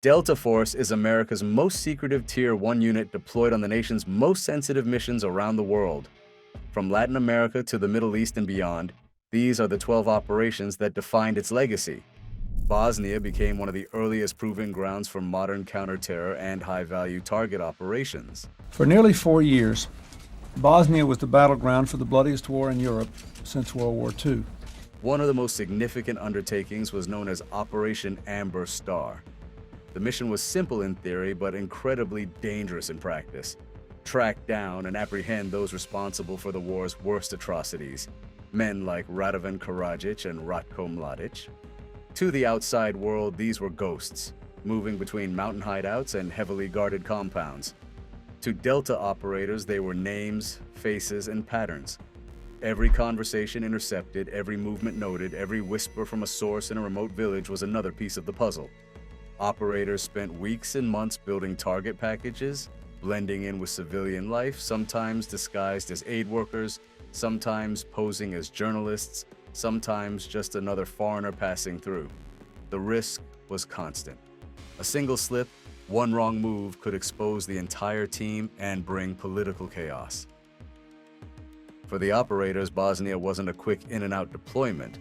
Deltaforce is America's most secretive Tier 1 unit deployed on the nation's most sensitive missions around the world. From Latin America to the Middle East and beyond, these are the 12 operations that defined its legacy. Bosnia became one of the earliest proving grounds for modern counter-terror and high-value target operations. For nearly 4 years, Bosnia was the battleground for the bloodiest war in Europe since World War II. One of the most significant undertakings was known as Operation Amber Star. The mission was simple in theory, but incredibly dangerous in practice. Track down and apprehend those responsible for the war's worst atrocities, men like Radovan Karadzic and Ratko Mladic. To the outside world, these were ghosts, moving between mountain hideouts and heavily guarded compounds. To Delta operators, they were names, faces, and patterns. Every conversation intercepted, every movement noted, every whisper from a source in a remote village was another piece of the puzzle. Operators spent weeks and months building target packages, blending in with civilian life, sometimes disguised as aid workers, sometimes posing as journalists, sometimes just another foreigner passing through. The risk was constant. A single slip, one wrong move could expose the entire team and bring political chaos. For the operators, Bosnia wasn't a quick in-and-out deployment.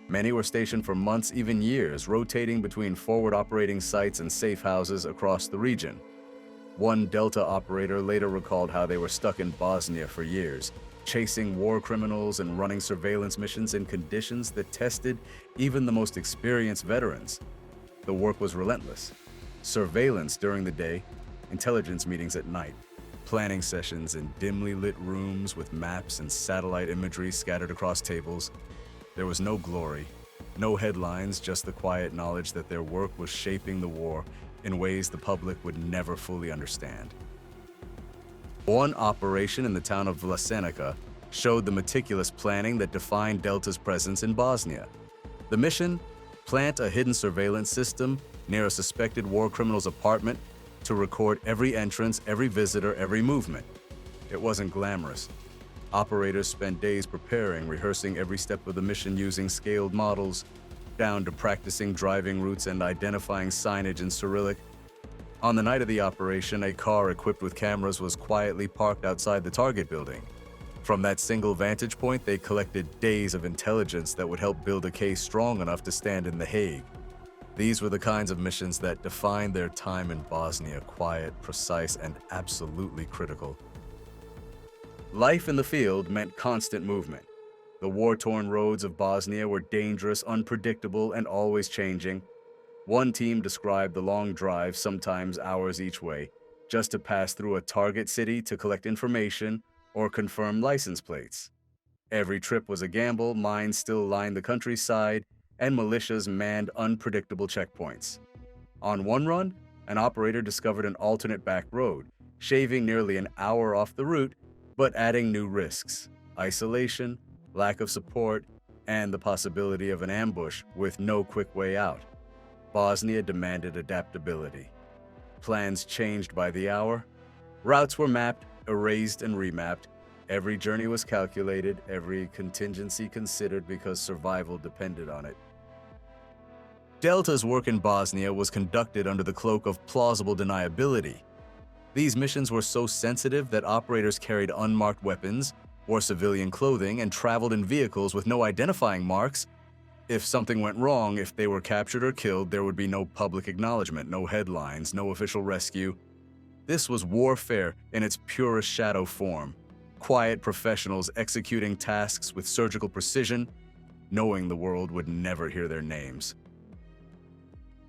Many were stationed for months, even years, rotating between forward operating sites and safe houses across the region. One Delta operator later recalled how they were stuck in Bosnia for years, chasing war criminals and running surveillance missions in conditions that tested even the most experienced veterans. The work was relentless. Surveillance during the day, intelligence meetings at night, planning sessions in dimly lit rooms with maps and satellite imagery scattered across tables. There was no glory, no headlines, just the quiet knowledge that their work was shaping the war in ways the public would never fully understand. One operation in the town of Vlasenica showed the meticulous planning that defined Delta's presence in Bosnia. The mission? Plant a hidden surveillance system near a suspected war criminal's apartment to record every entrance, every visitor, every movement. It wasn't glamorous. Operators spent days preparing, rehearsing every step of the mission using scaled models, down to practicing driving routes and identifying signage in Cyrillic. On the night of the operation, a car equipped with cameras was quietly parked outside the target building. From that single vantage point, they collected days of intelligence that would help build a case strong enough to stand in The Hague. These were the kinds of missions that defined their time in Bosnia: quiet, precise, and absolutely critical. Life in the field meant constant movement. The war-torn roads of Bosnia were dangerous, unpredictable, and always changing. One team described the long drive, sometimes hours each way, just to pass through a target city to collect information or confirm license plates. Every trip was a gamble, mines still lined the countryside, and militias manned unpredictable checkpoints. On one run, an operator discovered an alternate back road, shaving nearly an hour off the route, but adding new risks: isolation, lack of support, and the possibility of an ambush with no quick way out. Bosnia demanded adaptability. Plans changed by the hour. Routes were mapped, erased, and remapped. Every journey was calculated, every contingency considered, because survival depended on it. Delta's work in Bosnia was conducted under the cloak of plausible deniability. These missions were so sensitive that operators carried unmarked weapons, wore civilian clothing, and traveled in vehicles with no identifying marks. If something went wrong, if they were captured or killed, there would be no public acknowledgement, no headlines, no official rescue. This was warfare in its purest shadow form. Quiet professionals executing tasks with surgical precision, knowing the world would never hear their names.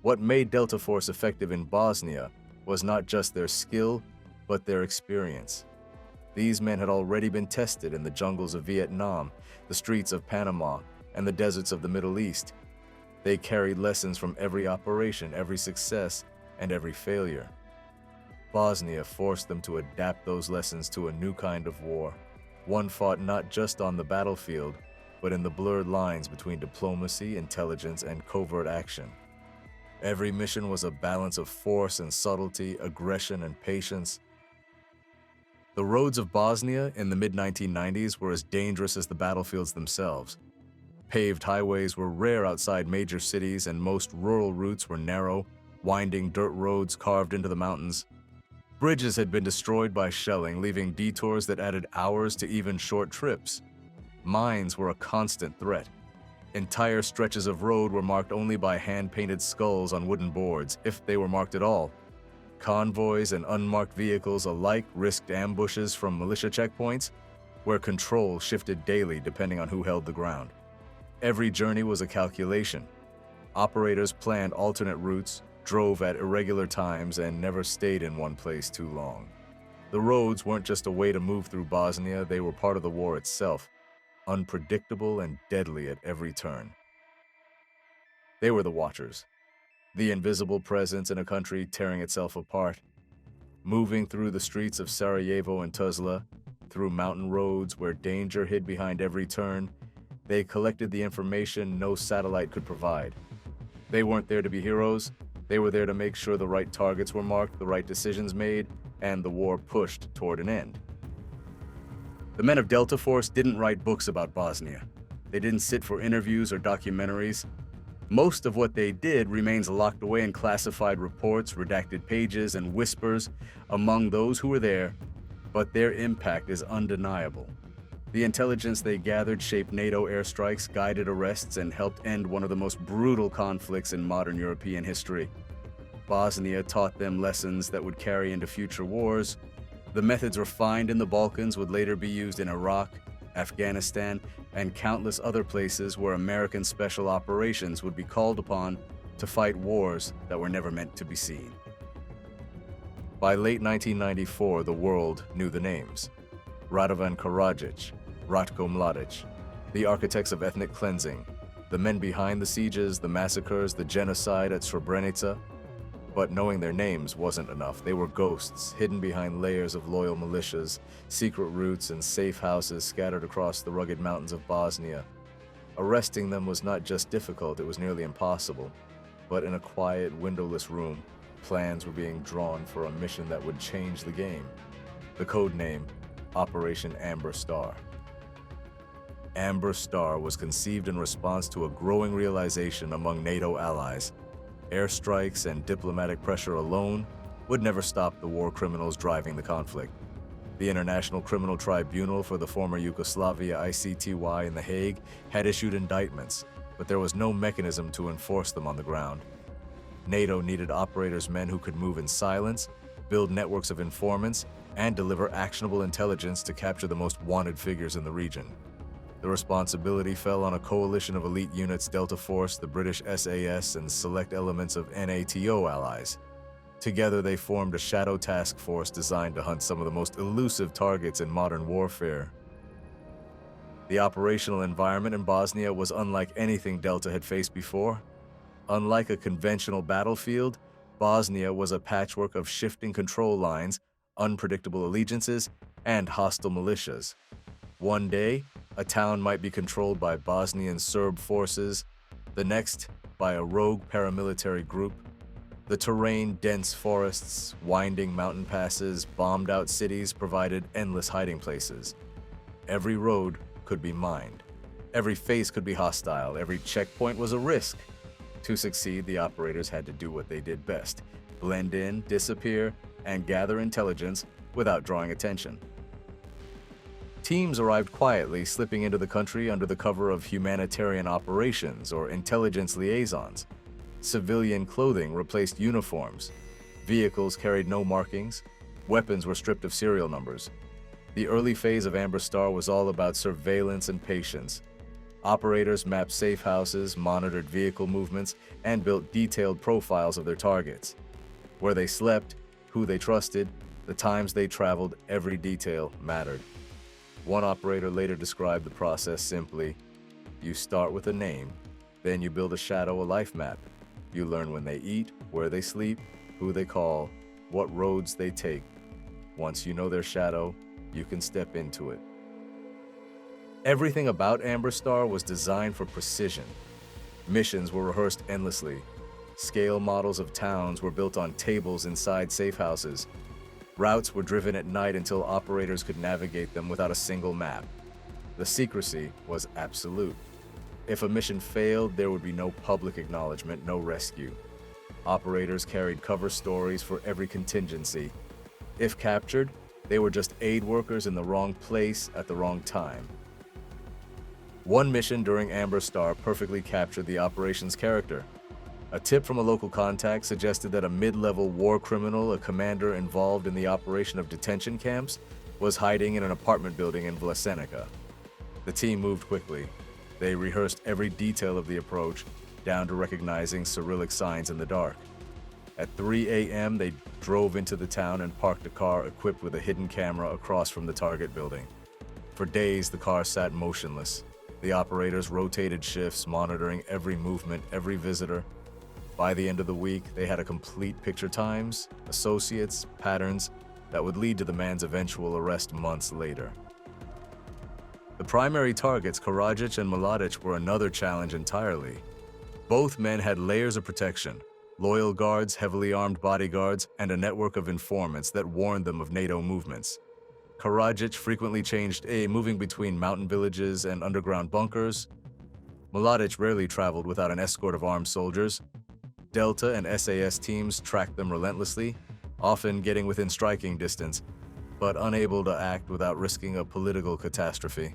What made Deltaforce effective in Bosnia was not just their skill, but their experience. These men had already been tested in the jungles of Vietnam, the streets of Panama, and the deserts of the Middle East. They carried lessons from every operation, every success, and every failure. Bosnia forced them to adapt those lessons to a new kind of war, one fought not just on the battlefield, but in the blurred lines between diplomacy, intelligence, and covert action. Every mission was a balance of force and subtlety, aggression and patience. The roads of Bosnia in the mid-1990s were as dangerous as the battlefields themselves. Paved highways were rare outside major cities, and most rural routes were narrow, winding dirt roads carved into the mountains. Bridges had been destroyed by shelling, leaving detours that added hours to even short trips. Mines were a constant threat. Entire stretches of road were marked only by hand-painted skulls on wooden boards, if they were marked at all. Convoys and unmarked vehicles alike risked ambushes from militia checkpoints, where control shifted daily depending on who held the ground. Every journey was a calculation. Operators planned alternate routes, drove at irregular times, and never stayed in one place too long. The roads weren't just a way to move through Bosnia, they were part of the war itself, unpredictable and deadly at every turn. They were the Watchers, the invisible presence in a country tearing itself apart. Moving through the streets of Sarajevo and Tuzla, through mountain roads where danger hid behind every turn, they collected the information no satellite could provide. They weren't there to be heroes, they were there to make sure the right targets were marked, the right decisions made, and the war pushed toward an end. The men of Deltaforce didn't write books about Bosnia. They didn't sit for interviews or documentaries. Most of what they did remains locked away in classified reports, redacted pages, and whispers among those who were there, but their impact is undeniable. The intelligence they gathered shaped NATO airstrikes, guided arrests, and helped end one of the most brutal conflicts in modern European history. Bosnia taught them lessons that would carry into future wars. The methods refined in the Balkans would later be used in Iraq, Afghanistan, and countless other places where American special operations would be called upon to fight wars that were never meant to be seen. By late 1994, the world knew the names. Radovan Karadzic, Ratko Mladic, the architects of ethnic cleansing, the men behind the sieges, the massacres, the genocide at Srebrenica. But knowing their names wasn't enough. They were ghosts, hidden behind layers of loyal militias, secret routes, and safe houses scattered across the rugged mountains of Bosnia. Arresting them was not just difficult, it was nearly impossible. But in a quiet, windowless room, plans were being drawn for a mission that would change the game. The code name, Operation Amber Star. Amber Star was conceived in response to a growing realization among NATO allies. Airstrikes and diplomatic pressure alone would never stop the war criminals driving the conflict. The International Criminal Tribunal for the former Yugoslavia ICTY in The Hague had issued indictments, but there was no mechanism to enforce them on the ground. NATO needed operators, men who could move in silence, build networks of informants, and deliver actionable intelligence to capture the most wanted figures in the region. The responsibility fell on a coalition of elite units, Deltaforce, the British SAS, and select elements of NATO allies. Together, they formed a shadow task force designed to hunt some of the most elusive targets in modern warfare. The operational environment in Bosnia was unlike anything Delta had faced before. Unlike a conventional battlefield, Bosnia was a patchwork of shifting control lines, unpredictable allegiances, and hostile militias. One day, a town might be controlled by Bosnian Serb forces, the next by a rogue paramilitary group. The terrain, dense forests, winding mountain passes, bombed-out cities provided endless hiding places. Every road could be mined. Every face could be hostile. Every checkpoint was a risk. To succeed, the operators had to do what they did best: blend in, disappear, and gather intelligence without drawing attention. Teams arrived quietly, slipping into the country under the cover of humanitarian operations or intelligence liaisons. Civilian clothing replaced uniforms. Vehicles carried no markings. Weapons were stripped of serial numbers. The early phase of Amber Star was all about surveillance and patience. Operators mapped safe houses, monitored vehicle movements, and built detailed profiles of their targets. Where they slept, who they trusted, the times they traveled, every detail mattered. One operator later described the process simply: you start with a name, then you build a shadow, a life map. You learn when they eat, where they sleep, who they call, what roads they take. Once you know their shadow, you can step into it. Everything about Amber Star was designed for precision. Missions were rehearsed endlessly. Scale models of towns were built on tables inside safe houses. Routes were driven at night until operators could navigate them without a single map. The secrecy was absolute. If a mission failed, there would be no public acknowledgement, no rescue. Operators carried cover stories for every contingency. If captured, they were just aid workers in the wrong place at the wrong time. One mission during Amber Star perfectly captured the operation's character. A tip from a local contact suggested that a mid-level war criminal, a commander involved in the operation of detention camps, was hiding in an apartment building in Vlasenica. The team moved quickly. They rehearsed every detail of the approach, down to recognizing Cyrillic signs in the dark. At 3 a.m., they drove into the town and parked a car equipped with a hidden camera across from the target building. For days, the car sat motionless. The operators rotated shifts, monitoring every movement, every visitor. By the end of the week, they had a complete picture times, associates, patterns that would lead to the man's eventual arrest months later. The primary targets, Karadzic and Mladic, were another challenge entirely. Both men had layers of protection, loyal guards, heavily armed bodyguards, and a network of informants that warned them of NATO movements. Karadzic frequently moving between mountain villages and underground bunkers. Mladic rarely traveled without an escort of armed soldiers. Delta and SAS teams tracked them relentlessly, often getting within striking distance, but unable to act without risking a political catastrophe.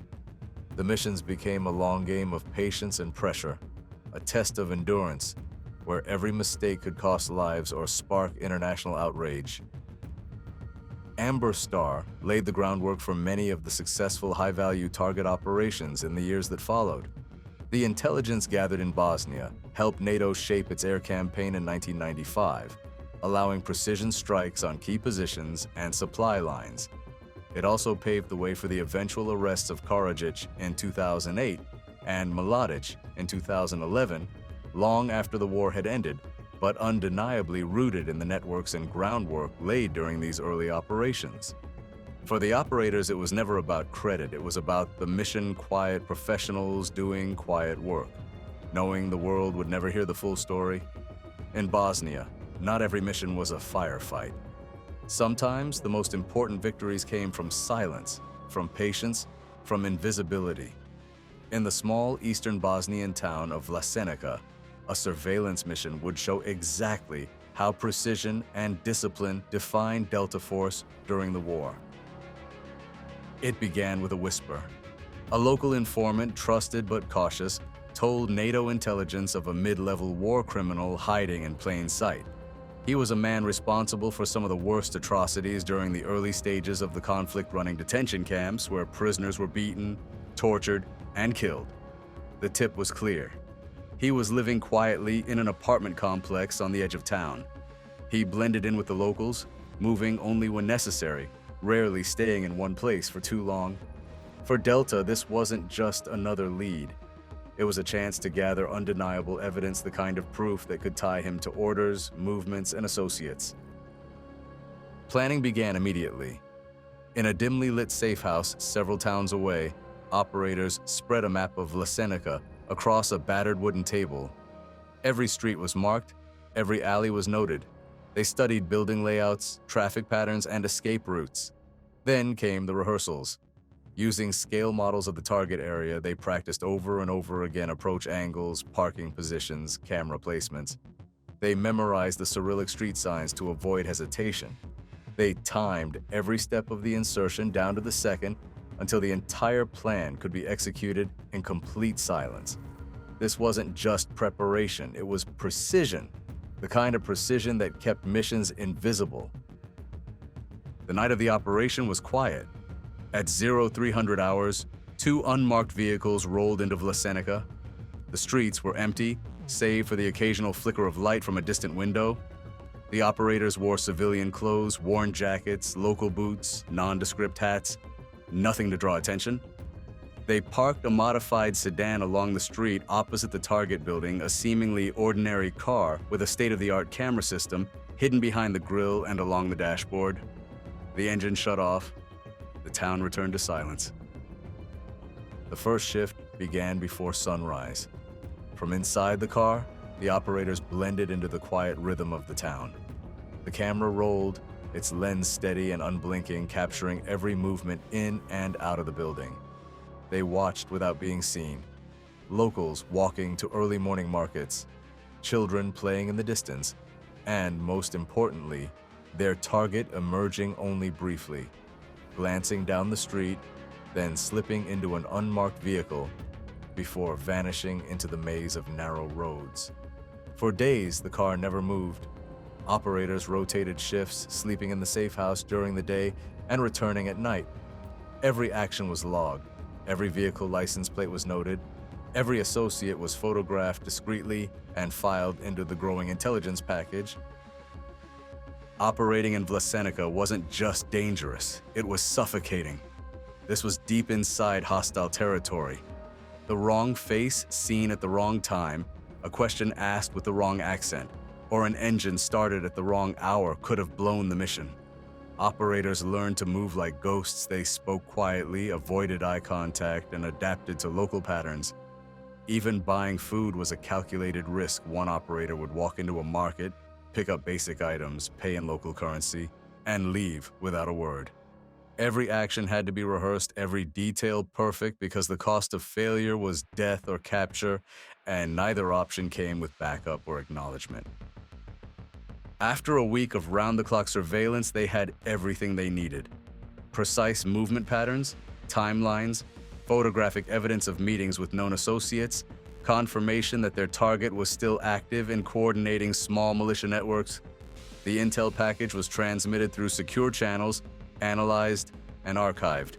The missions became a long game of patience and pressure, a test of endurance, where every mistake could cost lives or spark international outrage. Amber Star laid the groundwork for many of the successful high-value target operations in the years that followed. The intelligence gathered in Bosnia helped NATO shape its air campaign in 1995, allowing precision strikes on key positions and supply lines. It also paved the way for the eventual arrests of Karadzic in 2008 and Mladic in 2011, long after the war had ended, but undeniably rooted in the networks and groundwork laid during these early operations. For the operators, it was never about credit. It was about the mission, quiet professionals doing quiet work, knowing the world would never hear the full story. In Bosnia, not every mission was a firefight. Sometimes the most important victories came from silence, from patience, from invisibility. In the small eastern Bosnian town of Vlasenica, a surveillance mission would show exactly how precision and discipline defined Deltaforce during the war. It began with a whisper. A local informant, trusted but cautious, told NATO intelligence of a mid-level war criminal hiding in plain sight. He was a man responsible for some of the worst atrocities during the early stages of the conflict, running detention camps where prisoners were beaten, tortured, and killed. The tip was clear. He was living quietly in an apartment complex on the edge of town. He blended in with the locals, moving only when necessary, rarely staying in one place for too long. For Delta, this wasn't just another lead. It was a chance to gather undeniable evidence, the kind of proof that could tie him to orders, movements, and associates. Planning began immediately. In a dimly lit safe house several towns away, operators spread a map of Vlasenica across a battered wooden table. Every street was marked, every alley was noted. They studied building layouts, traffic patterns, and escape routes. Then came the rehearsals. Using scale models of the target area, they practiced over and over again approach angles, parking positions, camera placements. They memorized the Cyrillic street signs to avoid hesitation. They timed every step of the insertion down to the second until the entire plan could be executed in complete silence. This wasn't just preparation, it was precision, the kind of precision that kept missions invisible. The night of the operation was quiet. At 0300 hours, 2 unmarked vehicles rolled into Vlasenica. The streets were empty, save for the occasional flicker of light from a distant window. The operators wore civilian clothes, worn jackets, local boots, nondescript hats, nothing to draw attention. They parked a modified sedan along the street opposite the target building, a seemingly ordinary car with a state-of-the-art camera system hidden behind the grille and along the dashboard. The engine shut off. The town returned to silence. The first shift began before sunrise. From inside the car, the operators blended into the quiet rhythm of the town. The camera rolled, its lens steady and unblinking, capturing every movement in and out of the building. They watched without being seen. Locals walking to early morning markets, children playing in the distance, and, most importantly, their target emerging only briefly, glancing down the street, then slipping into an unmarked vehicle before vanishing into the maze of narrow roads. For days, the car never moved. Operators rotated shifts, sleeping in the safe house during the day and returning at night. Every action was logged. Every vehicle license plate was noted. Every associate was photographed discreetly and filed into the growing intelligence package. Operating in Vlasenica wasn't just dangerous, it was suffocating. This was deep inside hostile territory. The wrong face seen at the wrong time, a question asked with the wrong accent, or an engine started at the wrong hour could have blown the mission. Operators learned to move like ghosts. They spoke quietly, avoided eye contact, and adapted to local patterns. Even buying food was a calculated risk. One operator would walk into a market, pick up basic items, pay in local currency, and leave without a word. Every action had to be rehearsed, every detail perfect, because the cost of failure was death or capture, and neither option came with backup or acknowledgement. After a week of round-the-clock surveillance, they had everything they needed. Precise movement patterns, timelines, photographic evidence of meetings with known associates, confirmation that their target was still active in coordinating small militia networks. The intel package was transmitted through secure channels, analyzed, and archived.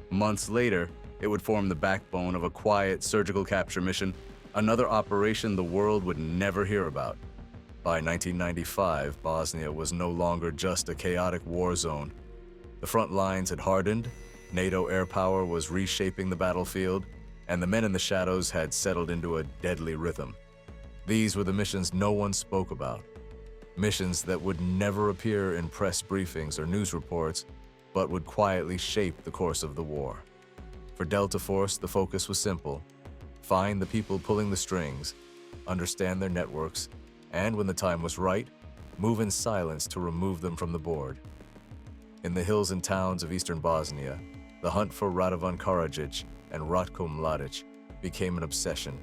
Months later, it would form the backbone of a quiet surgical capture mission, another operation the world would never hear about. By 1995, Bosnia was no longer just a chaotic war zone. The front lines had hardened, NATO air power was reshaping the battlefield, and the men in the shadows had settled into a deadly rhythm. These were the missions no one spoke about. Missions that would never appear in press briefings or news reports, but would quietly shape the course of the war. For Deltaforce, the focus was simple: find the people pulling the strings, understand their networks, and when the time was right, move in silence to remove them from the board. In the hills and towns of eastern Bosnia, the hunt for Radovan Karadzic and Ratko Mladic became an obsession.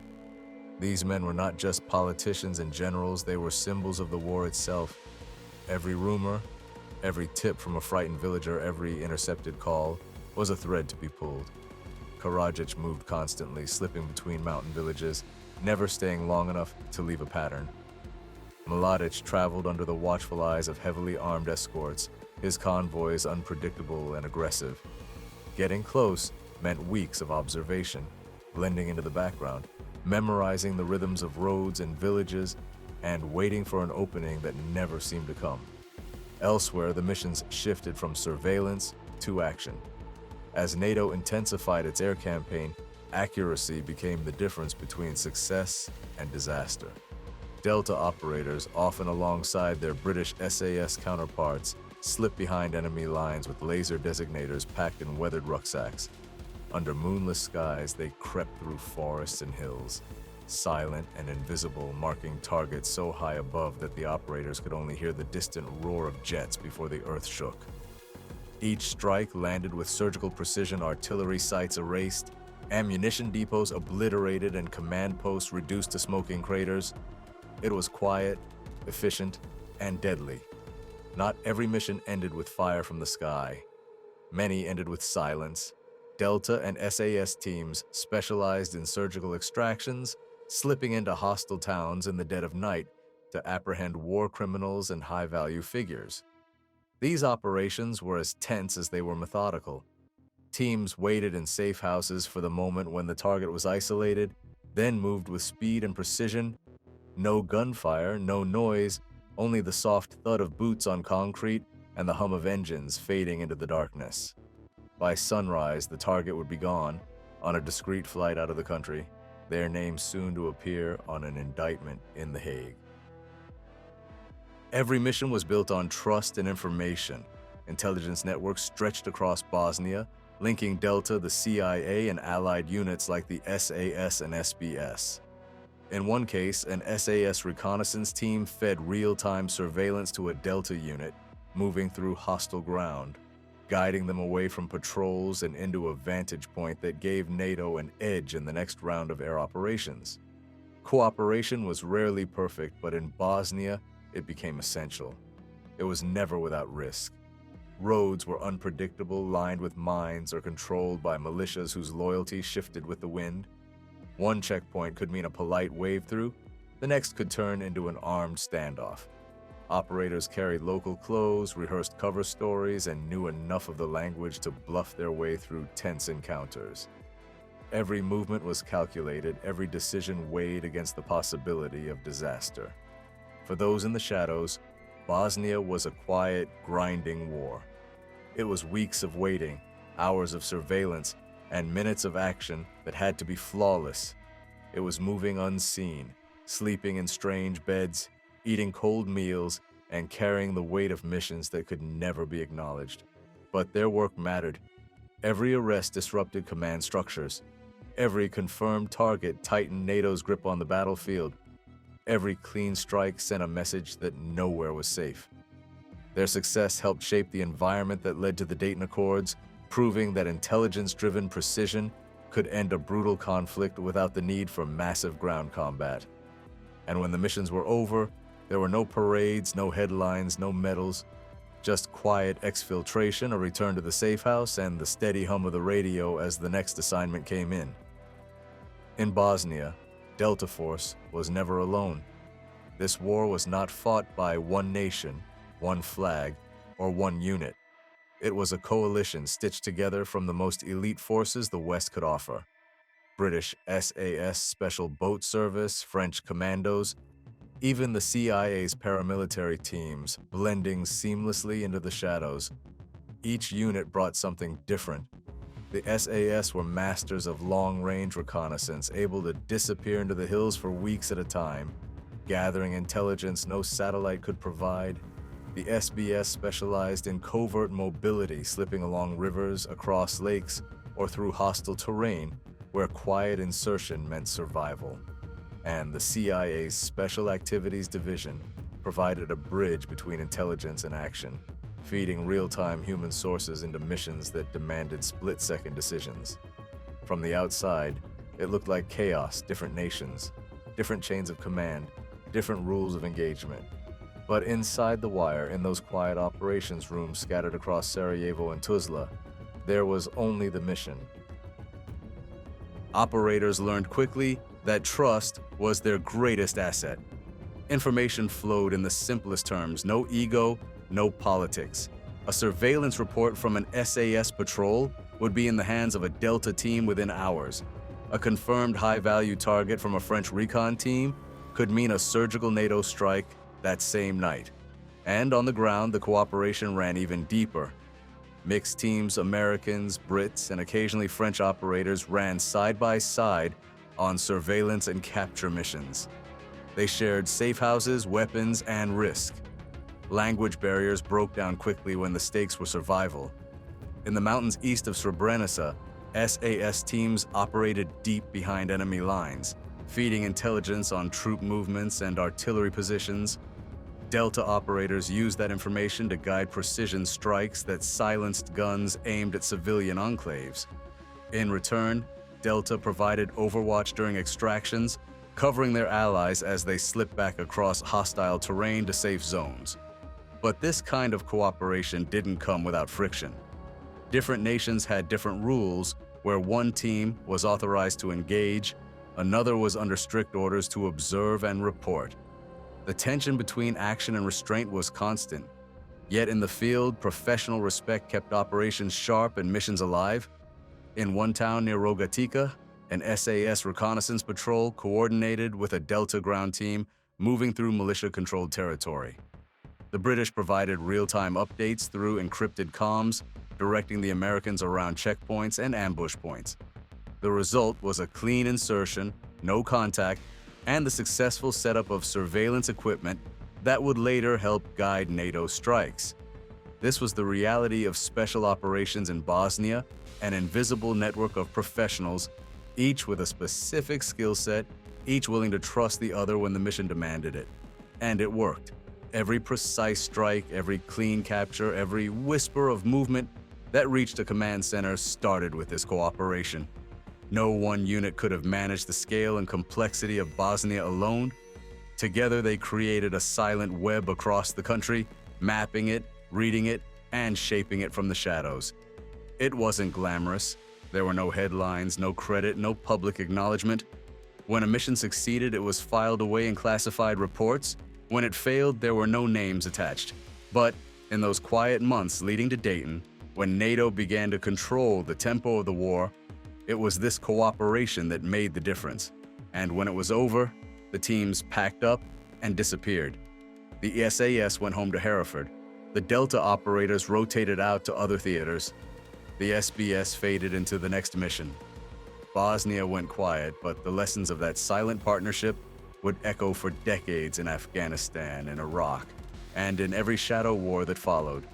These men were not just politicians and generals, they were symbols of the war itself. Every rumor, every tip from a frightened villager, every intercepted call was a thread to be pulled. Karadzic moved constantly, slipping between mountain villages, never staying long enough to leave a pattern. Mladic traveled under the watchful eyes of heavily armed escorts, his convoys unpredictable and aggressive. Getting close meant weeks of observation, blending into the background, memorizing the rhythms of roads and villages, and waiting for an opening that never seemed to come. Elsewhere, the missions shifted from surveillance to action. As NATO intensified its air campaign, accuracy became the difference between success and disaster. Delta operators, often alongside their British SAS counterparts, slipped behind enemy lines with laser designators packed in weathered rucksacks. Under moonless skies, they crept through forests and hills, silent and invisible, marking targets so high above that the operators could only hear the distant roar of jets before the earth shook. Each strike landed with surgical precision, artillery sites erased, ammunition depots obliterated, and command posts reduced to smoking craters. It was quiet, efficient, and deadly. Not every mission ended with fire from the sky. Many ended with silence. Delta and SAS teams specialized in surgical extractions, slipping into hostile towns in the dead of night to apprehend war criminals and high-value figures. These operations were as tense as they were methodical. Teams waited in safe houses for the moment when the target was isolated, then moved with speed and precision. No gunfire, no noise, only the soft thud of boots on concrete and the hum of engines fading into the darkness. By sunrise, the target would be gone, on a discreet flight out of the country, their names soon to appear on an indictment in The Hague. Every mission was built on trust and information. Intelligence networks stretched across Bosnia, linking Delta, the CIA, and allied units like the SAS and SBS. In one case, an SAS reconnaissance team fed real-time surveillance to a Delta unit, moving through hostile ground, guiding them away from patrols and into a vantage point that gave NATO an edge in the next round of air operations. Cooperation was rarely perfect, but in Bosnia, it became essential. It was never without risk. Roads were unpredictable, lined with mines or controlled by militias whose loyalty shifted with the wind. One checkpoint could mean a polite wave-through, the next could turn into an armed standoff. Operators carried local clothes, rehearsed cover stories, and knew enough of the language to bluff their way through tense encounters. Every movement was calculated, every decision weighed against the possibility of disaster. For those in the shadows, Bosnia was a quiet, grinding war. It was weeks of waiting, hours of surveillance, and minutes of action that had to be flawless. It was moving unseen, sleeping in strange beds, eating cold meals, and carrying the weight of missions that could never be acknowledged. But their work mattered. Every arrest disrupted command structures. Every confirmed target tightened NATO's grip on the battlefield. Every clean strike sent a message that nowhere was safe. Their success helped shape the environment that led to the Dayton Accords, proving that intelligence-driven precision could end a brutal conflict without the need for massive ground combat. And when the missions were over, there were no parades, no headlines, no medals, just quiet exfiltration, a return to the safe house, and the steady hum of the radio as the next assignment came in. In Bosnia, Deltaforce was never alone. This war was not fought by one nation, one flag, or one unit. It was a coalition stitched together from the most elite forces the West could offer. British SAS Special Boat Service, French commandos, even the CIA's paramilitary teams, blending seamlessly into the shadows. Each unit brought something different. The SAS were masters of long-range reconnaissance, able to disappear into the hills for weeks at a time, gathering intelligence no satellite could provide. The SBS specialized in covert mobility, slipping along rivers, across lakes, or through hostile terrain, where quiet insertion meant survival. And the CIA's Special Activities Division provided a bridge between intelligence and action, feeding real-time human sources into missions that demanded split-second decisions. From the outside, it looked like chaos, different nations, different chains of command, different rules of engagement. But inside the wire, in those quiet operations rooms scattered across Sarajevo and Tuzla, there was only the mission. Operators learned quickly that trust was their greatest asset. Information flowed in the simplest terms, no ego, no politics. A surveillance report from an SAS patrol would be in the hands of a Delta team within hours. A confirmed high-value target from a French recon team could mean a surgical NATO strike that same night. And on the ground, the cooperation ran even deeper. Mixed teams, Americans, Brits, and occasionally French operators ran side by side on surveillance and capture missions. They shared safe houses, weapons, and risk. Language barriers broke down quickly when the stakes were survival. In the mountains east of Srebrenica, SAS teams operated deep behind enemy lines, feeding intelligence on troop movements and artillery positions. Delta operators used that information to guide precision strikes that silenced guns aimed at civilian enclaves. In return, Delta provided overwatch during extractions, covering their allies as they slipped back across hostile terrain to safe zones. But this kind of cooperation didn't come without friction. Different nations had different rules, where one team was authorized to engage, another was under strict orders to observe and report. The tension between action and restraint was constant. Yet in the field, professional respect kept operations sharp and missions alive. In one town near Rogatica, an SAS reconnaissance patrol coordinated with a Delta ground team moving through militia-controlled territory. The British provided real-time updates through encrypted comms, directing the Americans around checkpoints and ambush points. The result was a clean insertion, no contact, and the successful setup of surveillance equipment that would later help guide NATO strikes. This was the reality of special operations in Bosnia, an invisible network of professionals, each with a specific skill set, each willing to trust the other when the mission demanded it. And it worked. Every precise strike, every clean capture, every whisper of movement that reached a command center started with this cooperation. No one unit could have managed the scale and complexity of Bosnia alone. Together, they created a silent web across the country, mapping it, reading it, and shaping it from the shadows. It wasn't glamorous. There were no headlines, no credit, no public acknowledgement. When a mission succeeded, it was filed away in classified reports. When it failed, there were no names attached. But in those quiet months leading to Dayton, when NATO began to control the tempo of the war, it was this cooperation that made the difference. And when it was over, the teams packed up and disappeared. The SAS went home to Hereford. The Delta operators rotated out to other theaters. The SBS faded into the next mission. Bosnia went quiet, but the lessons of that silent partnership would echo for decades in Afghanistan and Iraq, and in every shadow war that followed.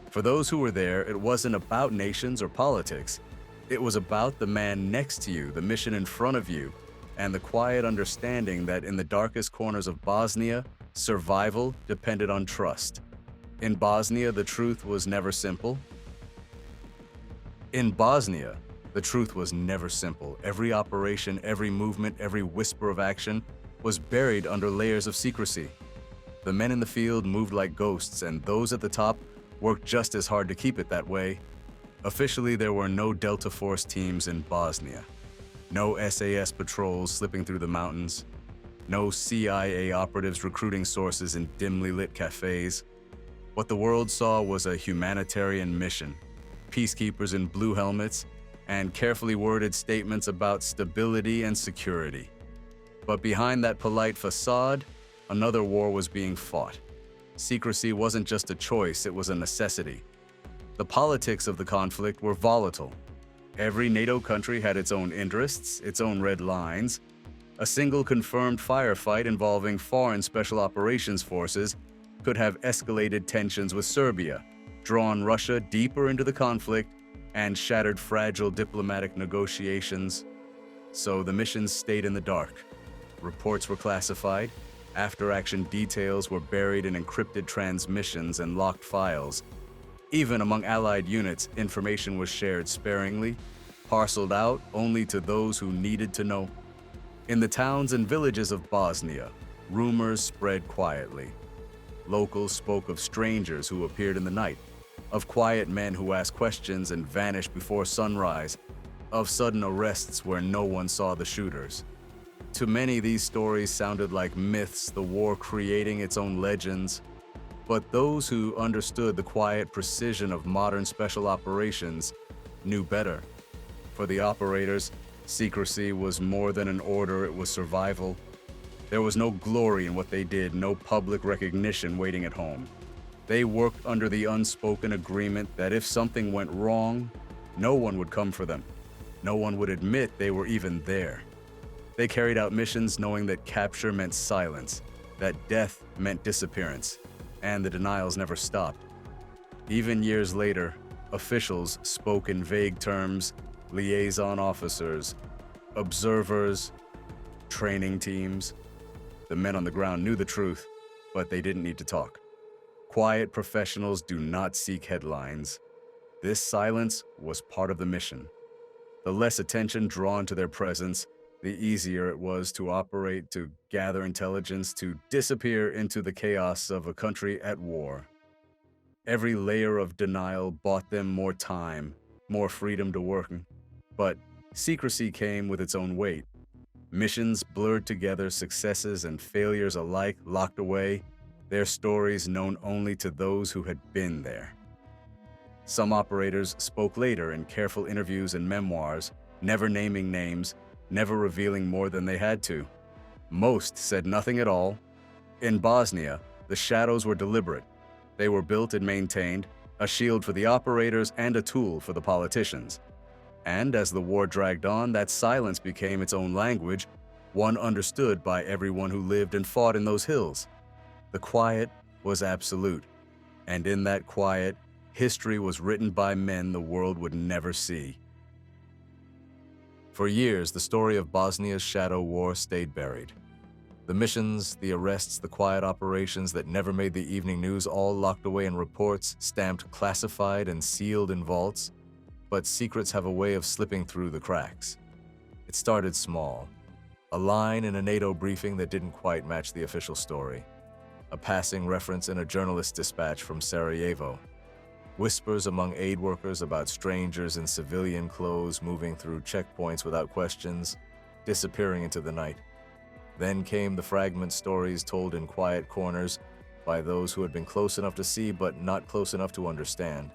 For those who were there, it wasn't about nations or politics. It was about the man next to you, the mission in front of you, and the quiet understanding that in the darkest corners of Bosnia, survival depended on trust. In Bosnia, the truth was never simple. Every operation, every movement, every whisper of action was buried under layers of secrecy. The men in the field moved like ghosts, and those at the top worked just as hard to keep it that way. Officially, there were no Deltaforce teams in Bosnia, no SAS patrols slipping through the mountains, no CIA operatives recruiting sources in dimly lit cafes. What the world saw was a humanitarian mission, peacekeepers in blue helmets, and carefully worded statements about stability and security. But behind that polite facade, another war was being fought. Secrecy wasn't just a choice, it was a necessity. The politics of the conflict were volatile. Every NATO country had its own interests, its own red lines. A single confirmed firefight involving foreign special operations forces could have escalated tensions with Serbia, drawn Russia deeper into the conflict, and shattered fragile diplomatic negotiations. So the missions stayed in the dark. Reports were classified. After-action details were buried in encrypted transmissions and locked files. Even among Allied units, information was shared sparingly, parceled out only to those who needed to know. In the towns and villages of Bosnia, rumors spread quietly. Locals spoke of strangers who appeared in the night, of quiet men who asked questions and vanished before sunrise, of sudden arrests where no one saw the shooters. To many, these stories sounded like myths, the war creating its own legends. But those who understood the quiet precision of modern special operations knew better. For the operators, secrecy was more than an order, it was survival. There was no glory in what they did, no public recognition waiting at home. They worked under the unspoken agreement that if something went wrong, no one would come for them. No one would admit they were even there. They carried out missions knowing that capture meant silence, that death meant disappearance, and the denials never stopped. Even years later, officials spoke in vague terms: liaison officers, observers, training teams. The men on the ground knew the truth, but they didn't need to talk. Quiet professionals do not seek headlines. This silence was part of the mission. The less attention drawn to their presence, the easier it was to operate, to gather intelligence, to disappear into the chaos of a country at war. Every layer of denial bought them more time, more freedom to work. But secrecy came with its own weight. Missions blurred together, successes and failures alike locked away, their stories known only to those who had been there. Some operators spoke later in careful interviews and memoirs, never naming names, never revealing more than they had to. Most said nothing at all. In Bosnia, the shadows were deliberate. They were built and maintained, a shield for the operators and a tool for the politicians. And as the war dragged on, that silence became its own language, one understood by everyone who lived and fought in those hills. The quiet was absolute, and in that quiet, history was written by men the world would never see. For years, the story of Bosnia's shadow war stayed buried. The missions, the arrests, the quiet operations that never made the evening news, all locked away in reports, stamped classified and sealed in vaults. But secrets have a way of slipping through the cracks. It started small. A line in a NATO briefing that didn't quite match the official story. A passing reference in a journalist dispatch from Sarajevo. Whispers among aid workers about strangers in civilian clothes moving through checkpoints without questions, disappearing into the night. Then came the fragment stories told in quiet corners by those who had been close enough to see but not close enough to understand.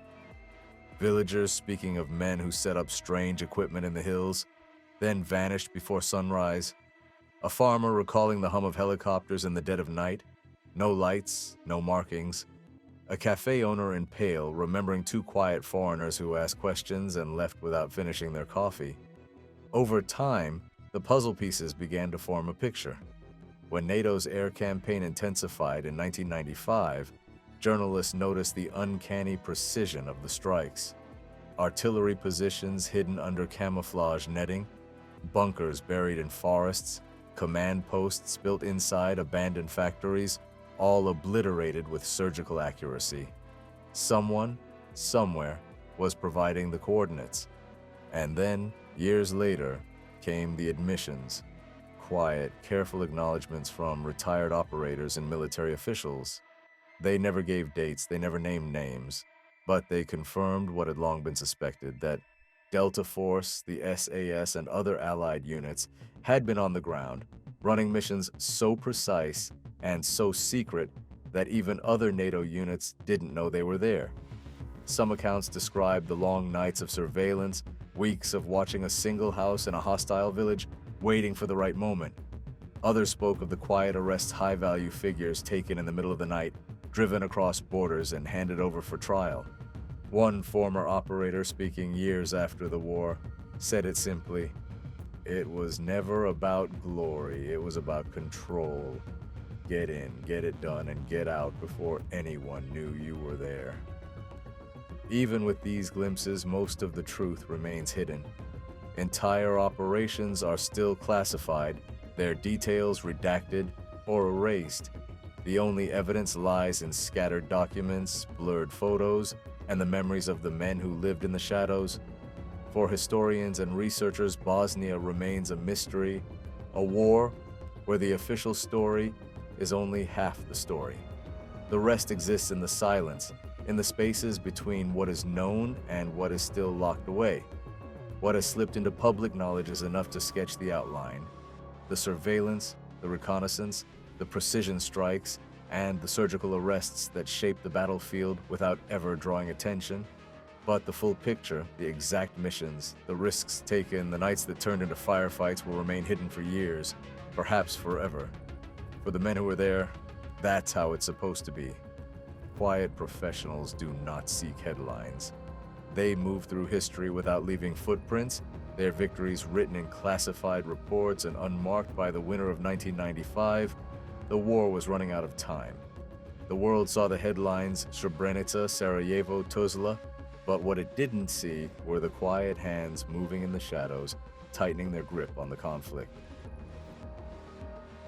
Villagers speaking of men who set up strange equipment in the hills, then vanished before sunrise. A farmer recalling the hum of helicopters in the dead of night. No lights, no markings. A cafe owner in Pale remembering two quiet foreigners who asked questions and left without finishing their coffee. Over time, the puzzle pieces began to form a picture. When NATO's air campaign intensified in 1995, journalists noticed the uncanny precision of the strikes. Artillery positions hidden under camouflage netting, bunkers buried in forests, command posts built inside abandoned factories, all obliterated with surgical accuracy. Someone, somewhere, was providing the coordinates. And then, years later, came the admissions. Quiet, careful acknowledgments from retired operators and military officials. They never gave dates, they never named names, but they confirmed what had long been suspected, that Deltaforce, the SAS, and other allied units had been on the ground, running missions so precise and so secret that even other NATO units didn't know they were there. Some accounts describe the long nights of surveillance, weeks of watching a single house in a hostile village, waiting for the right moment. Others spoke of the quiet arrests high-value figures taken in the middle of the night, driven across borders and handed over for trial. One former operator, speaking years after the war, said it simply, "It was never about glory, it was about control. Get in, get it done, and get out before anyone knew you were there." Even with these glimpses, most of the truth remains hidden. Entire operations are still classified, their details redacted or erased. The only evidence lies in scattered documents, blurred photos, and the memories of the men who lived in the shadows. For historians and researchers, Bosnia remains a mystery, a war where the official story is only half the story. The rest exists in the silence, in the spaces between what is known and what is still locked away. What has slipped into public knowledge is enough to sketch the outline. The surveillance, the reconnaissance, the precision strikes, and the surgical arrests that shape the battlefield without ever drawing attention. But the full picture, the exact missions, the risks taken, the nights that turned into firefights will remain hidden for years, perhaps forever. For the men who were there, that's how it's supposed to be. Quiet professionals do not seek headlines. They move through history without leaving footprints, their victories written in classified reports and unmarked by the winter of 1995. The war was running out of time. The world saw the headlines, Srebrenica, Sarajevo, Tuzla, but what it didn't see were the quiet hands moving in the shadows, tightening their grip on the conflict.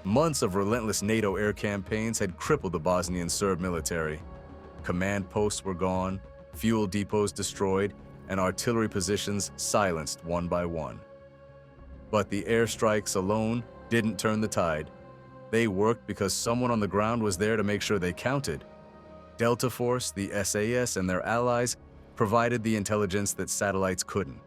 Months of relentless NATO air campaigns had crippled the Bosnian Serb military. Command posts were gone, fuel depots destroyed, and artillery positions silenced one by one. But the airstrikes alone didn't turn the tide. They worked because someone on the ground was there to make sure they counted. Deltaforce, the SAS, and their allies provided the intelligence that satellites couldn't.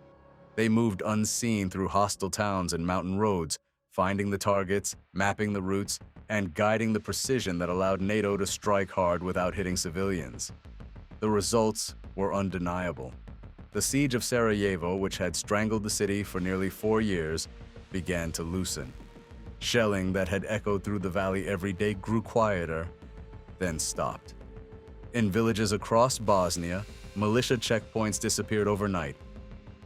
They moved unseen through hostile towns and mountain roads, finding the targets, mapping the routes, and guiding the precision that allowed NATO to strike hard without hitting civilians. The results were undeniable. The siege of Sarajevo, which had strangled the city for nearly 4 years, began to loosen. Shelling that had echoed through the valley every day grew quieter, then stopped. In villages across Bosnia, militia checkpoints disappeared overnight.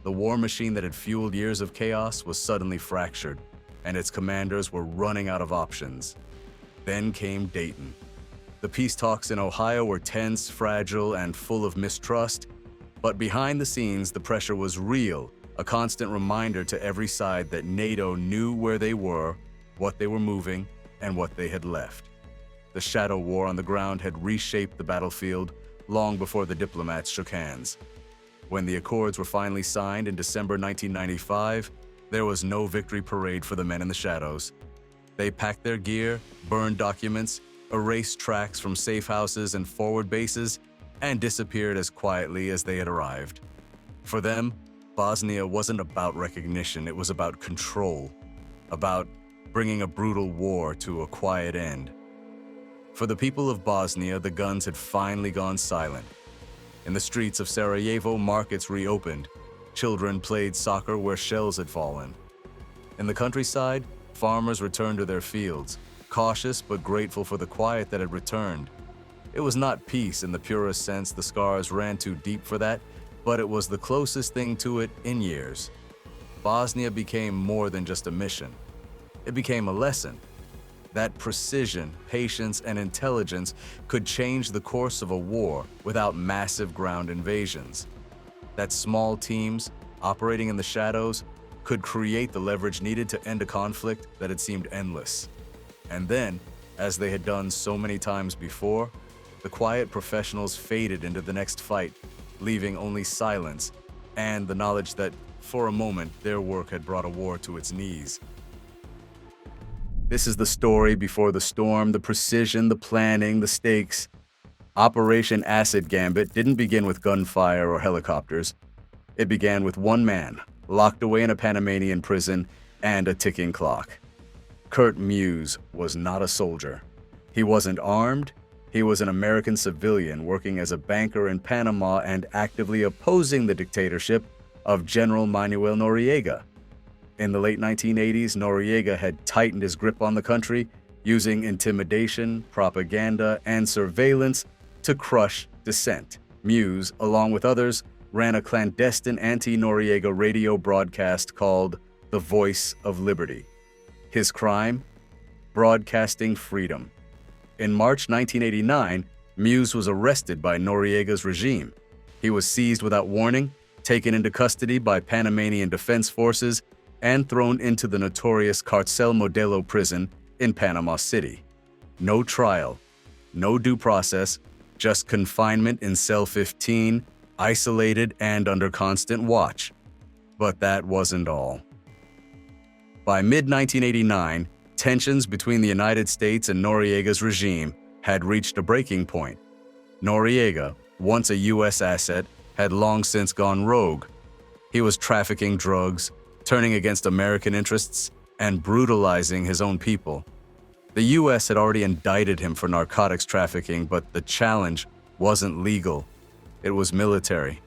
The war machine that had fueled years of chaos was suddenly fractured, and its commanders were running out of options. Then came Dayton. The peace talks in Ohio were tense, fragile, and full of mistrust, but behind the scenes, the pressure was real, a constant reminder to every side that NATO knew where they were, what they were moving, and what they had left. The shadow war on the ground had reshaped the battlefield long before the diplomats shook hands. When the accords were finally signed in December 1995, There was no victory parade for the men in the shadows. They packed their gear, burned documents, erased tracks from safe houses and forward bases, and disappeared as quietly as they had arrived. For them, Bosnia wasn't about recognition, it was about control, about bringing a brutal war to a quiet end. For the people of Bosnia, the guns had finally gone silent. In the streets of Sarajevo, markets reopened. Children played soccer where shells had fallen. In the countryside, farmers returned to their fields, cautious but grateful for the quiet that had returned. It was not peace in the purest sense, the scars ran too deep for that, but it was the closest thing to it in years. Bosnia became more than just a mission. It became a lesson. That precision, patience, and intelligence could change the course of a war without massive ground invasions. That small teams, operating in the shadows, could create the leverage needed to end a conflict that had seemed endless. And then, as they had done so many times before, the quiet professionals faded into the next fight, leaving only silence and the knowledge that, for a moment, their work had brought a war to its knees. This is the story before the storm, the precision, the planning, the stakes. Operation Acid Gambit didn't begin with gunfire or helicopters. It began with one man, locked away in a Panamanian prison, and a ticking clock. Kurt Muse was not a soldier. He wasn't armed. He was an American civilian working as a banker in Panama and actively opposing the dictatorship of General Manuel Noriega. In the late 1980s, Noriega had tightened his grip on the country, using intimidation, propaganda, and surveillance to crush dissent. Muse, along with others, ran a clandestine anti-Noriega radio broadcast called The Voice of Liberty. His crime? Broadcasting freedom. In March 1989, Muse was arrested by Noriega's regime. He was seized without warning, taken into custody by Panamanian defense forces, and thrown into the notorious Carcel Modelo prison in Panama City. No trial, no due process, just confinement in cell 15, isolated and under constant watch. But that wasn't all. By mid-1989, tensions between the United States and Noriega's regime had reached a breaking point. Noriega, once a U.S. asset, had long since gone rogue. He was trafficking drugs, turning against American interests, and brutalizing his own people. The U.S. had already indicted him for narcotics trafficking, but the challenge wasn't legal. It was military.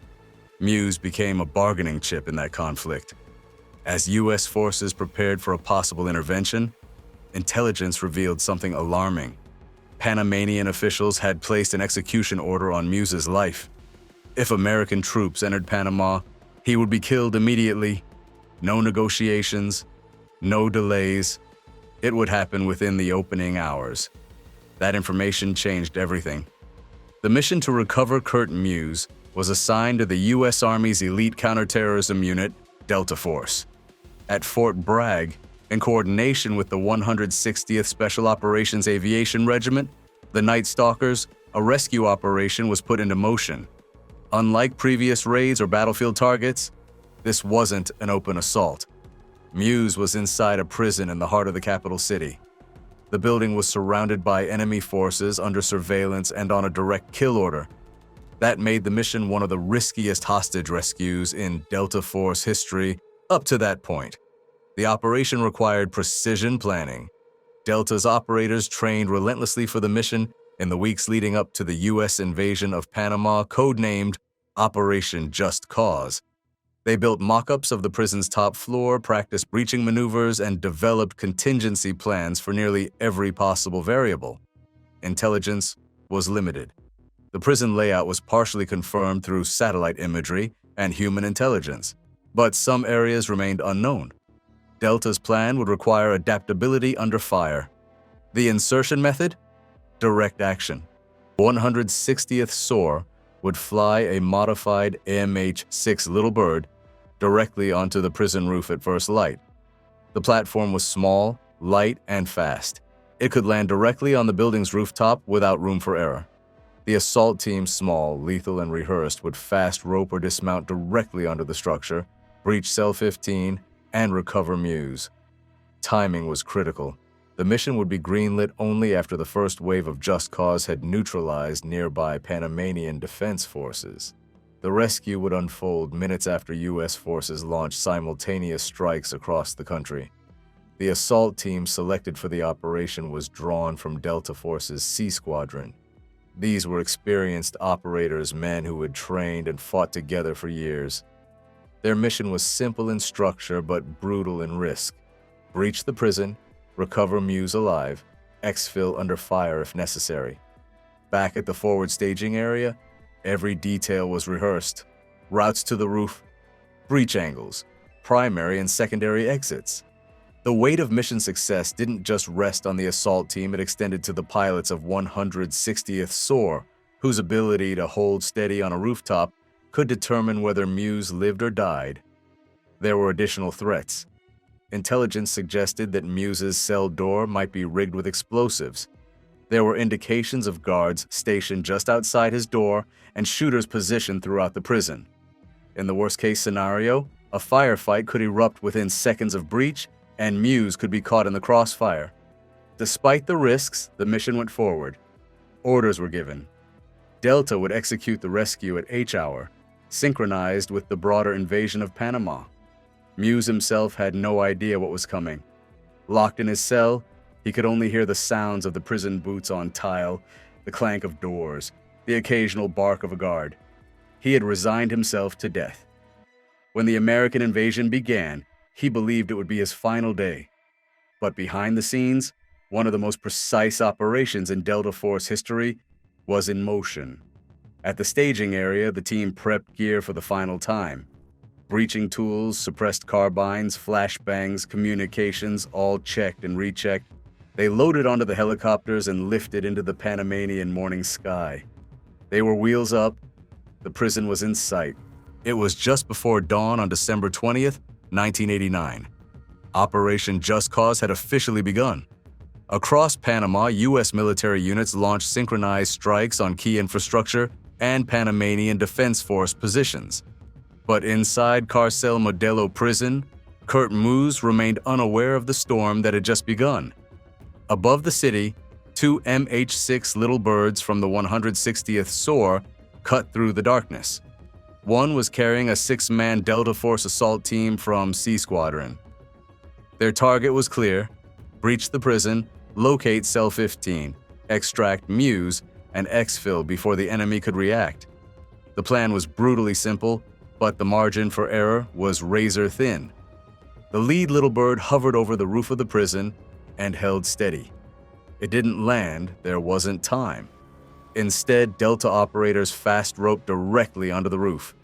Muse became a bargaining chip in that conflict. As U.S. forces prepared for a possible intervention, intelligence revealed something alarming. Panamanian officials had placed an execution order on Muse's life. If American troops entered Panama, he would be killed immediately. No negotiations, no delays. It would happen within the opening hours. That information changed everything. The mission to recover Kurt Muse was assigned to the U.S. Army's elite counterterrorism unit, Deltaforce. At Fort Bragg, in coordination with the 160th Special Operations Aviation Regiment, the Night Stalkers, a rescue operation was put into motion. Unlike previous raids or battlefield targets, this wasn't an open assault. Muse was inside a prison in the heart of the capital city. The building was surrounded by enemy forces under surveillance and on a direct kill order. That made the mission one of the riskiest hostage rescues in Deltaforce history up to that point. The operation required precision planning. Delta's operators trained relentlessly for the mission in the weeks leading up to the U.S. invasion of Panama, codenamed Operation Just Cause. They built mock-ups of the prison's top floor, practiced breaching maneuvers, and developed contingency plans for nearly every possible variable. Intelligence was limited. The prison layout was partially confirmed through satellite imagery and human intelligence, but some areas remained unknown. Delta's plan would require adaptability under fire. The insertion method? Direct action. 160th SOAR would fly a modified AMH-6 Little Bird directly onto the prison roof at first light. The platform was small, light, and fast. It could land directly on the building's rooftop without room for error. The assault team, small, lethal, and rehearsed, would fast rope or dismount directly onto the structure, breach cell 15, and recover Muse. Timing was critical. The mission would be greenlit only after the first wave of Just Cause had neutralized nearby Panamanian defense forces. The rescue would unfold minutes after U.S. forces launched simultaneous strikes across the country. The assault team selected for the operation was drawn from Deltaforce's C Squadron. These were experienced operators, men who had trained and fought together for years. Their mission was simple in structure but brutal in risk. Breach the prison, recover Muse alive, exfil under fire if necessary. Back at the forward staging area, every detail was rehearsed. Routes to the roof, breach angles, primary and secondary exits. The weight of mission success didn't just rest on the assault team, it extended to the pilots of 160th SOAR, whose ability to hold steady on a rooftop could determine whether Muse lived or died. There were additional threats. Intelligence suggested that Muse's cell door might be rigged with explosives. There were indications of guards stationed just outside his door and shooters positioned throughout the prison. In the worst-case scenario, a firefight could erupt within seconds of breach, and Muse could be caught in the crossfire. Despite the risks, the mission went forward. Orders were given. Delta would execute the rescue at H-hour, synchronized with the broader invasion of Panama. Muse himself had no idea what was coming. Locked in his cell, he could only hear the sounds of the prison boots on tile, the clank of doors, the occasional bark of a guard. He had resigned himself to death. When the American invasion began, he believed it would be his final day. But behind the scenes, one of the most precise operations in Deltaforce history was in motion. At the staging area, the team prepped gear for the final time. Breaching tools, suppressed carbines, flashbangs, communications, all checked and rechecked. They loaded onto the helicopters and lifted into the Panamanian morning sky. They were wheels up. The prison was in sight. It was just before dawn on December 20th, 1989. Operation Just Cause had officially begun. Across Panama, U.S. military units launched synchronized strikes on key infrastructure and Panamanian Defense Force positions. But inside Carcel Modelo prison, Kurt Muse remained unaware of the storm that had just begun. Above the city, two MH-6 Little Birds from the 160th SOAR cut through the darkness. One was carrying a 6-man Deltaforce assault team from C Squadron. Their target was clear: breach the prison, locate Cell 15, extract Muse, and exfil before the enemy could react. The plan was brutally simple, but the margin for error was razor thin. The lead Little Bird hovered over the roof of the prison and held steady. It didn't land, there wasn't time. Instead, Delta operators fast roped directly onto the roof.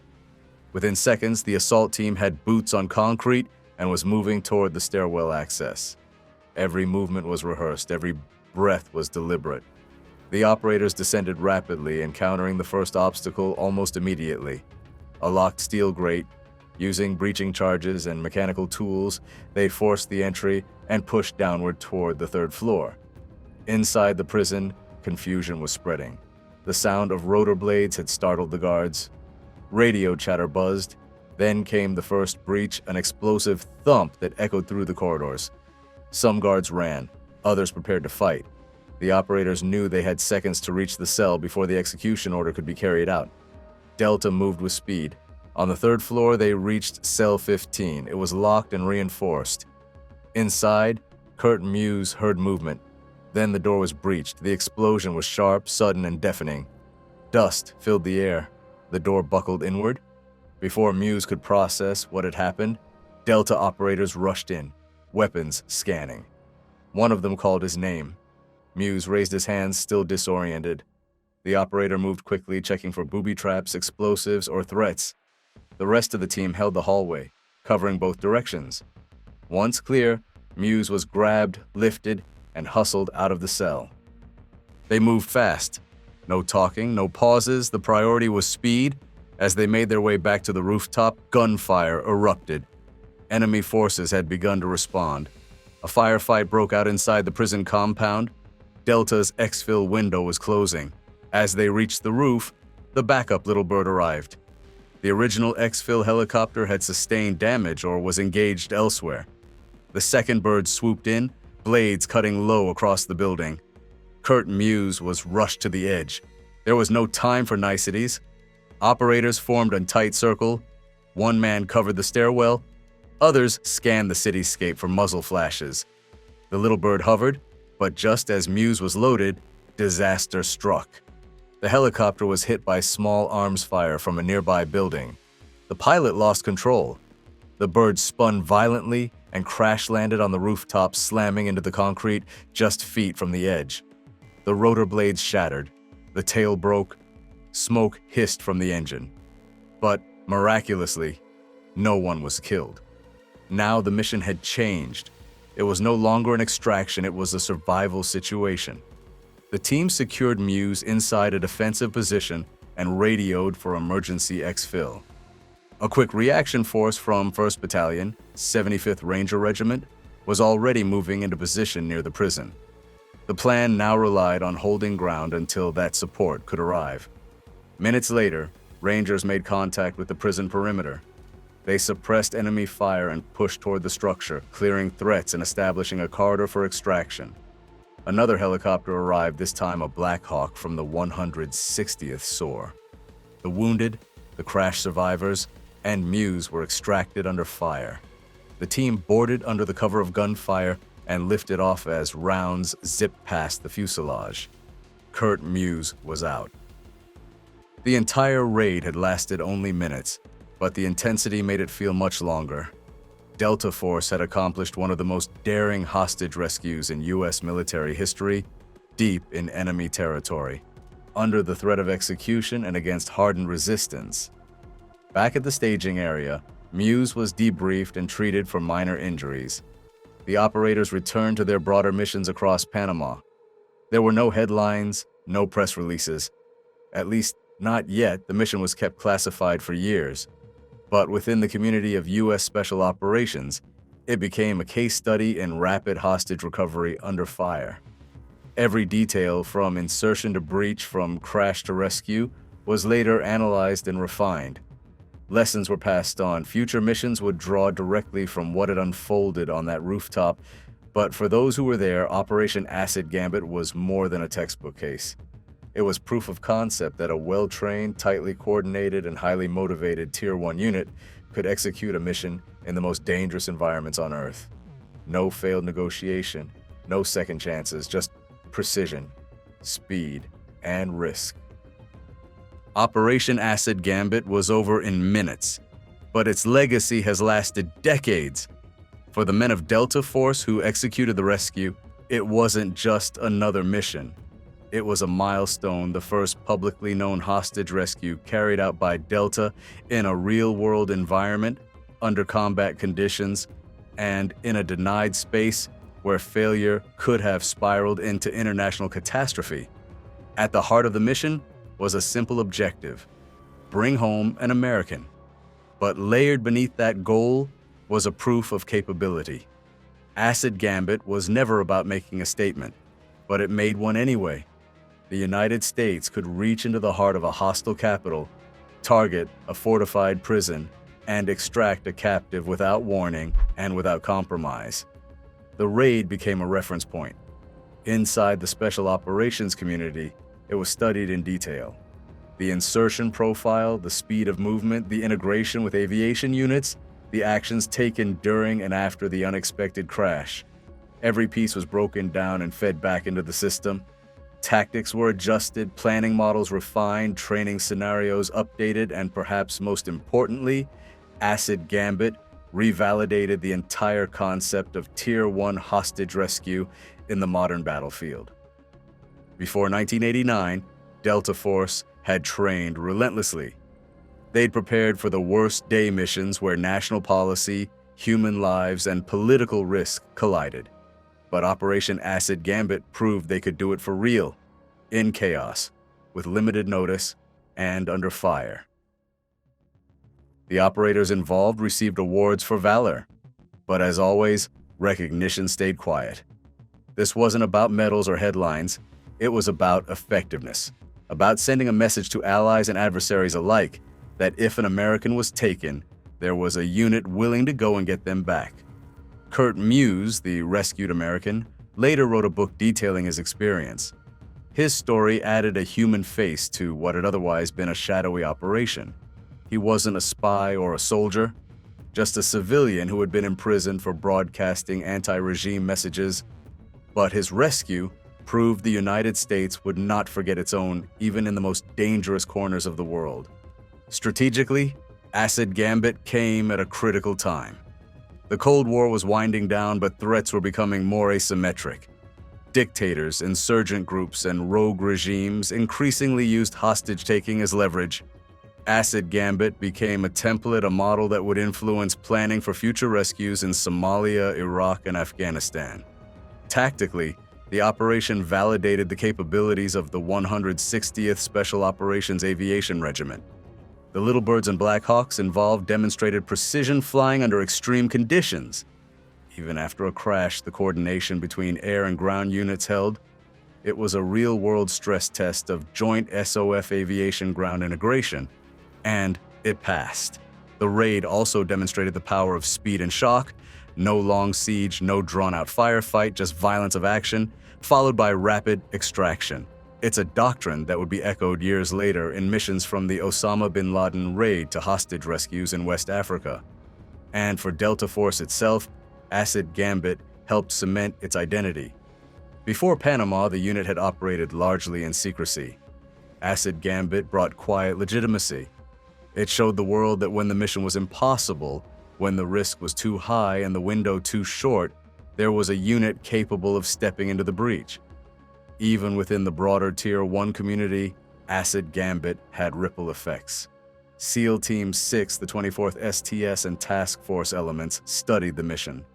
Within seconds, the assault team had boots on concrete and was moving toward the stairwell access. Every movement was rehearsed, every breath was deliberate. The operators descended rapidly, encountering the first obstacle almost immediately: a locked steel grate. Using breaching charges and mechanical tools, they forced the entry and pushed downward toward the third floor. Inside the prison, confusion was spreading. The sound of rotor blades had startled the guards. Radio chatter buzzed. Then came the first breach, an explosive thump that echoed through the corridors. Some guards ran, others prepared to fight. The operators knew they had seconds to reach the cell before the execution order could be carried out. Delta moved with speed. On the third floor, they reached Cell 15. It was locked and reinforced. Inside, Kurt Muse heard movement. Then the door was breached. The explosion was sharp, sudden, and deafening. Dust filled the air. The door buckled inward. Before Muse could process what had happened, Delta operators rushed in, weapons scanning. One of them called his name. Muse raised his hands, still disoriented. The operator moved quickly, checking for booby traps, explosives, or threats. The rest of the team held the hallway, covering both directions. Once clear, Muse was grabbed, lifted, and hustled out of the cell. They moved fast. No talking, no pauses. The priority was speed. As they made their way back to the rooftop, gunfire erupted. Enemy forces had begun to respond. A firefight broke out inside the prison compound. Delta's exfil window was closing. As they reached the roof, the backup Little Bird arrived. The original exfil helicopter had sustained damage or was engaged elsewhere. The second bird swooped in, blades cutting low across the building. Kurt Muse was rushed to the edge. There was no time for niceties. Operators formed a tight circle. One man covered the stairwell. Others scanned the cityscape for muzzle flashes. The little bird hovered, but just as Muse was loaded, disaster struck. The helicopter was hit by small arms fire from a nearby building. The pilot lost control. The bird spun violently and crash-landed on the rooftop, slamming into the concrete just feet from the edge. The rotor blades shattered. The tail broke. Smoke hissed from the engine. But, miraculously, no one was killed. Now the mission had changed. It was no longer an extraction, it was a survival situation. The team secured Muse inside a defensive position and radioed for emergency exfil. A quick reaction force from 1st Battalion, 75th Ranger Regiment, was already moving into position near the prison. The plan now relied on holding ground until that support could arrive. Minutes later, Rangers made contact with the prison perimeter. They suppressed enemy fire and pushed toward the structure, clearing threats and establishing a corridor for extraction. Another helicopter arrived, this time a Black Hawk from the 160th SOAR. The wounded, the crash survivors, and Muse were extracted under fire. The team boarded under the cover of gunfire and lifted off as rounds zipped past the fuselage. Kurt Muse was out. The entire raid had lasted only minutes, but the intensity made it feel much longer. Deltaforce had accomplished one of the most daring hostage rescues in U.S. military history, deep in enemy territory, under the threat of execution and against hardened resistance. Back at the staging area, Muse was debriefed and treated for minor injuries. The operators returned to their broader missions across Panama. There were no headlines, no press releases. At least, not yet. The mission was kept classified for years. But within the community of U.S. Special Operations, it became a case study in rapid hostage recovery under fire. Every detail, from insertion to breach, from crash to rescue, was later analyzed and refined. Lessons were passed on. Future missions would draw directly from what had unfolded on that rooftop, but for those who were there, Operation Acid Gambit was more than a textbook case. It was proof of concept that a well-trained, tightly coordinated, and highly motivated Tier 1 unit could execute a mission in the most dangerous environments on Earth. No failed negotiation, no second chances, just precision, speed, and risk. Operation Acid Gambit was over in minutes, but its legacy has lasted decades. For the men of Deltaforce who executed the rescue, it wasn't just another mission. It was a milestone, the first publicly known hostage rescue carried out by Delta in a real-world environment, under combat conditions, and in a denied space where failure could have spiraled into international catastrophe. At the heart of the mission was a simple objective: bring home an American. But layered beneath that goal was a proof of capability. Acid Gambit was never about making a statement, but it made one anyway. The United States could reach into the heart of a hostile capital, target a fortified prison, and extract a captive without warning and without compromise. The raid became a reference point. Inside the Special Operations community, it was studied in detail. The insertion profile, the speed of movement, the integration with aviation units, the actions taken during and after the unexpected crash. Every piece was broken down and fed back into the system. Tactics were adjusted, planning models refined, training scenarios updated, and perhaps most importantly, Acid Gambit revalidated the entire concept of Tier 1 hostage rescue in the modern battlefield. Before 1989, Deltaforce had trained relentlessly. They'd prepared for the worst day missions where national policy, human lives, and political risk collided. But Operation Acid Gambit proved they could do it for real, in chaos, with limited notice, and under fire. The operators involved received awards for valor, but as always, recognition stayed quiet. This wasn't about medals or headlines, it was about effectiveness, about sending a message to allies and adversaries alike. that if an American was taken, there was a unit willing to go and get them back. Kurt Muse, the rescued American, later wrote a book detailing his experience. His story added a human face to what had otherwise been a shadowy operation. He wasn't a spy or a soldier, just a civilian who had been imprisoned for broadcasting anti-regime messages. But his rescue proved the United States would not forget its own, even in the most dangerous corners of the world. Strategically, Acid Gambit came at a critical time. The Cold War was winding down, but threats were becoming more asymmetric. Dictators, insurgent groups, and rogue regimes increasingly used hostage-taking as leverage. Acid Gambit became a template, a model that would influence planning for future rescues in Somalia, Iraq, and Afghanistan. Tactically, the operation validated the capabilities of the 160th Special Operations Aviation Regiment. The Little Birds and Black Hawks involved demonstrated precision flying under extreme conditions. Even after a crash, the coordination between air and ground units held. It was a real-world stress test of joint SOF aviation ground integration, and it passed. The raid also demonstrated the power of speed and shock. No long siege, no drawn-out firefight, just violence of action, followed by rapid extraction. It's a doctrine that would be echoed years later in missions from the Osama bin Laden raid to hostage rescues in West Africa. And for Deltaforce itself, Acid Gambit helped cement its identity. Before Panama, the unit had operated largely in secrecy. Acid Gambit brought quiet legitimacy. It showed the world that when the mission was impossible, when the risk was too high and the window too short, there was a unit capable of stepping into the breach. Even within the broader Tier 1 community, Acid Gambit had ripple effects. SEAL Team 6, the 24th STS, and Task Force elements studied the mission.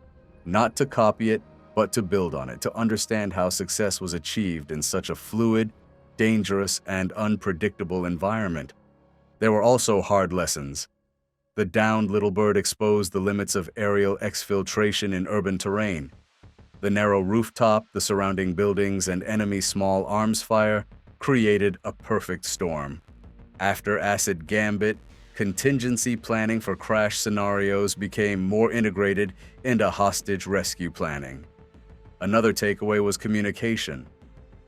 Not to copy it, but to build on it, to understand how success was achieved in such a fluid, dangerous, and unpredictable environment. There were also hard lessons. The downed Little Bird exposed the limits of aerial exfiltration in urban terrain. The narrow rooftop, the surrounding buildings, and enemy small arms fire created a perfect storm. After Acid Gambit, contingency planning for crash scenarios became more integrated into hostage rescue planning. Another takeaway was communication.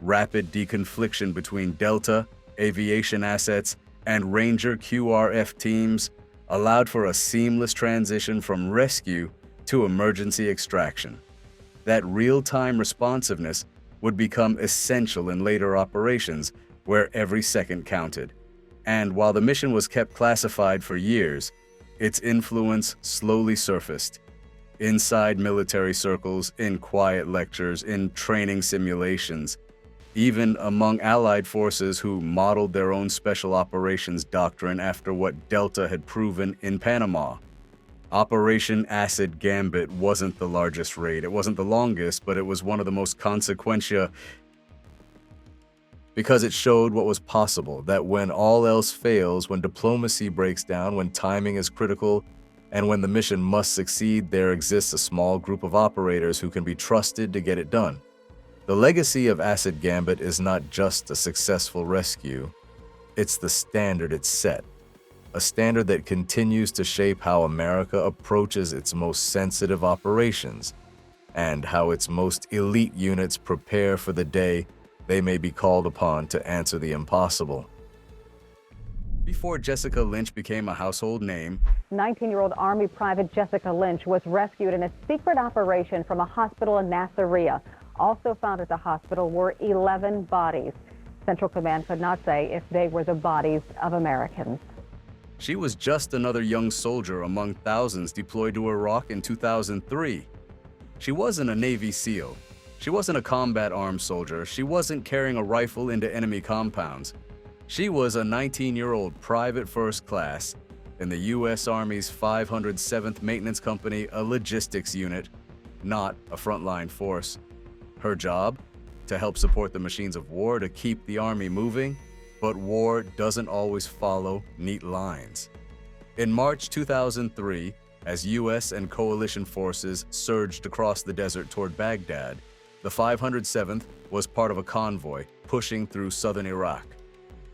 Rapid deconfliction between Delta, aviation assets, and Ranger QRF teams allowed for a seamless transition from rescue to emergency extraction. That real-time responsiveness would become essential in later operations where every second counted. And while the mission was kept classified for years, its influence slowly surfaced. Inside military circles, in quiet lectures, in training simulations, even among allied forces who modeled their own special operations doctrine after what Delta had proven in Panama. Operation Acid Gambit wasn't the largest raid, it wasn't the longest, but it was one of the most consequential because it showed what was possible, that when all else fails, when diplomacy breaks down, when timing is critical, and when the mission must succeed, there exists a small group of operators who can be trusted to get it done. The legacy of Acid Gambit is not just a successful rescue, it's the standard it set. A standard that continues to shape how America approaches its most sensitive operations, and how its most elite units prepare for the day they may be called upon to answer the impossible. Before Jessica Lynch became a household name, 19-year-old Army Private Jessica Lynch was rescued in a secret operation from a hospital in Nasiriyah. Also found at the hospital were 11 bodies. Central Command could not say if they were the bodies of Americans. she was just another young soldier among thousands deployed to Iraq in 2003. She wasn't a Navy SEAL. She wasn't a combat arms soldier. She wasn't carrying a rifle into enemy compounds. She was a 19-year-old private first class in the U.S. Army's 507th Maintenance Company, a logistics unit, not a frontline force. Her job? To help support the machines of war, to keep the Army moving. But war doesn't always follow neat lines. In March 2003, as U.S. and coalition forces surged across the desert toward Baghdad, the 507th was part of a convoy pushing through southern Iraq.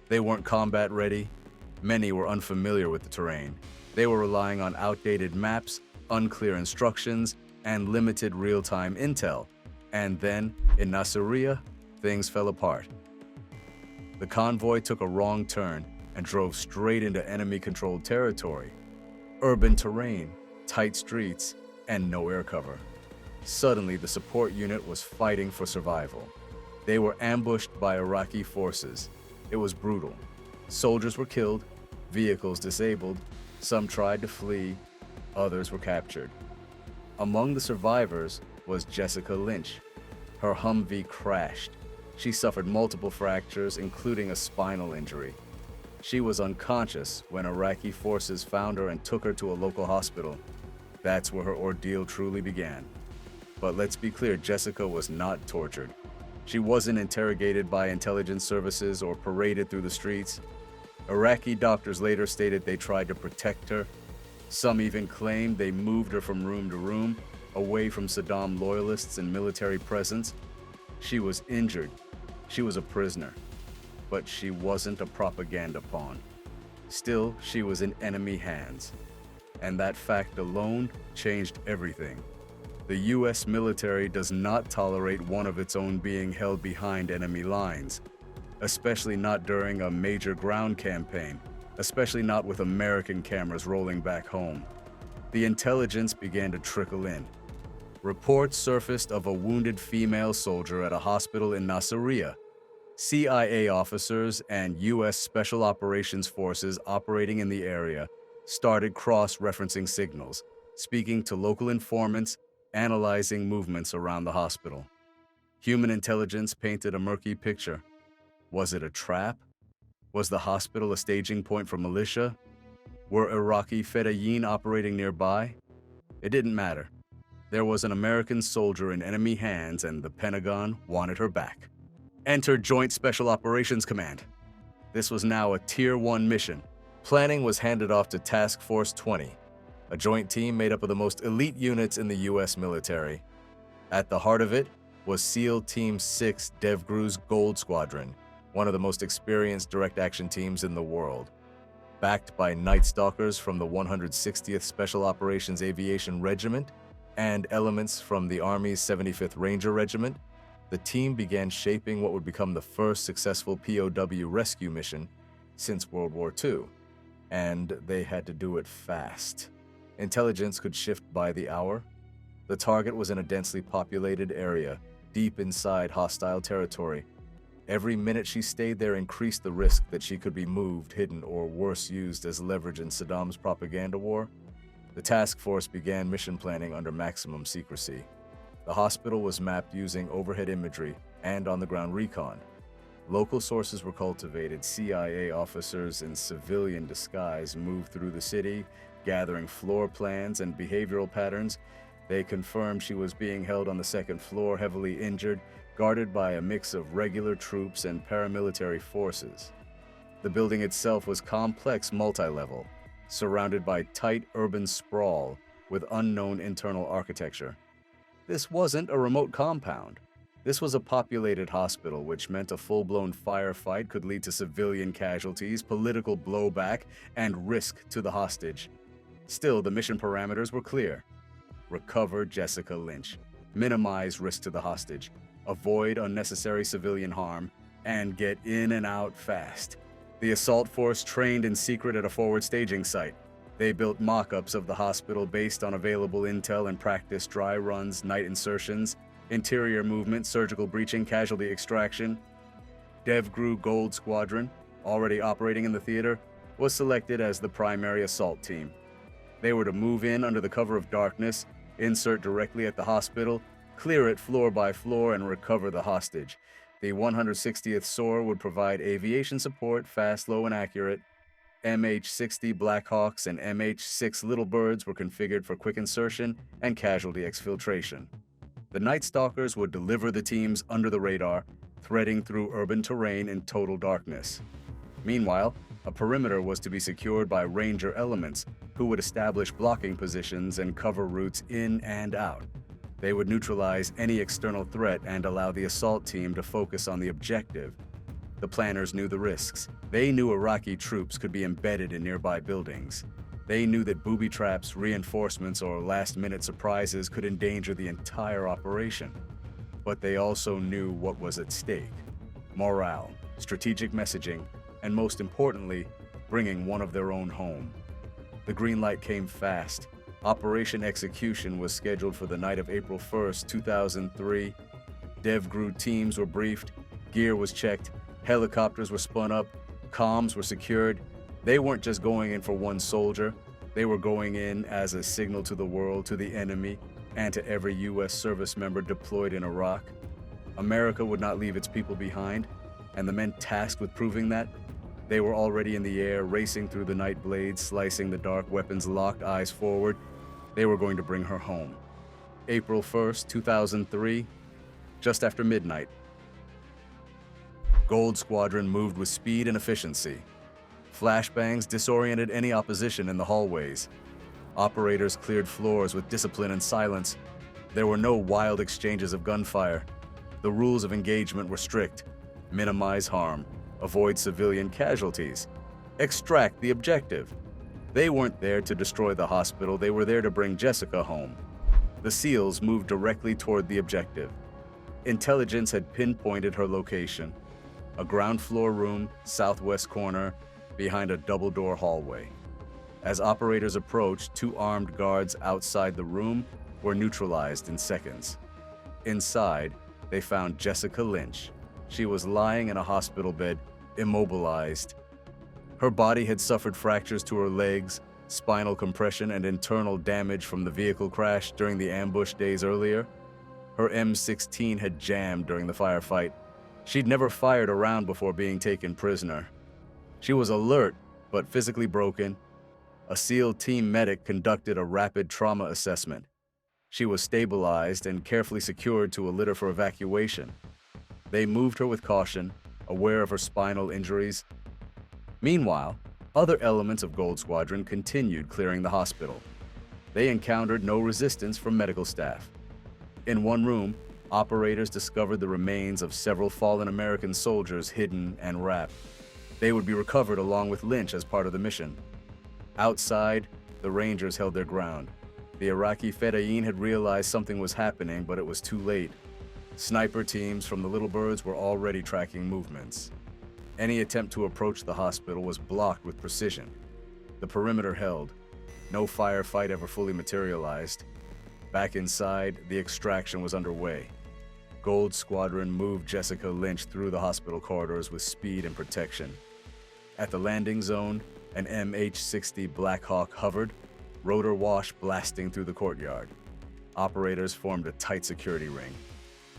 They weren't combat ready, Many were unfamiliar with the terrain. They were relying on outdated maps, unclear instructions, and limited real-time intel. And then, in Nasiriyah, things fell apart. The convoy took a wrong turn and drove straight into enemy-controlled territory. Urban terrain, tight streets, and no air cover. Suddenly, the support unit was fighting for survival. They were ambushed by Iraqi forces. It was brutal. Soldiers were killed, vehicles disabled, some tried to flee, others were captured. Among the survivors was Jessica Lynch. Her Humvee crashed. She suffered multiple fractures, including a spinal injury. She was unconscious when Iraqi forces found her and took her to a local hospital. That's where her ordeal truly began. But let's be clear, Jessica was not tortured. She wasn't interrogated by intelligence services or paraded through the streets. Iraqi doctors later stated they tried to protect her. Some even claimed they moved her from room to room, away from Saddam loyalists and military presence. She was injured. She was a prisoner. But she wasn't a propaganda pawn. Still, she was in enemy hands. And that fact alone changed everything. The U.S. military does not tolerate one of its own being held behind enemy lines, especially not during a major ground campaign, especially not with American cameras rolling back home. The intelligence began to trickle in. Reports surfaced of a wounded female soldier at a hospital in Nasiriyah. CIA officers and U.S. Special Operations forces operating in the area started cross-referencing signals, speaking to local informants, analyzing movements around the hospital. Human intelligence painted a murky picture. Was it a trap? Was the hospital a staging point for militia? Were Iraqi Fedayeen operating nearby? It didn't matter. There was an American soldier in enemy hands, and the Pentagon wanted her back. Enter Joint Special Operations Command. This was now a Tier 1 mission. Planning was handed off to Task Force 20, a joint team made up of the most elite units in the U.S. military. At the heart of it was SEAL Team 6 DevGru's Gold Squadron, one of the most experienced direct action teams in the world. Backed by Night Stalkers from the 160th Special Operations Aviation Regiment and elements from the Army's 75th Ranger Regiment, the team began shaping what would become the first successful POW rescue mission since World War II. And they had to do it fast. Intelligence could shift by the hour. The target was in a densely populated area, deep inside hostile territory. Every minute she stayed there increased the risk that she could be moved, hidden, or worse, used as leverage in Saddam's propaganda war. The task force began mission planning under maximum secrecy. The hospital was mapped using overhead imagery and on-the-ground recon. Local sources were cultivated. CIA officers in civilian disguise moved through the city, gathering floor plans and behavioral patterns. They confirmed she was being held on the second floor, heavily injured, guarded by a mix of regular troops and paramilitary forces. The building itself was complex, multi-level, surrounded by tight urban sprawl with unknown internal architecture. This wasn't a remote compound. This was a populated hospital, which meant a full-blown firefight could lead to civilian casualties, political blowback, and risk to the hostage. Still, the mission parameters were clear. Recover Jessica Lynch, minimize risk to the hostage, avoid unnecessary civilian harm, and get in and out fast. The assault force trained in secret at a forward staging site. They built mock-ups of the hospital based on available intel and practiced dry runs, night insertions, interior movement, surgical breaching, casualty extraction. DevGru Gold Squadron, already operating in the theater, was selected as the primary assault team. They were to move in under the cover of darkness, insert directly at the hospital, clear it floor by floor, and recover the hostage. The 160th SOAR would provide aviation support, fast, low, and accurate. MH-60 Blackhawks and MH-6 Little Birds were configured for quick insertion and casualty exfiltration. The Night Stalkers would deliver the teams under the radar, threading through urban terrain in total darkness. Meanwhile, a perimeter was to be secured by Ranger elements, who would establish blocking positions and cover routes in and out. They would neutralize any external threat and allow the assault team to focus on the objective. The planners knew the risks. They knew Iraqi troops could be embedded in nearby buildings. They knew that booby traps, reinforcements, or last-minute surprises could endanger the entire operation. But they also knew what was at stake: morale, strategic messaging, and most importantly, bringing one of their own home. The green light came fast. Operation execution was scheduled for the night of April 1st, 2003. DevGru teams were briefed, gear was checked, helicopters were spun up, comms were secured. They weren't just going in for one soldier, they were going in as a signal to the world, to the enemy, and to every U.S. service member deployed in Iraq. America would not leave its people behind, and the men tasked with proving that, they were already in the air, racing through the night blades, slicing the dark, weapons locked, eyes forward. They were going to bring her home. April 1st, 2003, just after midnight. Gold Squadron moved with speed and efficiency. Flashbangs disoriented any opposition in the hallways. Operators cleared floors with discipline and silence. There were no wild exchanges of gunfire. The rules of engagement were strict. Minimize harm, avoid civilian casualties, extract the objective. They weren't there to destroy the hospital, they were there to bring Jessica home. The SEALs moved directly toward the objective. Intelligence had pinpointed her location: a ground floor room, southwest corner, behind a double-door hallway. As operators approached, 2 armed guards outside the room were neutralized in seconds. Inside, they found Jessica Lynch. She was lying in a hospital bed, immobilized. Her body had suffered fractures to her legs, spinal compression, and internal damage from the vehicle crash during the ambush days earlier. Her M16 had jammed during the firefight. She'd never fired a round before being taken prisoner. She was alert, but physically broken. A SEAL team medic conducted a rapid trauma assessment. She was stabilized and carefully secured to a litter for evacuation. They moved her with caution, aware of her spinal injuries. Meanwhile, other elements of Gold Squadron continued clearing the hospital. They encountered no resistance from medical staff. In one room, operators discovered the remains of several fallen American soldiers hidden and wrapped. They would be recovered along with Lynch as part of the mission. Outside, the Rangers held their ground. The Iraqi Fedayeen had realized something was happening, but it was too late. Sniper teams from the Little Birds were already tracking movements. Any attempt to approach the hospital was blocked with precision. The perimeter held. No firefight ever fully materialized. Back inside, the extraction was underway. Gold Squadron moved Jessica Lynch through the hospital corridors with speed and protection. At the landing zone, an MH-60 Black Hawk hovered, rotor wash blasting through the courtyard. Operators formed a tight security ring.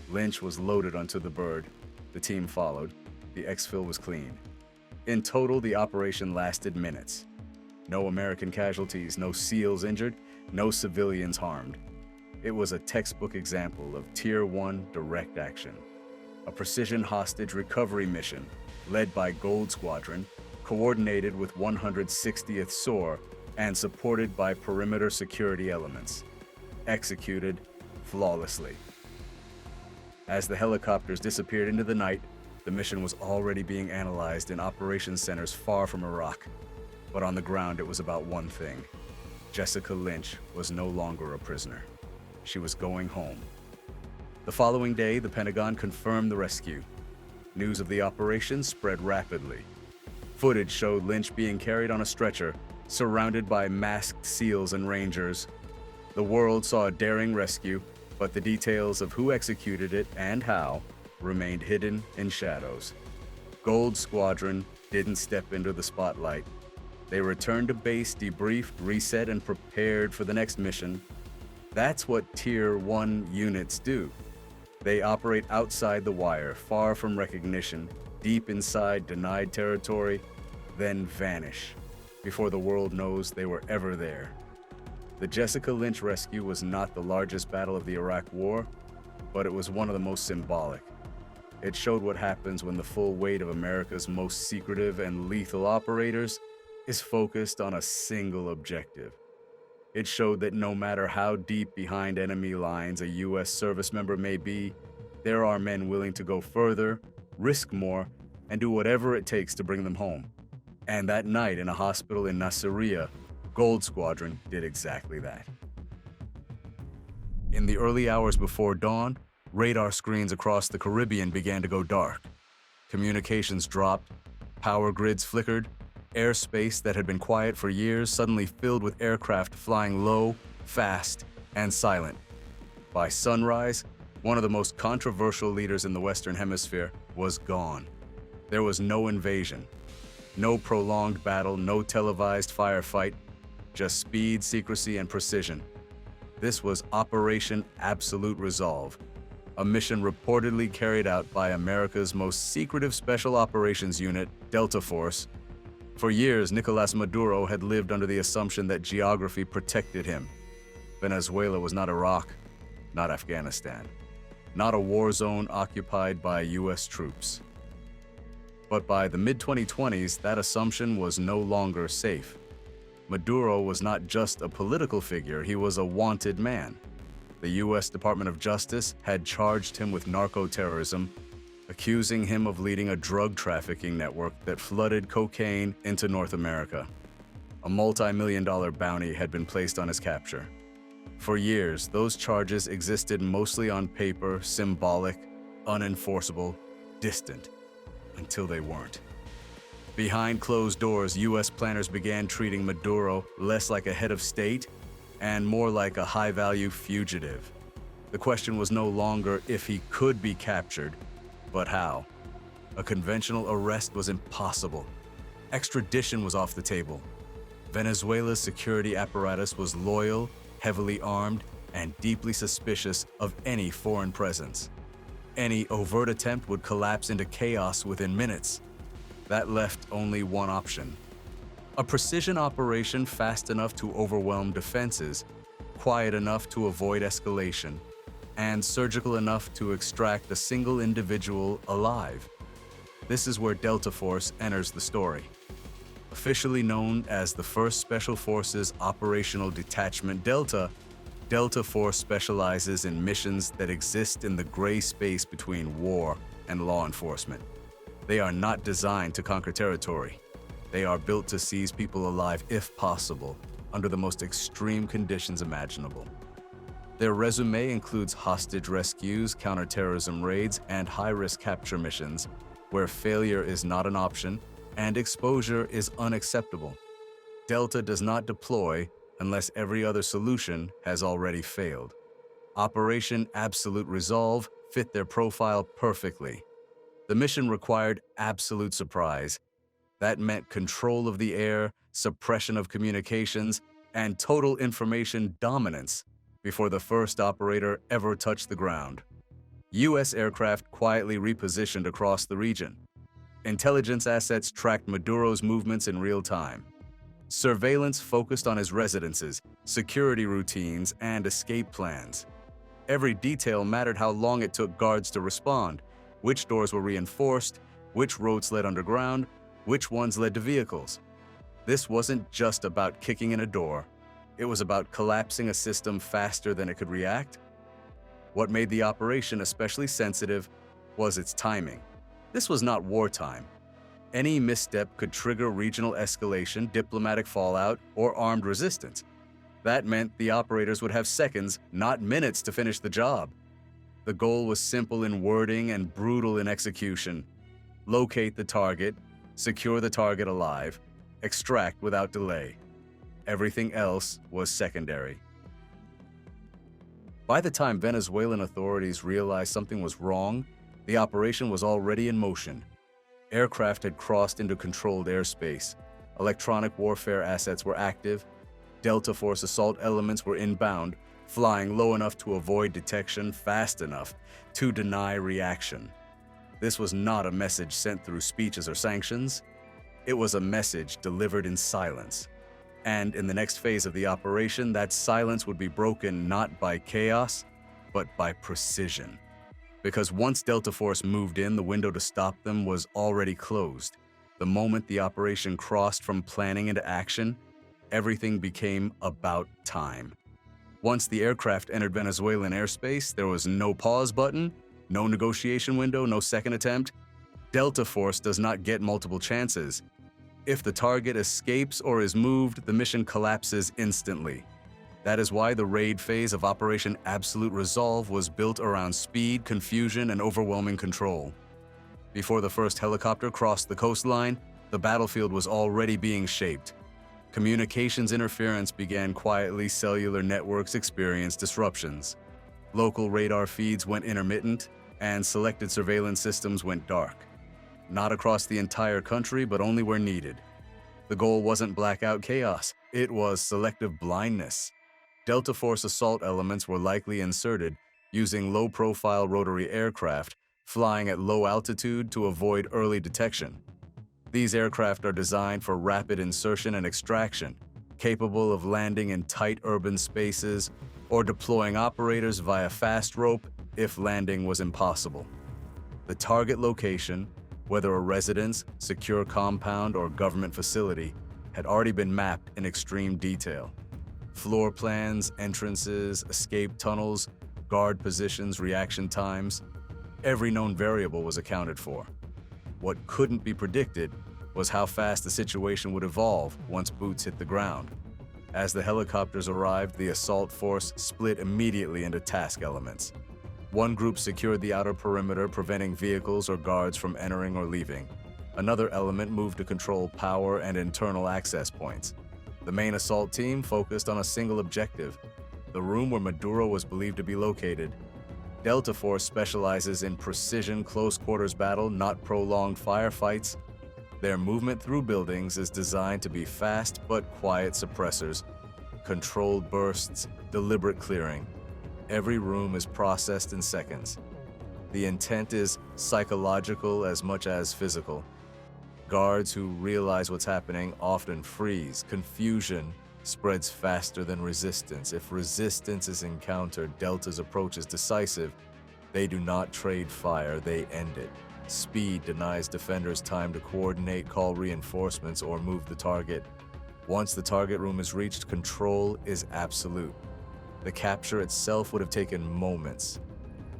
Lynch was loaded onto the bird. The team followed. The exfil was clean. In total, the operation lasted minutes. No American casualties, no SEALs injured, no civilians harmed. It was a textbook example of Tier 1 direct action. A precision hostage recovery mission led by Gold Squadron, coordinated with 160th SOAR, and supported by perimeter security elements. Executed flawlessly. As the helicopters disappeared into the night, the mission was already being analyzed in operations centers far from Iraq. But on the ground, it was about one thing. Jessica Lynch was no longer a prisoner. She was going home. The following day, the Pentagon confirmed the rescue. News of the operation spread rapidly. Footage showed Lynch being carried on a stretcher, surrounded by masked SEALs and Rangers. The world saw a daring rescue, but the details of who executed it and how remained hidden in shadows. Gold Squadron didn't step into the spotlight. They returned to base, debriefed, reset, and prepared for the next mission. That's what Tier 1 units do. They operate outside the wire, far from recognition, deep inside denied territory, then vanish before the world knows they were ever there. The Jessica Lynch rescue was not the largest battle of the Iraq War, but it was one of the most symbolic. It showed what happens when the full weight of America's most secretive and lethal operators is focused on a single objective. It showed that no matter how deep behind enemy lines a U.S. service member may be, there are men willing to go further, risk more, and do whatever it takes to bring them home. And that night in a hospital in Nasiriyah, Gold Squadron did exactly that. In the early hours before dawn, radar screens across the Caribbean began to go dark. Communications dropped, power grids flickered, airspace that had been quiet for years suddenly filled with aircraft flying low, fast, and silent. By sunrise, one of the most controversial leaders in the Western Hemisphere was gone. There was no invasion, no prolonged battle, no televised firefight, just speed, secrecy, and precision. This was Operation Absolute Resolve, a mission reportedly carried out by America's most secretive special operations unit, Deltaforce. For years, Nicolás Maduro had lived under the assumption that geography protected him. Venezuela was not Iraq, not Afghanistan, not a war zone occupied by U.S. troops. But by the mid-2020s, that assumption was no longer safe. Maduro was not just a political figure, he was a wanted man. The U.S. Department of Justice had charged him with narco-terrorism, accusing him of leading a drug trafficking network that flooded cocaine into North America. A multi-million-dollar bounty had been placed on his capture. For years, those charges existed mostly on paper, symbolic, unenforceable, distant, until they weren't. Behind closed doors, U.S. planners began treating Maduro less like a head of state and more like a high-value fugitive. The question was no longer if he could be captured, but how. A conventional arrest was impossible. Extradition was off the table. Venezuela's security apparatus was loyal, heavily armed, and deeply suspicious of any foreign presence. Any overt attempt would collapse into chaos within minutes. That left only one option. A precision operation fast enough to overwhelm defenses, quiet enough to avoid escalation, and surgical enough to extract a single individual alive. This is where Deltaforce enters the story. Officially known as the 1st Special Forces Operational Detachment Delta, Deltaforce specializes in missions that exist in the gray space between war and law enforcement. They are not designed to conquer territory. They are built to seize people alive if possible, under the most extreme conditions imaginable. Their resume includes hostage rescues, counterterrorism raids, and high-risk capture missions, where failure is not an option and exposure is unacceptable. Delta does not deploy unless every other solution has already failed. Operation Absolute Resolve fit their profile perfectly. The mission required absolute surprise. That meant control of the air, suppression of communications, and total information dominance before the first operator ever touched the ground. U.S. aircraft quietly repositioned across the region. Intelligence assets tracked Maduro's movements in real time. Surveillance focused on his residences, security routines, and escape plans. Every detail mattered: how long it took guards to respond, which doors were reinforced, which roads led underground, which ones led to vehicles. This wasn't just about kicking in a door. It was about collapsing a system faster than it could react. What made the operation especially sensitive was its timing. This was not wartime. Any misstep could trigger regional escalation, diplomatic fallout, or armed resistance. That meant the operators would have seconds, not minutes, to finish the job. The goal was simple in wording and brutal in execution. Locate the target, secure the target alive, extract without delay. Everything else was secondary. By the time Venezuelan authorities realized something was wrong, the operation was already in motion. Aircraft had crossed into controlled airspace. Electronic warfare assets were active. Deltaforce assault elements were inbound, flying low enough to avoid detection, fast enough to deny reaction. This was not a message sent through speeches or sanctions. It was a message delivered in silence. And in the next phase of the operation, that silence would be broken not by chaos, but by precision. Because once Deltaforce moved in, the window to stop them was already closed. The moment the operation crossed from planning into action, everything became about time. Once the aircraft entered Venezuelan airspace, there was no pause button, no negotiation window, no second attempt. Deltaforce does not get multiple chances. If the target escapes or is moved, the mission collapses instantly. That is why the raid phase of Operation Absolute Resolve was built around speed, confusion, and overwhelming control. Before the first helicopter crossed the coastline, the battlefield was already being shaped. Communications interference began quietly, cellular networks experienced disruptions. Local radar feeds went intermittent, and selected surveillance systems went dark. Not across the entire country, but only where needed. The goal wasn't blackout chaos, it was selective blindness. Deltaforce assault elements were likely inserted using low-profile rotary aircraft, flying at low altitude to avoid early detection. These aircraft are designed for rapid insertion and extraction, capable of landing in tight urban spaces or deploying operators via fast rope if landing was impossible. The target location, whether a residence, secure compound, or government facility, had already been mapped in extreme detail. Floor plans, entrances, escape tunnels, guard positions, reaction times, every known variable was accounted for. What couldn't be predicted was how fast the situation would evolve once boots hit the ground. As the helicopters arrived, the assault force split immediately into task elements. One group secured the outer perimeter, preventing vehicles or guards from entering or leaving. Another element moved to control power and internal access points. The main assault team focused on a single objective, the room where Maduro was believed to be located. Deltaforce specializes in precision close-quarters battle, not prolonged firefights. Their movement through buildings is designed to be fast but quiet suppressors, controlled bursts, deliberate clearing. Every room is processed in seconds. The intent is psychological as much as physical. Guards who realize what's happening often freeze. Confusion spreads faster than resistance. If resistance is encountered, Delta's approach is decisive. They do not trade fire, they end it. Speed denies defenders time to coordinate, call reinforcements, or move the target. Once the target room is reached, control is absolute. The capture itself would have taken moments.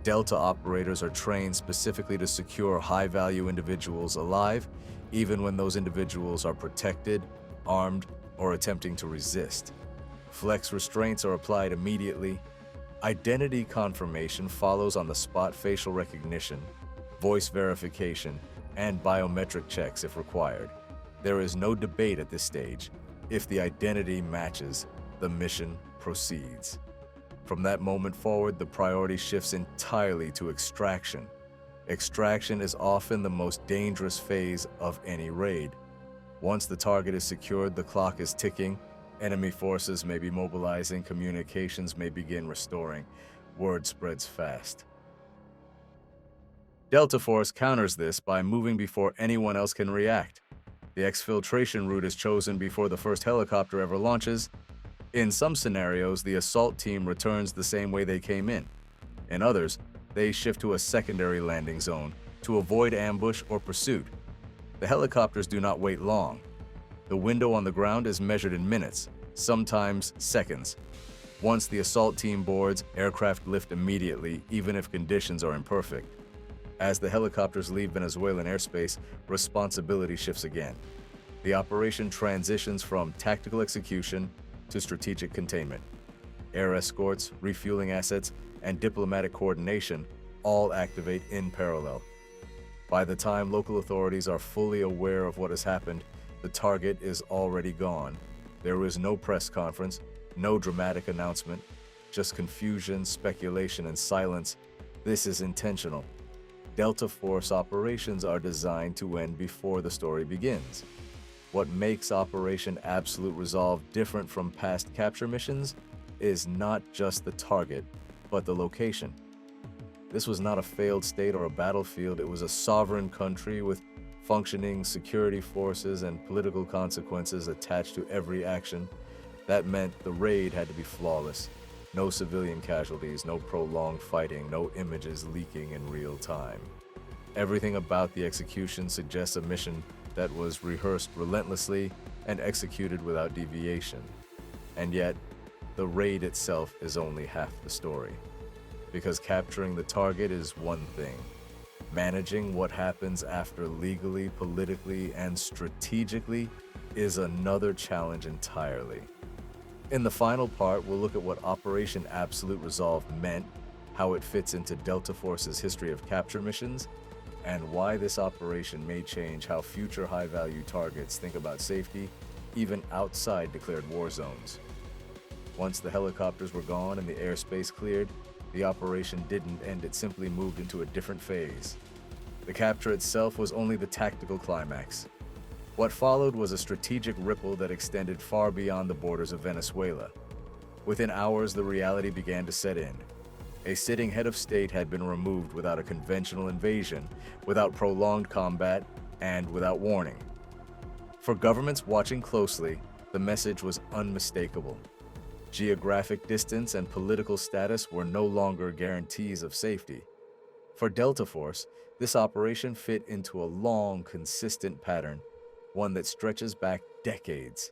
Delta operators are trained specifically to secure high-value individuals alive, even when those individuals are protected, armed, or attempting to resist. Flex restraints are applied immediately. Identity confirmation follows on the spot, facial recognition, voice verification, and biometric checks if required. There is no debate at this stage. If the identity matches, the mission proceeds. From that moment forward, the priority shifts entirely to extraction. Extraction is often the most dangerous phase of any raid. Once the target is secured, the clock is ticking, enemy forces may be mobilizing, communications may begin restoring. Word spreads fast. Deltaforce counters this by moving before anyone else can react. The exfiltration route is chosen before the first helicopter ever launches. In some scenarios, the assault team returns the same way they came in. In others, they shift to a secondary landing zone to avoid ambush or pursuit. The helicopters do not wait long. The window on the ground is measured in minutes, sometimes seconds. Once the assault team boards, aircraft lift immediately, even if conditions are imperfect. As the helicopters leave Venezuelan airspace, responsibility shifts again. The operation transitions from tactical execution to strategic containment. Air escorts, refueling assets, and diplomatic coordination all activate in parallel. By the time local authorities are fully aware of what has happened, the target is already gone. There is no press conference, no dramatic announcement, just confusion, speculation, and silence. This is intentional. Deltaforce operations are designed to end before the story begins. What makes Operation Absolute Resolve different from past capture missions is not just the target, but the location. This was not a failed state or a battlefield, it was a sovereign country with functioning security forces and political consequences attached to every action. That meant the raid had to be flawless. No civilian casualties, no prolonged fighting, no images leaking in real time. Everything about the execution suggests a mission that was rehearsed relentlessly and executed without deviation. And yet, the raid itself is only half the story. Because capturing the target is one thing. Managing what happens after legally, politically, and strategically is another challenge entirely. In the final part, we'll look at what Operation Absolute Resolve meant, how it fits into Deltaforce's history of capture missions, and why this operation may change how future high-value targets think about safety, even outside declared war zones. Once the helicopters were gone and the airspace cleared, the operation didn't end, it simply moved into a different phase. The capture itself was only the tactical climax. What followed was a strategic ripple that extended far beyond the borders of Venezuela. Within hours, the reality began to set in. A sitting head of state had been removed without a conventional invasion, without prolonged combat, and without warning. For governments watching closely, the message was unmistakable. Geographic distance and political status were no longer guarantees of safety. For Deltaforce, this operation fit into a long, consistent pattern, one that stretches back decades.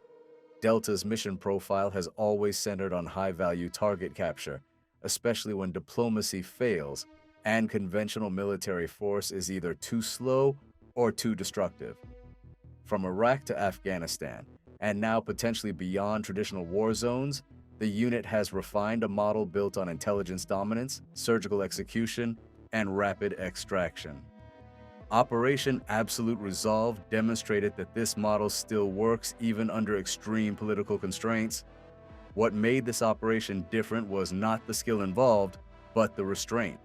Delta's mission profile has always centered on high-value target capture, especially when diplomacy fails and conventional military force is either too slow or too destructive. From Iraq to Afghanistan, and now potentially beyond traditional war zones, the unit has refined a model built on intelligence dominance, surgical execution, and rapid extraction. Operation Absolute Resolve demonstrated that this model still works even under extreme political constraints. What made this operation different was not the skill involved, but the restraint.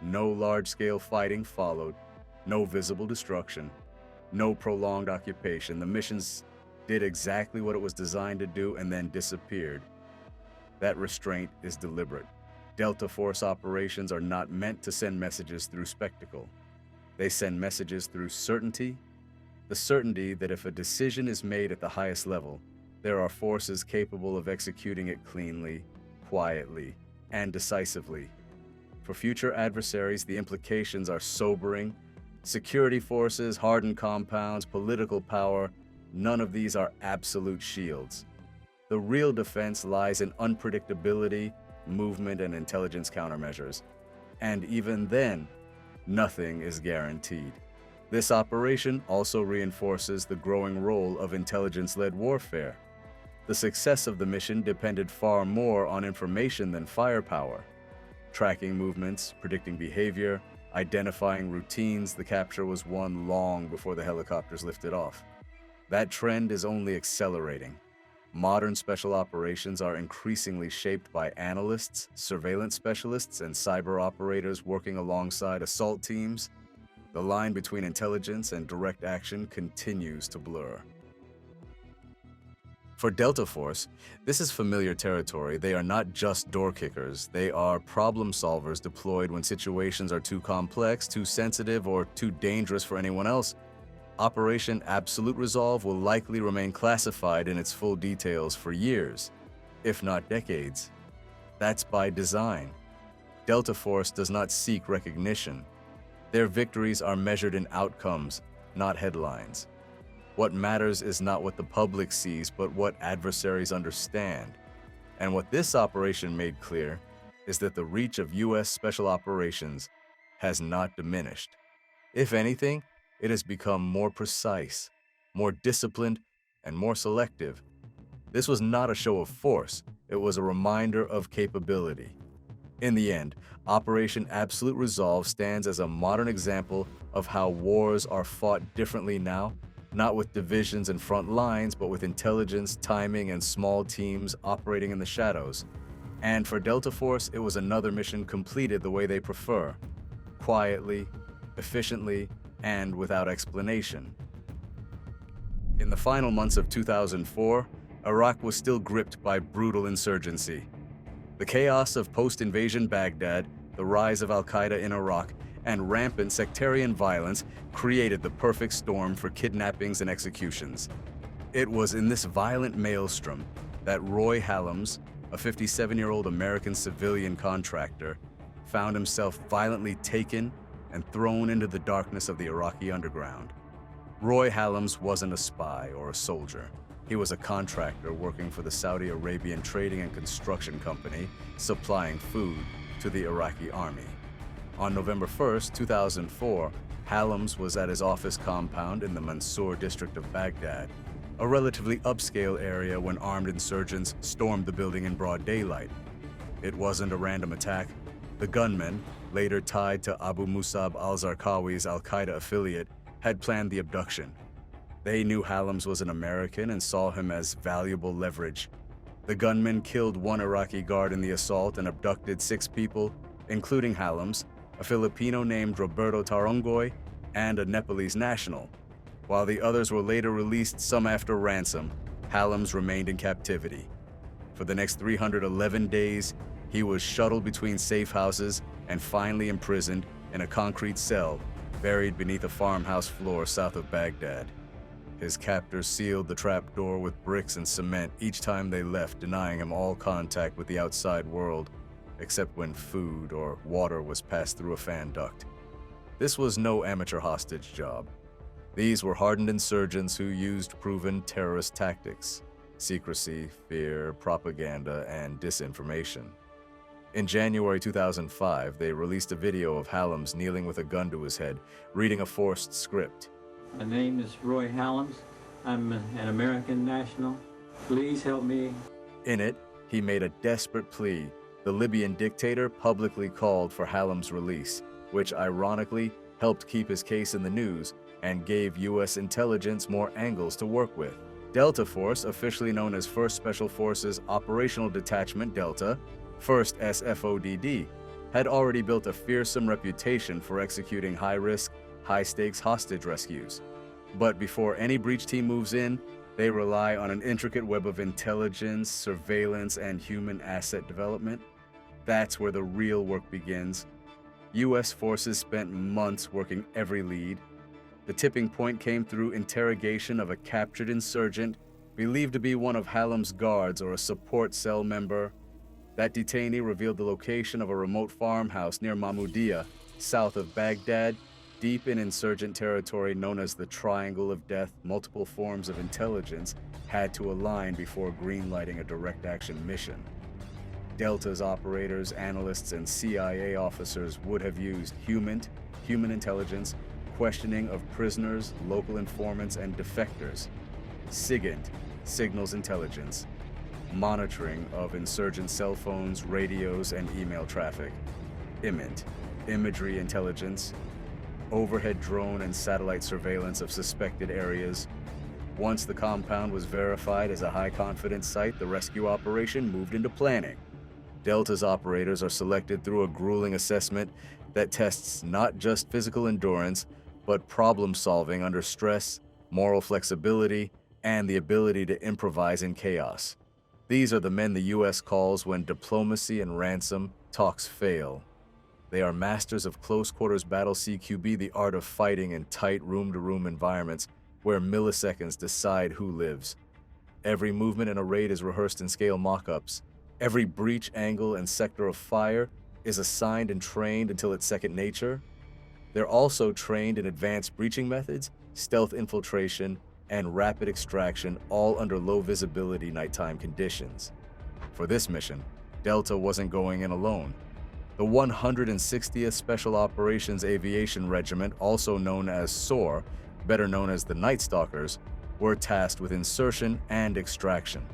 No large-scale fighting followed, no visible destruction, no prolonged occupation. The missions did exactly what it was designed to do and then disappeared. That restraint is deliberate. Deltaforce operations are not meant to send messages through spectacle. They send messages through certainty, the certainty that if a decision is made at the highest level, there are forces capable of executing it cleanly, quietly, and decisively. For future adversaries, the implications are sobering. Security forces, hardened compounds, political power, none of these are absolute shields. The real defense lies in unpredictability, movement, and intelligence countermeasures. And even then, nothing is guaranteed. This operation also reinforces the growing role of intelligence-led warfare. The success of the mission depended far more on information than firepower. Tracking movements, predicting behavior, identifying routines, the capture was won long before the helicopters lifted off. That trend is only accelerating. Modern special operations are increasingly shaped by analysts, surveillance specialists, and cyber operators working alongside assault teams. The line between intelligence and direct action continues to blur. For Deltaforce, this is familiar territory. They are not just door kickers. They are problem solvers deployed when situations are too complex, too sensitive, or too dangerous for anyone else. Operation Absolute Resolve will likely remain classified in its full details for years, if not decades. That's by design. Deltaforce does not seek recognition. Their victories are measured in outcomes, not headlines. What matters is not what the public sees, but what adversaries understand. And what this operation made clear is that the reach of U.S. Special Operations has not diminished. If anything, it has become more precise, more disciplined, and more selective. This was not a show of force, it was a reminder of capability. In the end, Operation Absolute Resolve stands as a modern example of how wars are fought differently now, not with divisions and front lines, but with intelligence, timing, and small teams operating in the shadows. And for Deltaforce, it was another mission completed the way they prefer, quietly, efficiently, and without explanation. In the final months of 2004, Iraq was still gripped by brutal insurgency. The chaos of post-invasion Baghdad, the rise of al-Qaeda in Iraq, and rampant sectarian violence created the perfect storm for kidnappings and executions. It was in this violent maelstrom that Roy Hallums, a 57-year-old American civilian contractor, found himself violently taken and thrown into the darkness of the Iraqi underground. Roy Hallums wasn't a spy or a soldier. He was a contractor working for the Saudi Arabian Trading and Construction Company, supplying food to the Iraqi army. On November 1st, 2004, Hallums was at his office compound in the Mansour district of Baghdad, a relatively upscale area when armed insurgents stormed the building in broad daylight. It wasn't a random attack. The gunmen, later tied to Abu Musab al-Zarqawi's al-Qaeda affiliate, had planned the abduction. They knew Hallums was an American and saw him as valuable leverage. The gunmen killed one Iraqi guard in the assault and abducted 6 people, including Hallums, a Filipino named Roberto Tarongoy, and a Nepalese national. While the others were later released, some after ransom, Hallums remained in captivity. For the next 311 days, he was shuttled between safe houses and finally imprisoned in a concrete cell buried beneath a farmhouse floor south of Baghdad. His captors sealed the trap door with bricks and cement each time they left, denying him all contact with the outside world, except when food or water was passed through a fan duct. This was no amateur hostage job. These were hardened insurgents who used proven terrorist tactics: secrecy, fear, propaganda, and disinformation. In January 2005, they released a video of Hallums kneeling with a gun to his head, reading a forced script. My name is Roy Hallums. I'm an American national. Please help me. In it, he made a desperate plea. The Libyan dictator publicly called for Hallums' release, which ironically helped keep his case in the news and gave U.S. intelligence more angles to work with. Deltaforce, officially known as 1st Special Forces Operational Detachment Delta, 1st SFODD, had already built a fearsome reputation for executing high-risk, high-stakes hostage rescues. But before any breach team moves in, they rely on an intricate web of intelligence, surveillance, and human asset development. That's where the real work begins. U.S. forces spent months working every lead. The tipping point came through interrogation of a captured insurgent, believed to be one of Hallums' guards or a support cell member. That detainee revealed the location of a remote farmhouse near Mahmoudiya, south of Baghdad, deep in insurgent territory known as the Triangle of Death. Multiple forms of intelligence had to align before greenlighting a direct action mission. Delta's operators, analysts, and CIA officers would have used human intelligence, questioning of prisoners, local informants, and defectors. SIGINT, signals intelligence, monitoring of insurgent cell phones, radios, and email traffic. IMINT, imagery intelligence, overhead drone and satellite surveillance of suspected areas. Once the compound was verified as a high-confidence site, the rescue operation moved into planning. Delta's operators are selected through a grueling assessment that tests not just physical endurance, but problem-solving under stress, moral flexibility, and the ability to improvise in chaos. These are the men the U.S. calls when diplomacy and ransom talks fail. They are masters of close-quarters battle CQB, the art of fighting in tight room-to-room environments where milliseconds decide who lives. Every movement in a raid is rehearsed in scale mock-ups. Every breach angle and sector of fire is assigned and trained until it's second nature. They're also trained in advanced breaching methods, stealth infiltration, and rapid extraction, all under low visibility nighttime conditions. For this mission, Delta wasn't going in alone. The 160th Special Operations Aviation Regiment, also known as SOAR, better known as the Night Stalkers, were tasked with insertion and extraction.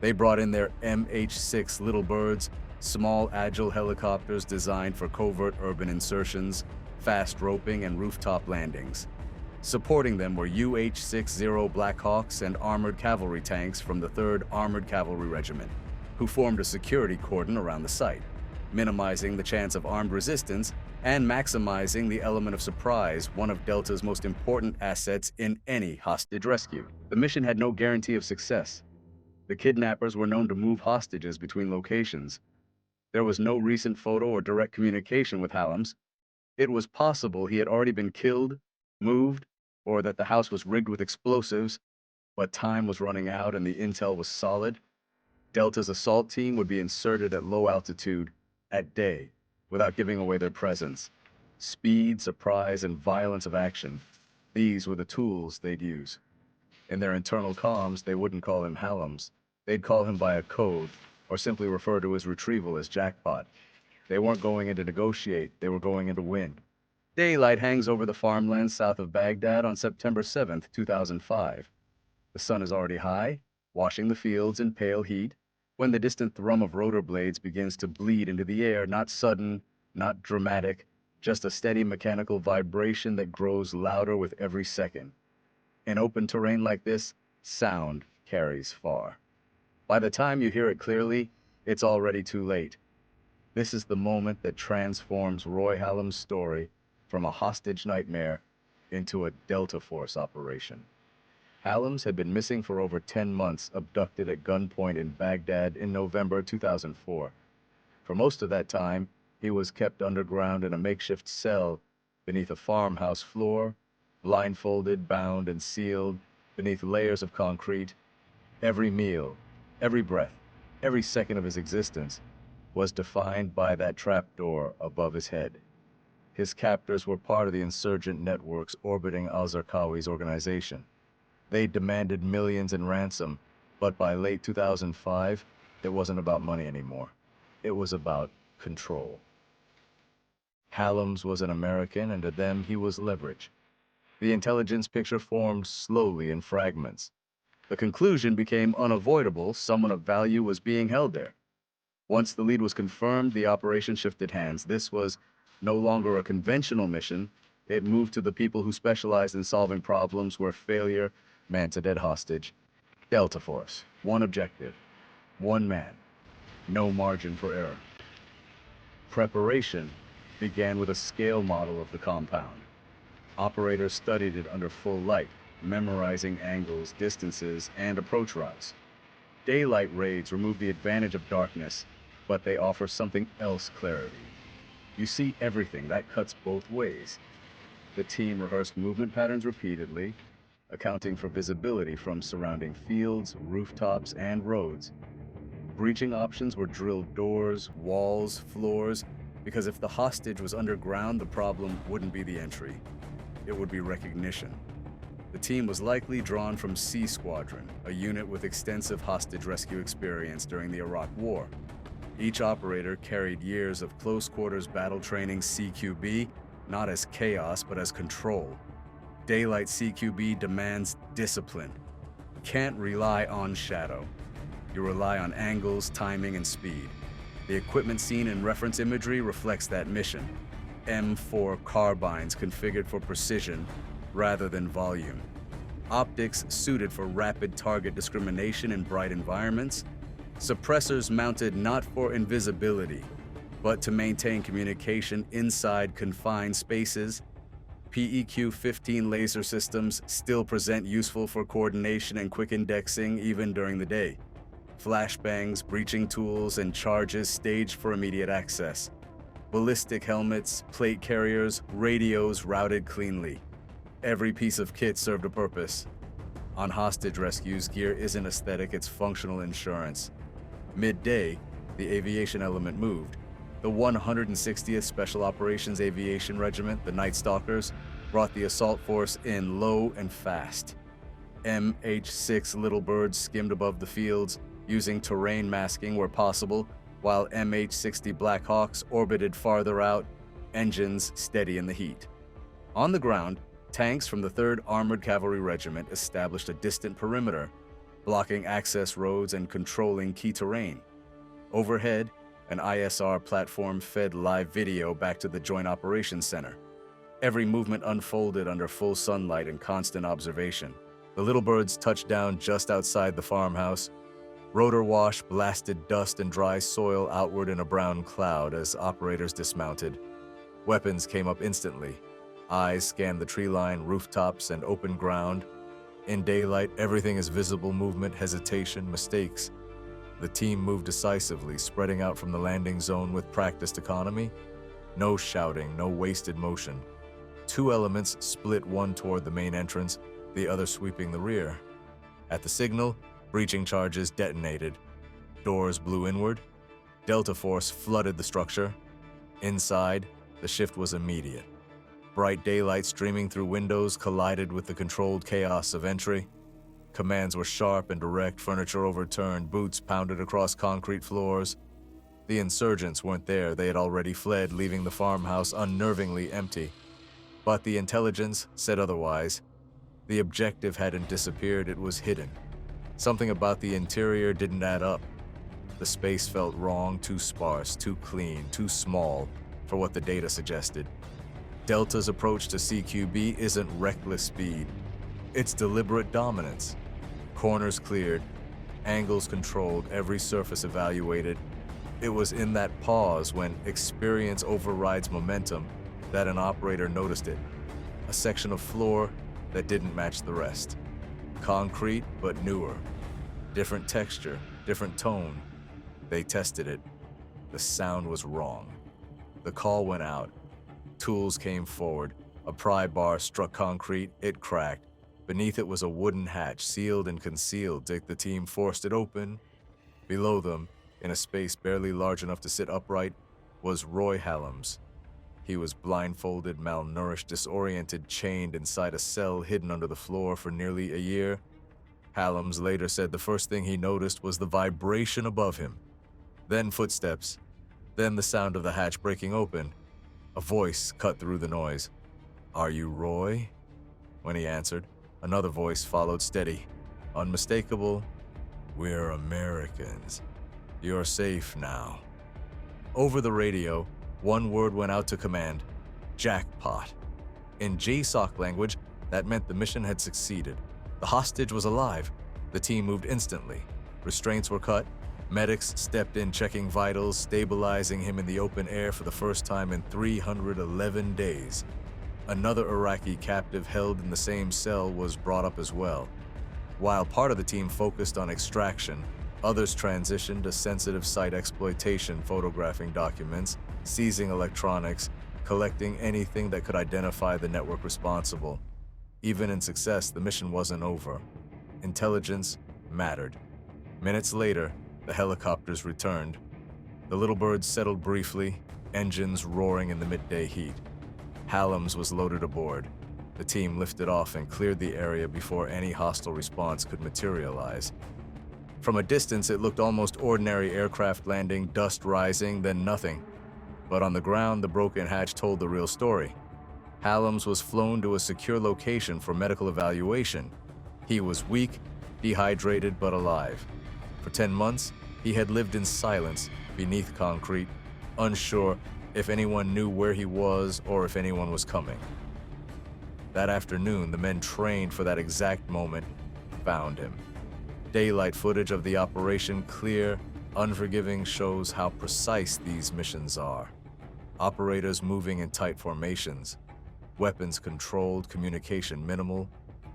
They brought in their MH-6 Little Birds, small agile helicopters designed for covert urban insertions, fast roping, and rooftop landings. Supporting them were UH-60 Blackhawks and armored cavalry tanks from the 3rd Armored Cavalry Regiment, who formed a security cordon around the site, minimizing the chance of armed resistance and maximizing the element of surprise, one of Delta's most important assets in any hostage rescue. The mission had no guarantee of success. The kidnappers were known to move hostages between locations. There was no recent photo or direct communication with Hallums. It was possible he had already been killed, moved, or that the house was rigged with explosives, but time was running out and the intel was solid. Delta's assault team would be inserted at low altitude, at day, without giving away their presence. Speed, surprise, and violence of action. These were the tools they'd use. In their internal comms, they wouldn't call him Hallums. They'd call him by a code, or simply refer to his retrieval as Jackpot. They weren't going in to negotiate, they were going in to win. Daylight hangs over the farmlands south of Baghdad on September 7th, 2005. The sun is already high, washing the fields in pale heat, when the distant thrum of rotor blades begins to bleed into the air, not sudden, not dramatic, just a steady mechanical vibration that grows louder with every second. In open terrain like this, sound carries far. By the time you hear it clearly, it's already too late. This is the moment that transforms Roy Hallums' story from a hostage nightmare into a Deltaforce operation. Hallums had been missing for over 10 months, abducted at gunpoint in Baghdad in November 2004. For most of that time, he was kept underground in a makeshift cell beneath a farmhouse floor, blindfolded, bound, and sealed beneath layers of concrete. Every meal, every breath, every second of his existence was defined by that trapdoor above his head. His captors were part of the insurgent networks orbiting al-Zarqawi's organization. They demanded millions in ransom, but by late 2005, it wasn't about money anymore. It was about control. Hallums was an American, and to them he was leverage. The intelligence picture formed slowly in fragments. The conclusion became unavoidable. Someone of value was being held there. Once the lead was confirmed, the operation shifted hands. This was no longer a conventional mission. It moved to the people who specialized in solving problems where failure meant a dead hostage. Deltaforce, one objective, one man, no margin for error. Preparation began with a scale model of the compound. Operators studied it under full light, memorizing angles, distances, and approach routes. Daylight raids remove the advantage of darkness, but they offer something else: clarity. You see everything. That cuts both ways. The team rehearsed movement patterns repeatedly, accounting for visibility from surrounding fields, rooftops, and roads. Breaching options were drilled doors, walls, floors, because if the hostage was underground, the problem wouldn't be the entry. It would be recognition. The team was likely drawn from C Squadron, a unit with extensive hostage rescue experience during the Iraq War. Each operator carried years of close-quarters battle training CQB, not as chaos, but as control. Daylight CQB demands discipline. You can't rely on shadow. You rely on angles, timing, and speed. The equipment seen in reference imagery reflects that mission. M4 carbines configured for precision rather than volume. Optics suited for rapid target discrimination in bright environments. Suppressors mounted not for invisibility, but to maintain communication inside confined spaces. PEQ-15 laser systems still present useful for coordination and quick indexing even during the day. Flashbangs, breaching tools, and charges staged for immediate access. Ballistic helmets, plate carriers, radios routed cleanly. Every piece of kit served a purpose. On hostage rescues, gear isn't aesthetic, it's functional insurance. Midday, the aviation element moved. The 160th Special Operations Aviation Regiment, the Night Stalkers, brought the assault force in low and fast. MH-6 Little Birds skimmed above the fields, using terrain masking where possible, while MH-60 Black Hawks orbited farther out, engines steady in the heat. On the ground, tanks from the 3rd Armored Cavalry Regiment established a distant perimeter, blocking access roads and controlling key terrain. Overhead, an ISR platform fed live video back to the Joint Operations Center. Every movement unfolded under full sunlight and constant observation. The Little Birds touched down just outside the farmhouse. Rotor wash blasted dust and dry soil outward in a brown cloud as operators dismounted. Weapons came up instantly. Eyes scanned the tree line, rooftops, and open ground. In daylight, everything is visible: movement, hesitation, mistakes. The team moved decisively, spreading out from the landing zone with practiced economy. No shouting, no wasted motion. 2 elements split, one toward the main entrance, the other sweeping the rear. At the signal, breaching charges detonated. Doors blew inward. Deltaforce flooded the structure. Inside, the shift was immediate. Bright daylight streaming through windows collided with the controlled chaos of entry. Commands were sharp and direct, furniture overturned, boots pounded across concrete floors. The insurgents weren't there, they had already fled, leaving the farmhouse unnervingly empty. But the intelligence said otherwise. The objective hadn't disappeared, it was hidden. Something about the interior didn't add up. The space felt wrong, too sparse, too clean, too small for what the data suggested. Delta's approach to CQB isn't reckless speed. It's deliberate dominance. Corners cleared, angles controlled, every surface evaluated. It was in that pause, when experience overrides momentum, that an operator noticed it. A section of floor that didn't match the rest. Concrete, but newer. Different texture, different tone. They tested it. The sound was wrong. The call went out. Tools came forward. A pry bar struck concrete, it cracked. Beneath it was a wooden hatch, sealed and concealed. The team forced it open. Below them, in a space barely large enough to sit upright, was Roy Hallums. He was blindfolded, malnourished, disoriented, chained inside a cell hidden under the floor for nearly a year. Hallums later said the first thing he noticed was the vibration above him. Then footsteps. Then the sound of the hatch breaking open. A voice cut through the noise. "Are you Roy?" When he answered, another voice followed, steady, unmistakable. "We're Americans. You're safe now." Over the radio, one word went out to command: jackpot. In JSOC language, that meant the mission had succeeded. The hostage was alive. The team moved instantly. Restraints were cut. Medics stepped in, checking vitals, stabilizing him in the open air for the first time in 311 days. Another Iraqi captive held in the same cell was brought up as well. While part of the team focused on extraction, others transitioned to sensitive site exploitation, photographing documents, seizing electronics, collecting anything that could identify the network responsible. Even in success, the mission wasn't over. Intelligence mattered. Minutes later, the helicopters returned. The little birds settled briefly, engines roaring in the midday heat. Hallums was loaded aboard. The team lifted off and cleared the area before any hostile response could materialize. From a distance, it looked almost ordinary aircraft landing, dust rising, then nothing. But on the ground, the broken hatch told the real story. Hallums was flown to a secure location for medical evaluation. He was weak, dehydrated, but alive. For 10 months, he had lived in silence, beneath concrete, unsure if anyone knew where he was or if anyone was coming. That afternoon, the men trained for that exact moment found him. Daylight footage of the operation, clear, unforgiving, shows how precise these missions are. Operators moving in tight formations, weapons controlled, communication minimal,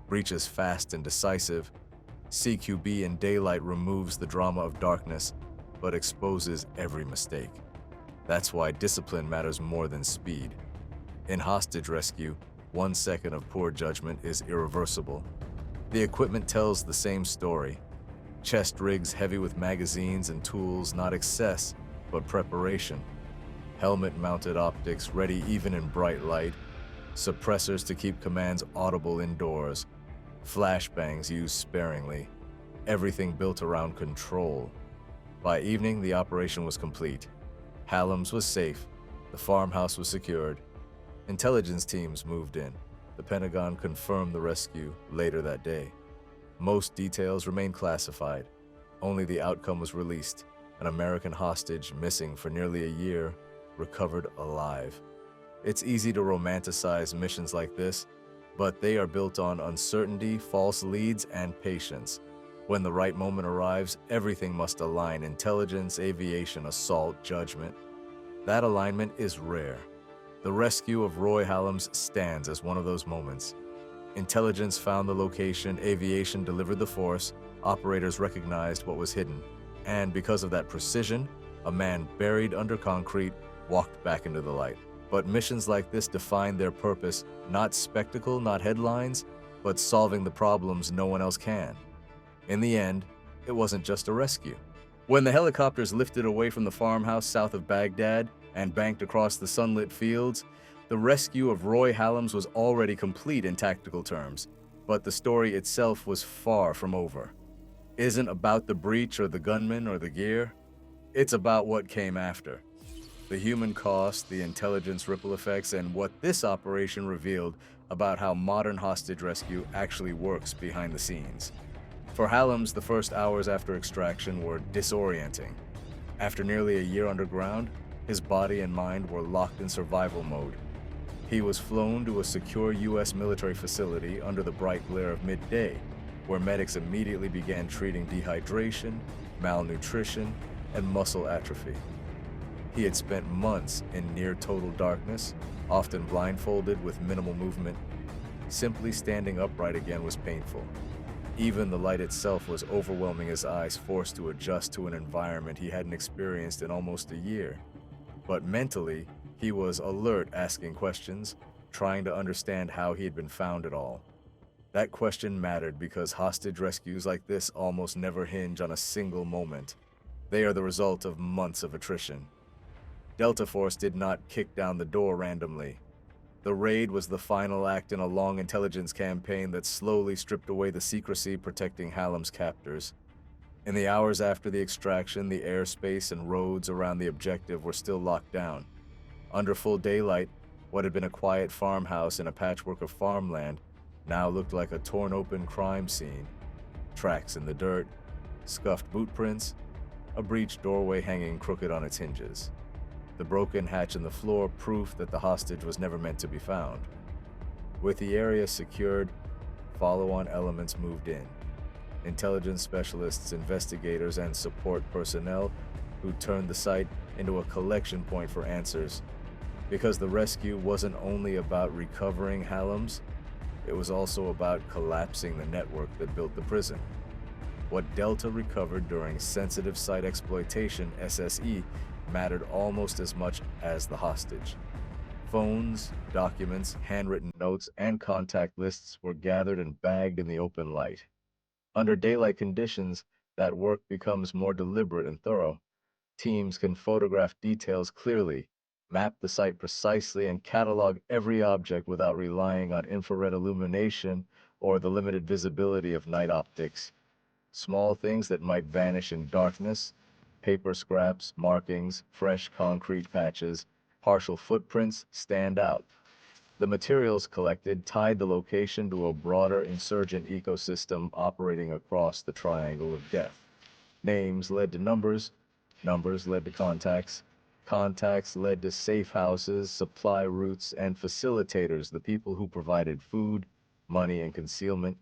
breaches fast and decisive. CQB in daylight removes the drama of darkness, but exposes every mistake. That's why discipline matters more than speed. In hostage rescue, 1 second of poor judgment is irreversible. The equipment tells the same story. Chest rigs heavy with magazines and tools, not excess, but preparation. Helmet-mounted optics ready even in bright light. Suppressors to keep commands audible indoors. Flashbangs used sparingly. Everything built around control. By evening, the operation was complete. Hallums was safe. The farmhouse was secured. Intelligence teams moved in. The Pentagon confirmed the rescue later that day. Most details remained classified. Only the outcome was released. An American hostage missing for nearly a year, recovered alive. It's easy to romanticize missions like this, but they are built on uncertainty, false leads, and patience. When the right moment arrives, everything must align: intelligence, aviation, assault, judgment. That alignment is rare. The rescue of Roy Hallums stands as one of those moments. Intelligence found the location, aviation delivered the force, operators recognized what was hidden. And because of that precision, a man buried under concrete walked back into the light. But missions like this define their purpose, not spectacle, not headlines, but solving the problems no one else can. In the end, it wasn't just a rescue. When the helicopters lifted away from the farmhouse south of Baghdad and banked across the sunlit fields, the rescue of Roy Hallums was already complete in tactical terms, but the story itself was far from over. Isn't about the breach or the gunman or the gear. It's about what came after. The human cost, the intelligence ripple effects, and what this operation revealed about how modern hostage rescue actually works behind the scenes. For Hallums, the first hours after extraction were disorienting. After nearly a year underground, his body and mind were locked in survival mode. He was flown to a secure U.S. military facility under the bright glare of midday, where medics immediately began treating dehydration, malnutrition, and muscle atrophy. He had spent months in near total darkness, often blindfolded with minimal movement. Simply standing upright again was painful. Even the light itself was overwhelming his eyes, forced to adjust to an environment he hadn't experienced in almost a year. But mentally, he was alert, asking questions, trying to understand how he had been found at all. That question mattered because hostage rescues like this almost never hinge on a single moment. They are the result of months of attrition. Deltaforce did not kick down the door randomly. The raid was the final act in a long intelligence campaign that slowly stripped away the secrecy protecting Hallum's captors. In the hours after the extraction, the airspace and roads around the objective were still locked down. Under full daylight, what had been a quiet farmhouse in a patchwork of farmland now looked like a torn-open crime scene. Tracks in the dirt, scuffed boot prints, a breached doorway hanging crooked on its hinges. The broken hatch in the floor, proof that the hostage was never meant to be found. With the area secured, follow-on elements moved in. Intelligence specialists, investigators, and support personnel who turned the site into a collection point for answers. Because the rescue wasn't only about recovering Hallums, it was also about collapsing the network that built the prison. What Delta recovered during sensitive site exploitation, SSE, mattered almost as much as the hostage. Phones, documents, handwritten notes, and contact lists were gathered and bagged in the open light. Under daylight conditions, that work becomes more deliberate and thorough. Teams can photograph details clearly, map the site precisely, and catalog every object without relying on infrared illumination or the limited visibility of night optics. Small things that might vanish in darkness, paper scraps, markings, fresh concrete patches, partial footprints, stand out. The materials collected tied the location to a broader insurgent ecosystem operating across the triangle of death. Names led to numbers, numbers led to contacts, contacts led to safe houses, supply routes, and facilitators, the people who provided food, money, and concealment.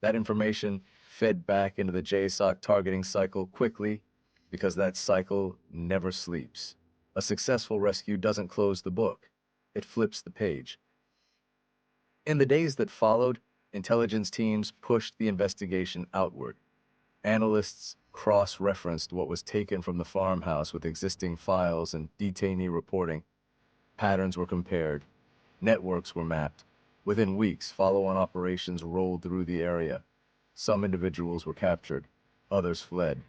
That information fed back into the JSOC targeting cycle quickly, because that cycle never sleeps. A successful rescue doesn't close the book, it flips the page. In the days that followed, intelligence teams pushed the investigation outward. Analysts cross-referenced what was taken from the farmhouse with existing files and detainee reporting. Patterns were compared. Networks were mapped. Within weeks, follow-on operations rolled through the area. Some individuals were captured. Others fled.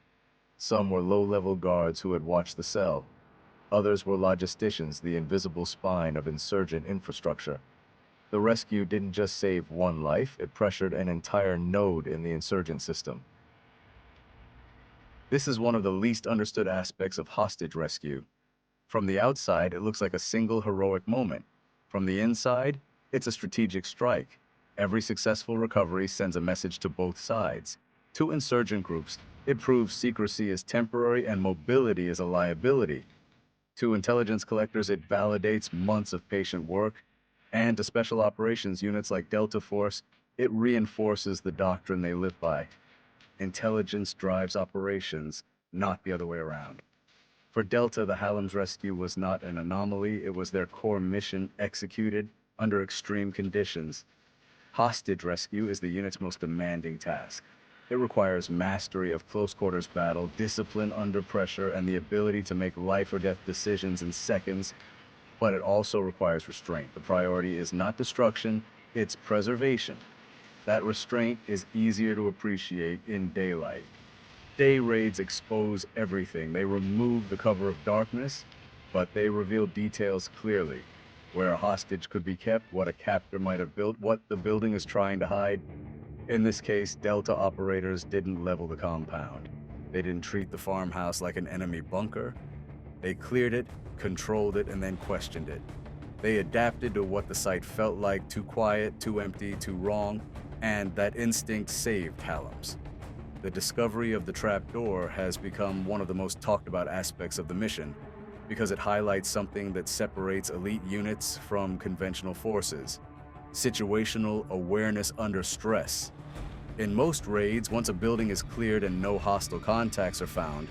Some were low-level guards who had watched the cell. Others were logisticians, the invisible spine of insurgent infrastructure. The rescue didn't just save one life, it pressured an entire node in the insurgent system. This is one of the least understood aspects of hostage rescue. From the outside, it looks like a single heroic moment. From the inside, it's a strategic strike. Every successful recovery sends a message to both sides. To insurgent groups, it proves secrecy is temporary and mobility is a liability. To intelligence collectors, it validates months of patient work. And to special operations units like Deltaforce, it reinforces the doctrine they live by. Intelligence drives operations, not the other way around. For Delta, the Hallums rescue was not an anomaly, it was their core mission executed under extreme conditions. Hostage rescue is the unit's most demanding task. It requires mastery of close-quarters battle, discipline under pressure, and the ability to make life-or-death decisions in seconds. But it also requires restraint. The priority is not destruction, it's preservation. That restraint is easier to appreciate in daylight. Day raids expose everything. They remove the cover of darkness, but they reveal details clearly. Where a hostage could be kept, what a captor might have built, what the building is trying to hide. In this case, Delta operators didn't level the compound. They didn't treat the farmhouse like an enemy bunker. They cleared it, controlled it, and then questioned it. They adapted to what the site felt like: too quiet, too empty, too wrong, and that instinct saved Hallums. The discovery of the trapdoor has become one of the most talked about aspects of the mission because it highlights something that separates elite units from conventional forces: situational awareness under stress. In most raids, once a building is cleared and no hostile contacts are found,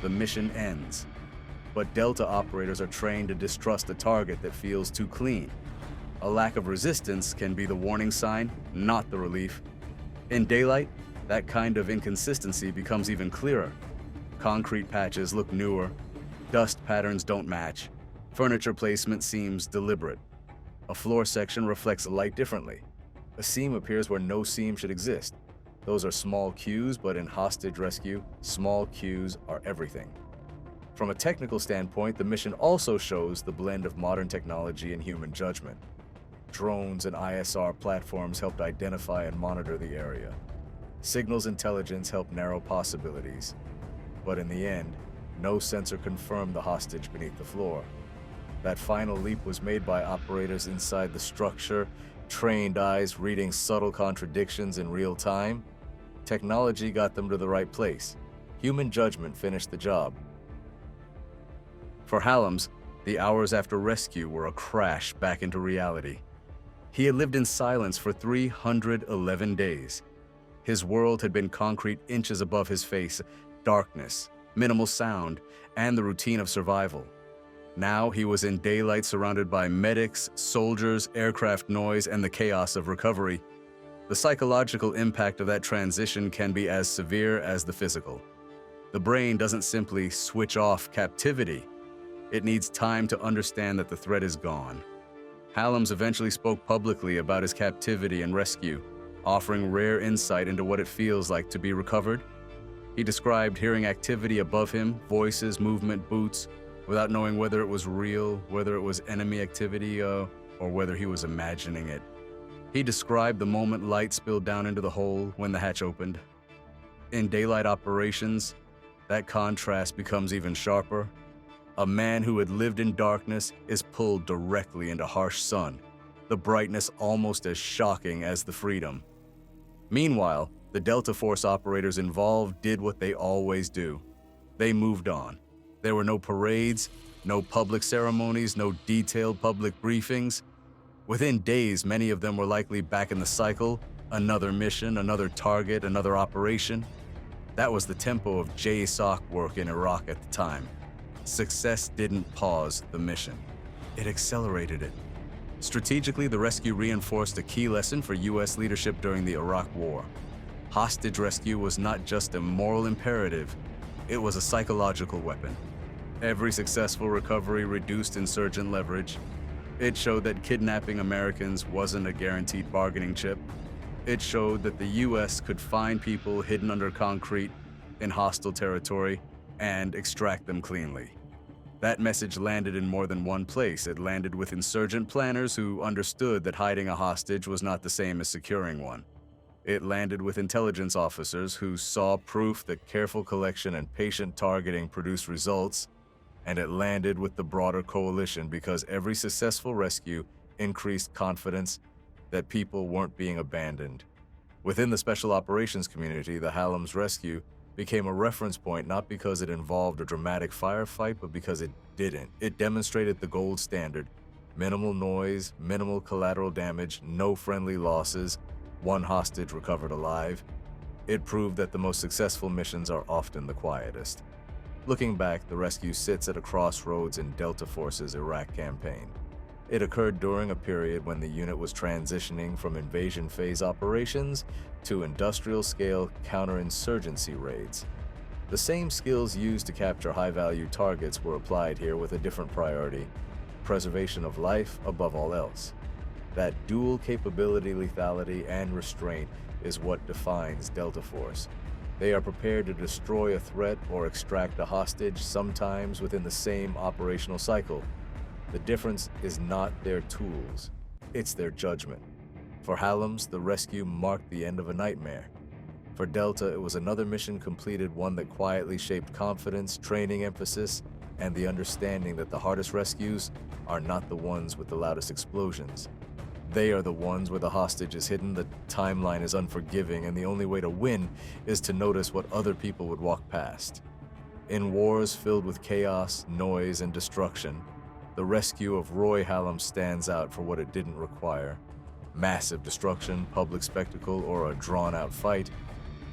the mission ends. But Delta operators are trained to distrust a target that feels too clean. A lack of resistance can be the warning sign, not the relief. In daylight, that kind of inconsistency becomes even clearer. Concrete patches look newer, dust patterns don't match, furniture placement seems deliberate. A floor section reflects light differently. A seam appears where no seam should exist. Those are small cues, but in hostage rescue, small cues are everything. From a technical standpoint, the mission also shows the blend of modern technology and human judgment. Drones and ISR platforms helped identify and monitor the area. Signals intelligence helped narrow possibilities. But in the end, no sensor confirmed the hostage beneath the floor. That final leap was made by operators inside the structure, trained eyes reading subtle contradictions in real time. Technology got them to the right place. Human judgment finished the job. For Hallums, the hours after rescue were a crash back into reality. He had lived in silence for 311 days. His world had been concrete inches above his face, darkness, minimal sound, and the routine of survival. Now he was in daylight surrounded by medics, soldiers, aircraft noise, and the chaos of recovery. The psychological impact of that transition can be as severe as the physical. The brain doesn't simply switch off captivity. It needs time to understand that the threat is gone. Hallums eventually spoke publicly about his captivity and rescue, offering rare insight into what it feels like to be recovered. He described hearing activity above him, voices, movement, boots, without knowing whether it was real, whether it was enemy activity, or whether he was imagining it. He described the moment light spilled down into the hole when the hatch opened. In daylight operations, that contrast becomes even sharper. A man who had lived in darkness is pulled directly into harsh sun, the brightness almost as shocking as the freedom. Meanwhile, the Deltaforce operators involved did what they always do. They moved on. There were no parades, no public ceremonies, no detailed public briefings. Within days, many of them were likely back in the cycle, another mission, another target, another operation. That was the tempo of JSOC work in Iraq at the time. Success didn't pause the mission. It accelerated it. Strategically, the rescue reinforced a key lesson for U.S. leadership during the Iraq War. Hostage rescue was not just a moral imperative, it was a psychological weapon. Every successful recovery reduced insurgent leverage. It showed that kidnapping Americans wasn't a guaranteed bargaining chip. It showed that the U.S. could find people hidden under concrete in hostile territory and extract them cleanly. That message landed in more than one place. It landed with insurgent planners who understood that hiding a hostage was not the same as securing one. It landed with intelligence officers who saw proof that careful collection and patient targeting produced results. And it landed with the broader coalition because every successful rescue increased confidence that people weren't being abandoned. Within the special operations community, the Hallums rescue became a reference point not because it involved a dramatic firefight, but because it didn't. It demonstrated the gold standard: minimal noise, minimal collateral damage, no friendly losses, one hostage recovered alive. It proved that the most successful missions are often the quietest. Looking back, the rescue sits at a crossroads in Deltaforce's Iraq campaign. It occurred during a period when the unit was transitioning from invasion phase operations to industrial-scale counterinsurgency raids. The same skills used to capture high-value targets were applied here with a different priority: preservation of life above all else. That dual capability, lethality, and restraint is what defines Deltaforce. They are prepared to destroy a threat or extract a hostage, sometimes within the same operational cycle. The difference is not their tools, it's their judgment. For Hallums, the rescue marked the end of a nightmare. For Delta, it was another mission completed, one that quietly shaped confidence, training emphasis, and the understanding that the hardest rescues are not the ones with the loudest explosions. They are the ones where the hostage is hidden, the timeline is unforgiving, and the only way to win is to notice what other people would walk past. In wars filled with chaos, noise, and destruction, the rescue of Roy Hallums stands out for what it didn't require. Massive destruction, public spectacle, or a drawn-out fight.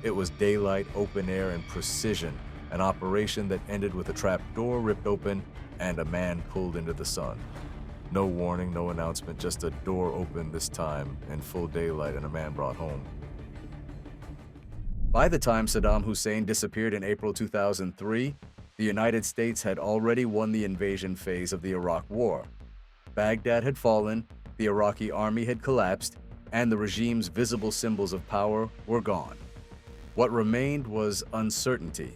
It was daylight, open air, and precision, an operation that ended with a trap door ripped open and a man pulled into the sun. No warning, no announcement, just a door opened this time in full daylight and a man brought home. By the time Saddam Hussein disappeared in April 2003, the United States had already won the invasion phase of the Iraq War. Baghdad had fallen, the Iraqi army had collapsed, and the regime's visible symbols of power were gone. What remained was uncertainty.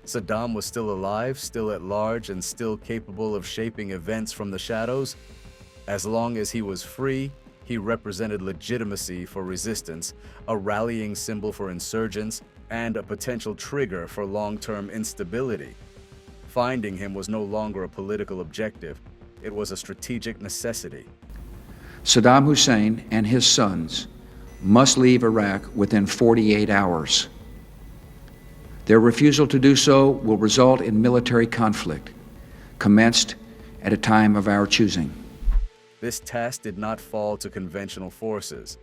Saddam was still alive, still at large, and still capable of shaping events from the shadows. As long as he was free, he represented legitimacy for resistance, a rallying symbol for insurgents, and a potential trigger for long-term instability. Finding him was no longer a political objective, it was a strategic necessity. Saddam Hussein and his sons must leave Iraq within 48 hours. Their refusal to do so will result in military conflict, commenced at a time of our choosing. This task did not fall to conventional forces.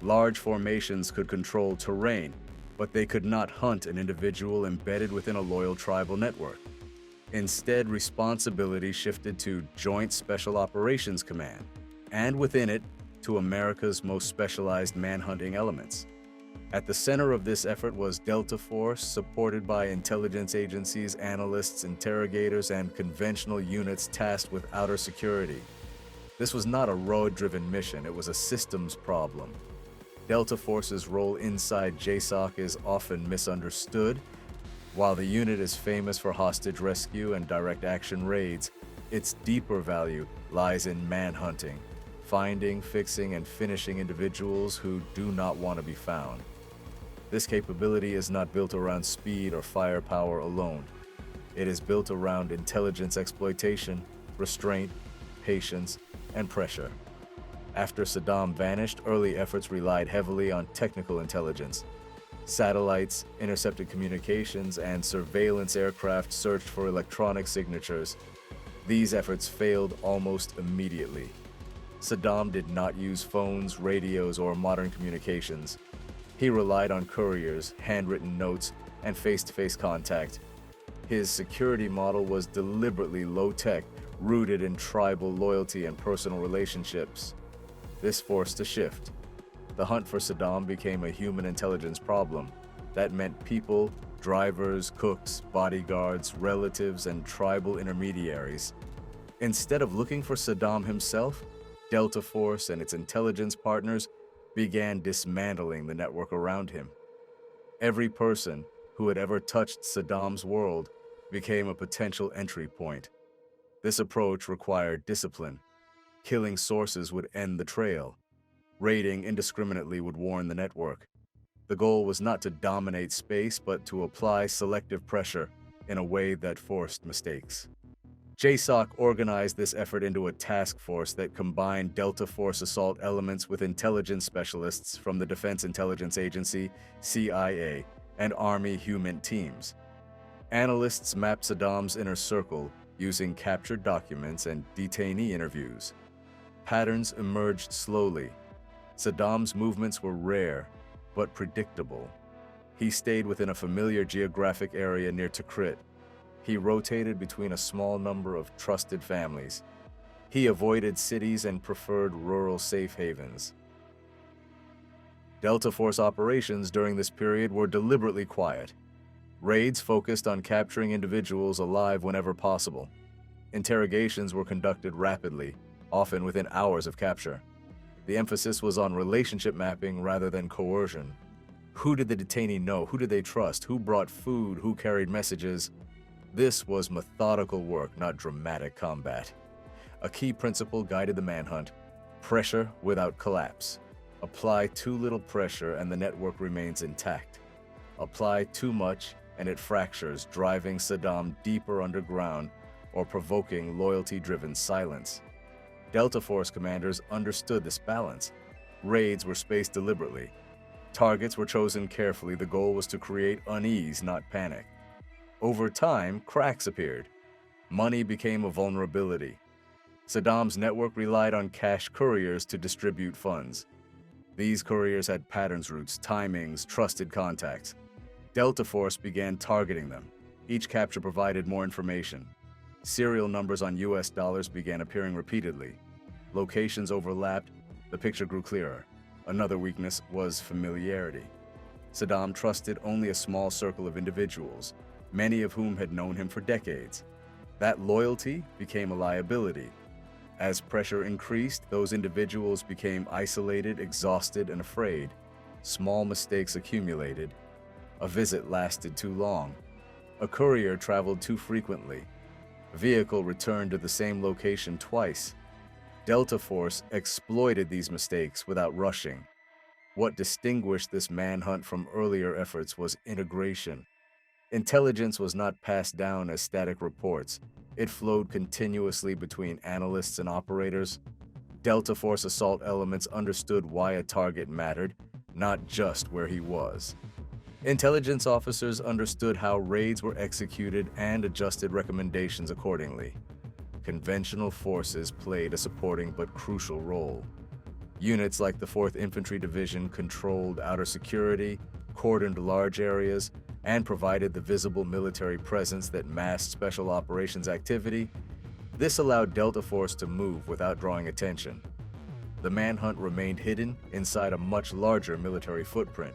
Large formations could control terrain, but they could not hunt an individual embedded within a loyal tribal network. Instead, responsibility shifted to Joint Special Operations Command, and within it, to America's most specialized manhunting elements. At the center of this effort was Deltaforce, supported by intelligence agencies, analysts, interrogators, and conventional units tasked with outer security. This was not a road-driven mission, it was a systems problem. Deltaforce's role inside JSOC is often misunderstood. While the unit is famous for hostage rescue and direct action raids, its deeper value lies in manhunting, finding, fixing, and finishing individuals who do not want to be found. This capability is not built around speed or firepower alone. It is built around intelligence exploitation, restraint, patience, and pressure. After Saddam vanished, early efforts relied heavily on technical intelligence. Satellites, intercepted communications, and surveillance aircraft searched for electronic signatures. These efforts failed almost immediately. Saddam did not use phones, radios, or modern communications. He relied on couriers, handwritten notes, and face-to-face contact. His security model was deliberately low-tech, rooted in tribal loyalty and personal relationships. This forced a shift. The hunt for Saddam became a human intelligence problem. That meant people, drivers, cooks, bodyguards, relatives, and tribal intermediaries. Instead of looking for Saddam himself, Deltaforce and its intelligence partners began dismantling the network around him. Every person who had ever touched Saddam's world became a potential entry point. This approach required discipline. Killing sources would end the trail. Raiding indiscriminately would warn the network. The goal was not to dominate space, but to apply selective pressure in a way that forced mistakes. JSOC organized this effort into a task force that combined Deltaforce assault elements with intelligence specialists from the Defense Intelligence Agency, CIA, and Army human teams. Analysts mapped Saddam's inner circle using captured documents and detainee interviews. Patterns emerged slowly. Saddam's movements were rare, but predictable. He stayed within a familiar geographic area near Tikrit. He rotated between a small number of trusted families. He avoided cities and preferred rural safe havens. Deltaforce operations during this period were deliberately quiet. Raids focused on capturing individuals alive whenever possible. Interrogations were conducted rapidly, often within hours of capture. The emphasis was on relationship mapping rather than coercion. Who did the detainee know? Who did they trust? Who brought food? Who carried messages? This was methodical work, not dramatic combat. A key principle guided the manhunt: pressure without collapse. Apply too little pressure and the network remains intact. Apply too much and it fractures, driving Saddam deeper underground or provoking loyalty-driven silence. Deltaforce commanders understood this balance. Raids were spaced deliberately. Targets were chosen carefully. The goal was to create unease, not panic. Over time, cracks appeared. Money became a vulnerability. Saddam's network relied on cash couriers to distribute funds. These couriers had patterns routes, timings, trusted contacts. Deltaforce began targeting them. Each capture provided more information. Serial numbers on US dollars began appearing repeatedly. Locations overlapped. The picture grew clearer. Another weakness was familiarity. Saddam trusted only a small circle of individuals, many of whom had known him for decades. That loyalty became a liability. As pressure increased, those individuals became isolated, exhausted, and afraid. Small mistakes accumulated. A visit lasted too long. A courier traveled too frequently. A vehicle returned to the same location twice. Deltaforce exploited these mistakes without rushing. What distinguished this manhunt from earlier efforts was integration. Intelligence was not passed down as static reports. It flowed continuously between analysts and operators. Deltaforce assault elements understood why a target mattered, not just where he was. Intelligence officers understood how raids were executed and adjusted recommendations accordingly. Conventional forces played a supporting but crucial role. Units like the 4th Infantry Division controlled outer security, cordoned large areas, and provided the visible military presence that masked special operations activity. This allowed Deltaforce to move without drawing attention. The manhunt remained hidden inside a much larger military footprint.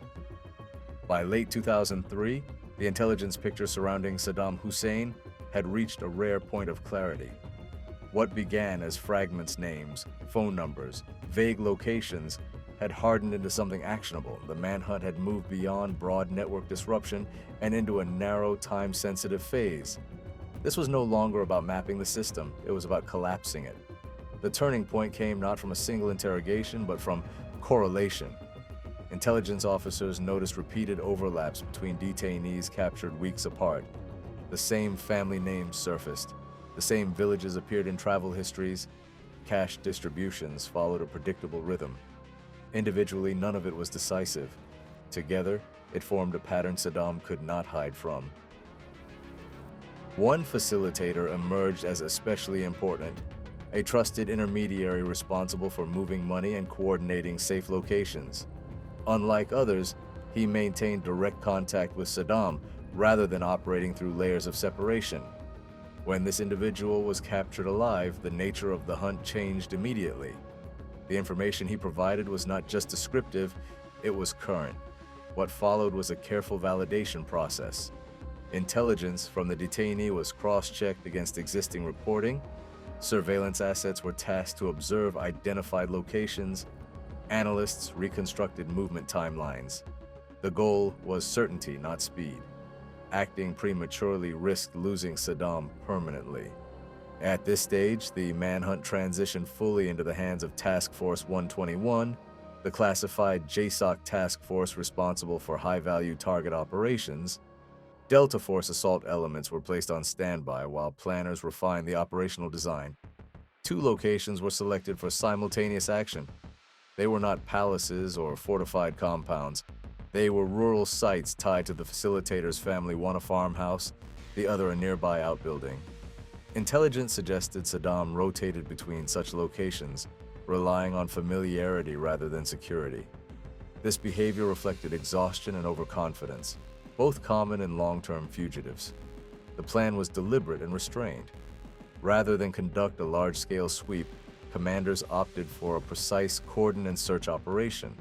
By late 2003, the intelligence picture surrounding Saddam Hussein had reached a rare point of clarity. What began as fragments, names, phone numbers, vague locations, had hardened into something actionable. The manhunt had moved beyond broad network disruption and into a narrow, time-sensitive phase. This was no longer about mapping the system, it was about collapsing it. The turning point came not from a single interrogation, but from correlation. Intelligence officers noticed repeated overlaps between detainees captured weeks apart. The same family names surfaced. The same villages appeared in travel histories. Cash distributions followed a predictable rhythm. Individually, none of it was decisive. Together, it formed a pattern Saddam could not hide from. One facilitator emerged as especially important, a trusted intermediary responsible for moving money and coordinating safe locations. Unlike others, he maintained direct contact with Saddam rather than operating through layers of separation. When this individual was captured alive, the nature of the hunt changed immediately. The information he provided was not just descriptive, it was current. What followed was a careful validation process. Intelligence from the detainee was cross-checked against existing reporting. Surveillance assets were tasked to observe identified locations. Analysts reconstructed movement timelines. The goal was certainty, not speed. Acting prematurely risked losing Saddam permanently. At this stage, the manhunt transitioned fully into the hands of Task Force 121, the classified JSOC task force responsible for high-value target operations. Deltaforce assault elements were placed on standby while planners refined the operational design. 2 locations were selected for simultaneous action. They were not palaces or fortified compounds. They were rural sites tied to the facilitator's family, one a farmhouse, the other a nearby outbuilding. Intelligence suggested Saddam rotated between such locations, relying on familiarity rather than security. This behavior reflected exhaustion and overconfidence, both common in long-term fugitives. The plan was deliberate and restrained. Rather than conduct a large-scale sweep, commanders opted for a precise cordon and search operation.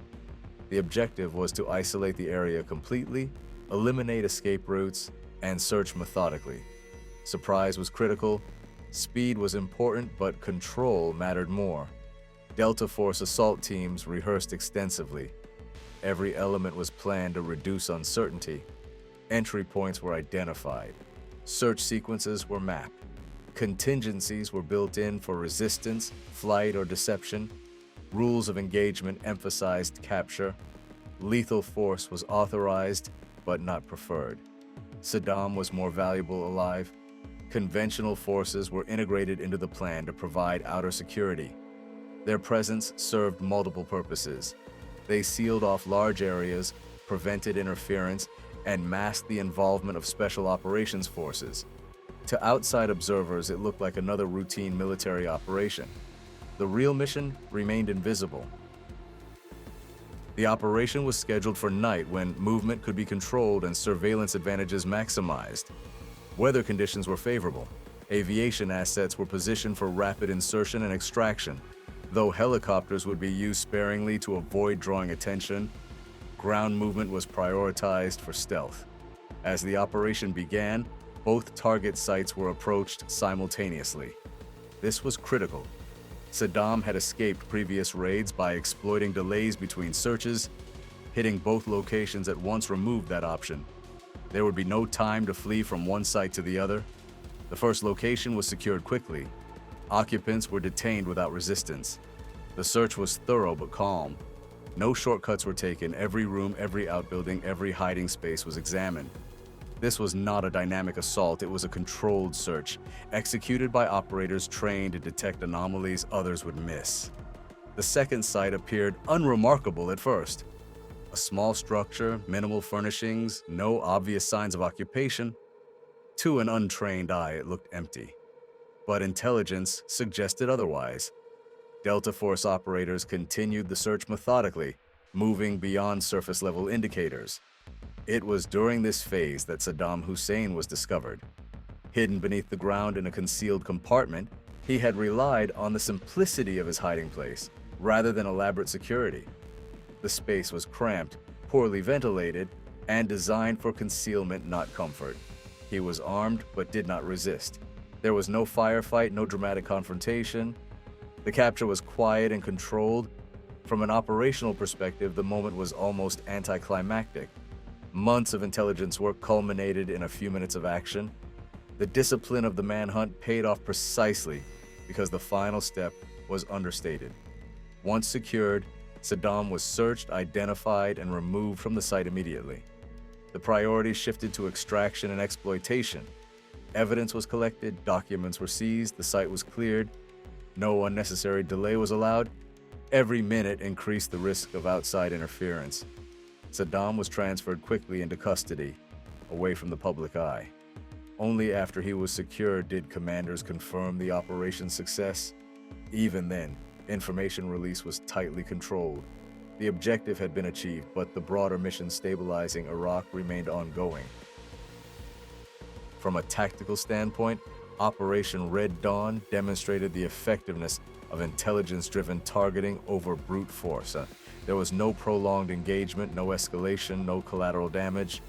The objective was to isolate the area completely, eliminate escape routes, and search methodically. Surprise was critical, speed was important, but control mattered more. Deltaforce assault teams rehearsed extensively. Every element was planned to reduce uncertainty. Entry points were identified. Search sequences were mapped. Contingencies were built in for resistance, flight, or deception. Rules of engagement emphasized capture. Lethal force was authorized. but not preferred. Saddam was more valuable alive. Conventional forces were integrated into the plan to provide outer security. Their presence served multiple purposes. They sealed off large areas, prevented interference, and masked the involvement of special operations forces. To outside observers, it looked like another routine military operation. The real mission remained invisible. The operation was scheduled for night when movement could be controlled and surveillance advantages maximized. Weather conditions were favorable. Aviation assets were positioned for rapid insertion and extraction. Though helicopters would be used sparingly to avoid drawing attention, ground movement was prioritized for stealth. As the operation began, both target sites were approached simultaneously. This was critical. Saddam had escaped previous raids by exploiting delays between searches. Hitting both locations at once removed that option. There would be no time to flee from one site to the other. The first location was secured quickly. Occupants were detained without resistance. The search was thorough but calm. No shortcuts were taken. Every room, every outbuilding, every hiding space was examined. This was not a dynamic assault, it was a controlled search, executed by operators trained to detect anomalies others would miss. The second site appeared unremarkable at first. A small structure, minimal furnishings, no obvious signs of occupation. To an untrained eye, it looked empty. But intelligence suggested otherwise. Deltaforce operators continued the search methodically, moving beyond surface-level indicators. It was during this phase that Saddam Hussein was discovered. Hidden beneath the ground in a concealed compartment, he had relied on the simplicity of his hiding place, rather than elaborate security. The space was cramped, poorly ventilated, and designed for concealment, not comfort. He was armed, but did not resist. There was no firefight, no dramatic confrontation. The capture was quiet and controlled. From an operational perspective, the moment was almost anticlimactic. Months of intelligence work culminated in a few minutes of action. The discipline of the manhunt paid off precisely because the final step was understated. Once secured, Saddam was searched, identified, and removed from the site immediately. The priorities shifted to extraction and exploitation. Evidence was collected, documents were seized, the site was cleared. No unnecessary delay was allowed. Every minute increased the risk of outside interference. Saddam was transferred quickly into custody, away from the public eye. Only after he was secured did commanders confirm the operation's success. Even then, information release was tightly controlled. The objective had been achieved, but the broader mission stabilizing Iraq remained ongoing. From a tactical standpoint, Operation Red Dawn demonstrated the effectiveness of intelligence-driven targeting over brute force. There was no prolonged engagement, no escalation, no collateral damage.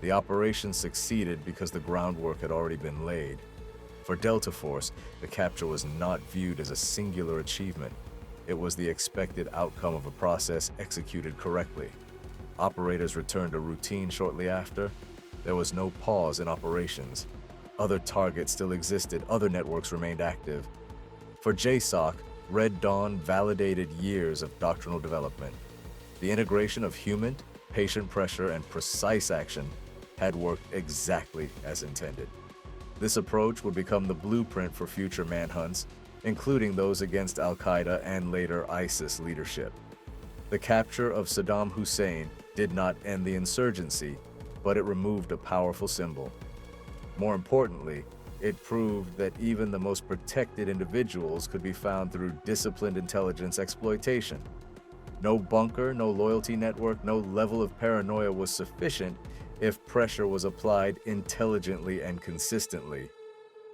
The operation succeeded because the groundwork had already been laid. For Deltaforce, the capture was not viewed as a singular achievement. It was the expected outcome of a process executed correctly. Operators returned to routine shortly after. There was no pause in operations. Other targets still existed, other networks remained active. For JSOC, Red Dawn validated years of doctrinal development. The integration of human, patient pressure, and precise action had worked exactly as intended. This approach would become the blueprint for future manhunts, including those against al-Qaeda and later ISIS leadership. The capture of Saddam Hussein did not end the insurgency, but it removed a powerful symbol. More importantly, it proved that even the most protected individuals could be found through disciplined intelligence exploitation. No bunker, no loyalty network, no level of paranoia was sufficient if pressure was applied intelligently and consistently.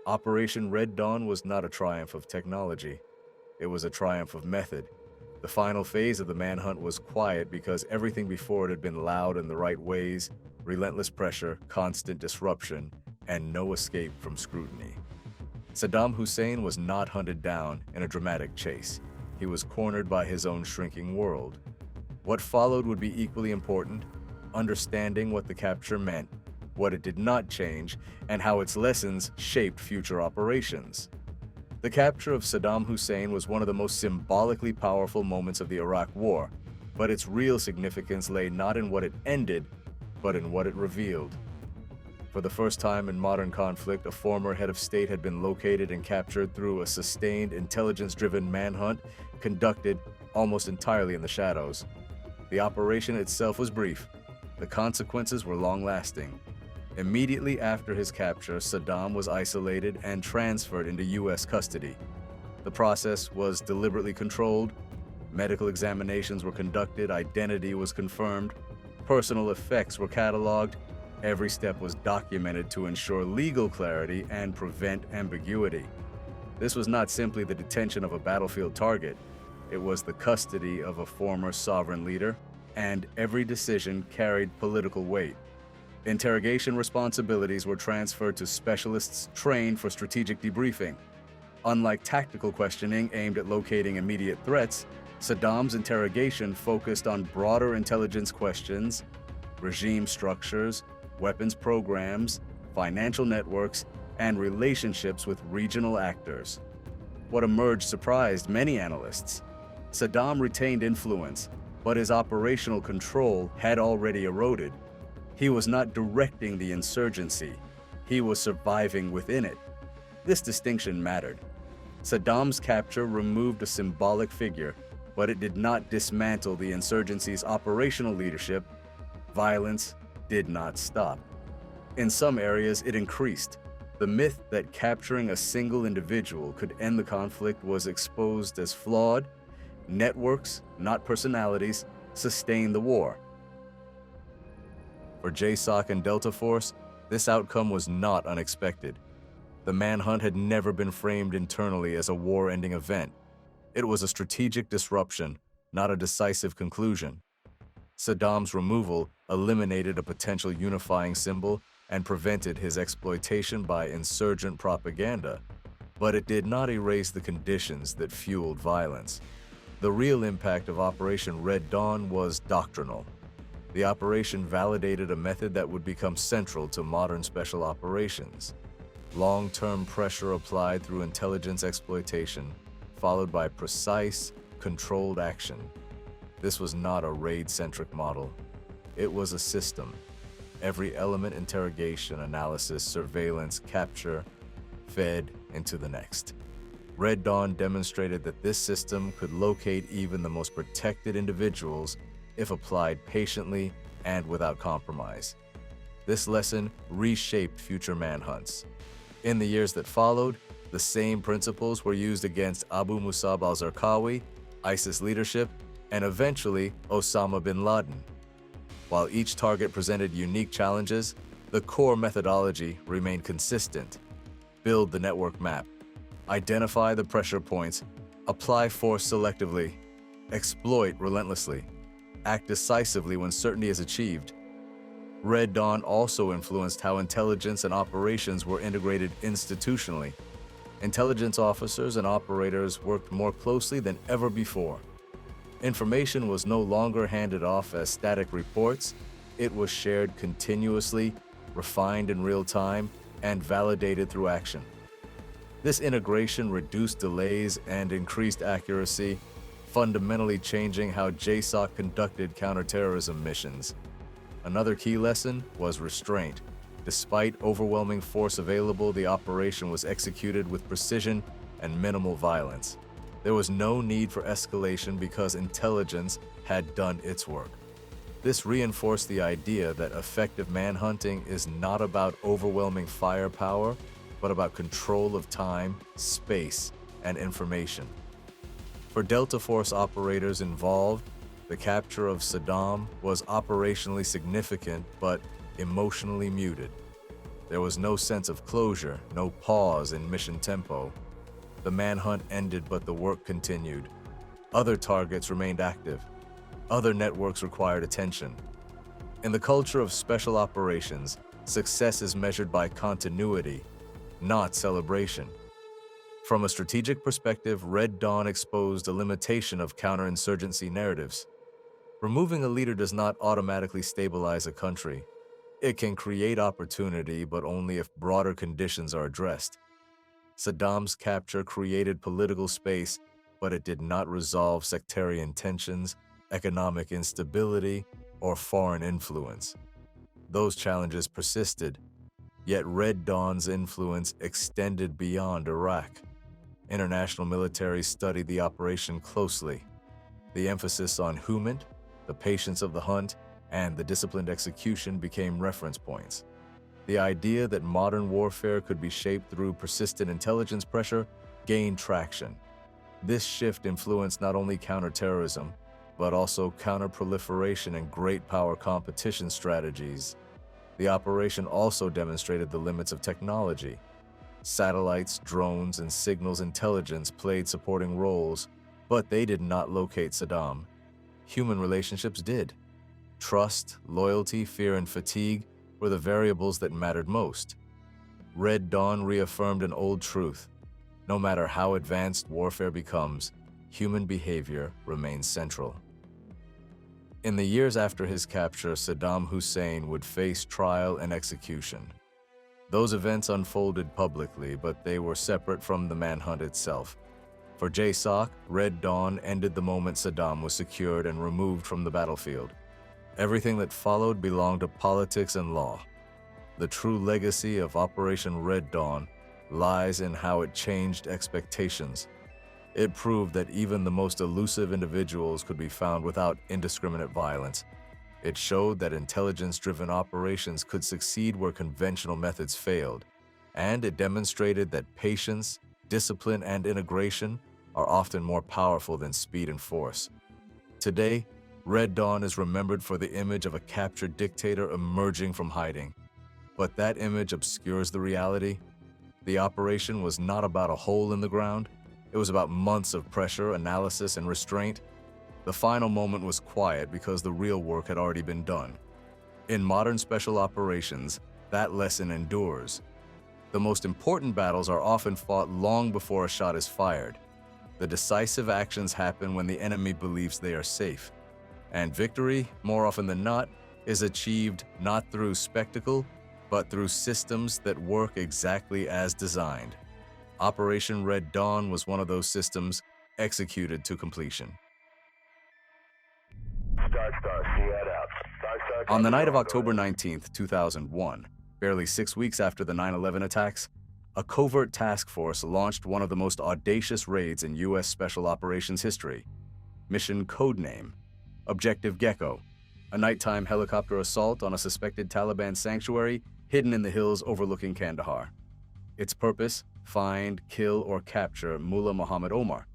Operation Red Dawn was not a triumph of technology. It was a triumph of method. The final phase of the manhunt was quiet because everything before it had been loud in the right ways, relentless pressure, constant disruption, and no escape from scrutiny. Saddam Hussein was not hunted down in a dramatic chase. He was cornered by his own shrinking world. What followed would be equally important, understanding what the capture meant, what it did not change, and how its lessons shaped future operations. The capture of Saddam Hussein was one of the most symbolically powerful moments of the Iraq War, but its real significance lay not in what it ended, but in what it revealed. For the first time in modern conflict, a former head of state had been located and captured through a sustained, intelligence-driven manhunt conducted almost entirely in the shadows. The operation itself was brief. The consequences were long-lasting. Immediately after his capture, Saddam was isolated and transferred into U.S. custody. The process was deliberately controlled. Medical examinations were conducted, identity was confirmed, personal effects were cataloged. Every step was documented to ensure legal clarity and prevent ambiguity. This was not simply the detention of a battlefield target. It was the custody of a former sovereign leader, and every decision carried political weight. Interrogation responsibilities were transferred to specialists trained for strategic debriefing. Unlike tactical questioning aimed at locating immediate threats, Saddam's interrogation focused on broader intelligence questions, regime structures, weapons programs, financial networks, and relationships with regional actors. What emerged surprised many analysts. Saddam retained influence, but his operational control had already eroded. He was not directing the insurgency. He was surviving within it. This distinction mattered. Saddam's capture removed a symbolic figure, but it did not dismantle the insurgency's operational leadership. Violence did not stop. In some areas, it increased. The myth that capturing a single individual could end the conflict was exposed as flawed. Networks, not personalities, sustained the war. For JSOC and Deltaforce, this outcome was not unexpected. The manhunt had never been framed internally as a war-ending event. It was a strategic disruption, not a decisive conclusion. Saddam's removal eliminated a potential unifying symbol and prevented his exploitation by insurgent propaganda, but it did not erase the conditions that fueled violence. The real impact of Operation Red Dawn was doctrinal. The operation validated a method that would become central to modern special operations. Long-term pressure applied through intelligence exploitation, followed by precise, controlled action. This was not a raid-centric model. It was a system. Every element, interrogation, analysis, surveillance, capture, fed into the next. Red Dawn demonstrated that this system could locate even the most protected individuals if applied patiently and without compromise. This lesson reshaped future manhunts. In the years that followed, the same principles were used against Abu Musab al-Zarqawi, ISIS leadership, and eventually Osama bin Laden. While each target presented unique challenges, the core methodology remained consistent. Build the network map. Identify the pressure points. Apply force selectively. Exploit relentlessly. Act decisively when certainty is achieved. Red Dawn also influenced how intelligence and operations were integrated institutionally. Intelligence officers and operators worked more closely than ever before. Information was no longer handed off as static reports. It was shared continuously, refined in real time, and validated through action. This integration reduced delays and increased accuracy, fundamentally changing how JSOC conducted counterterrorism missions. Another key lesson was restraint. Despite overwhelming force available, the operation was executed with precision and minimal violence. There was no need for escalation because intelligence had done its work. This reinforced the idea that effective manhunting is not about overwhelming firepower, but about control of time, space, and information. For Deltaforce operators involved, the capture of Saddam was operationally significant but emotionally muted. There was no sense of closure, no pause in mission tempo. The manhunt ended, but the work continued. Other targets remained active. Other networks required attention. In the culture of special operations, success is measured by continuity, not celebration. From a strategic perspective, Red Dawn exposed a limitation of counterinsurgency narratives. Removing a leader does not automatically stabilize a country. It can create opportunity, but only if broader conditions are addressed. Saddam's capture created political space, but it did not resolve sectarian tensions, economic instability, or foreign influence. those challenges persisted. Yet Red Dawn's influence extended beyond Iraq. International militaries studied the operation closely. The emphasis on Humant, the patience of the hunt, and the disciplined execution became reference points. The idea that modern warfare could be shaped through persistent intelligence pressure gained traction. This shift influenced not only counterterrorism, but also counterproliferation and great power competition strategies. The operation also demonstrated the limits of technology. Satellites, drones, and signals intelligence played supporting roles, but they did not locate Saddam. Human relationships did. Trust, loyalty, fear, and fatigue were the variables that mattered most. Red Dawn reaffirmed an old truth. No matter how advanced warfare becomes, human behavior remains central. In the years after his capture, Saddam Hussein would face trial and execution. Those events unfolded publicly, but they were separate from the manhunt itself. For JSOC, Red Dawn ended the moment Saddam was secured and removed from the battlefield. Everything that followed belonged to politics and law. The true legacy of Operation Red Dawn lies in how it changed expectations. It proved that even the most elusive individuals could be found without indiscriminate violence. It showed that intelligence-driven operations could succeed where conventional methods failed. And it demonstrated that patience, discipline, and integration are often more powerful than speed and force. Today, Red Dawn is remembered for the image of a captured dictator emerging from hiding. But that image obscures the reality. The operation was not about a hole in the ground. It was about months of pressure, analysis, and restraint. The final moment was quiet because the real work had already been done. In modern special operations, that lesson endures. The most important battles are often fought long before a shot is fired. The decisive actions happen when the enemy believes they are safe. And victory, more often than not, is achieved not through spectacle, but through systems that work exactly as designed. Operation Red Dawn was one of those systems executed to completion. On the night of October 19, 2001, barely 6 weeks after the 9/11 attacks, a covert task force launched one of the most audacious raids in U.S. Special Operations history. Mission codename: Objective Gecko, a nighttime helicopter assault on a suspected Taliban sanctuary hidden in the hills overlooking Kandahar. Its purpose: find, kill, or capture Mullah Muhammad Omar,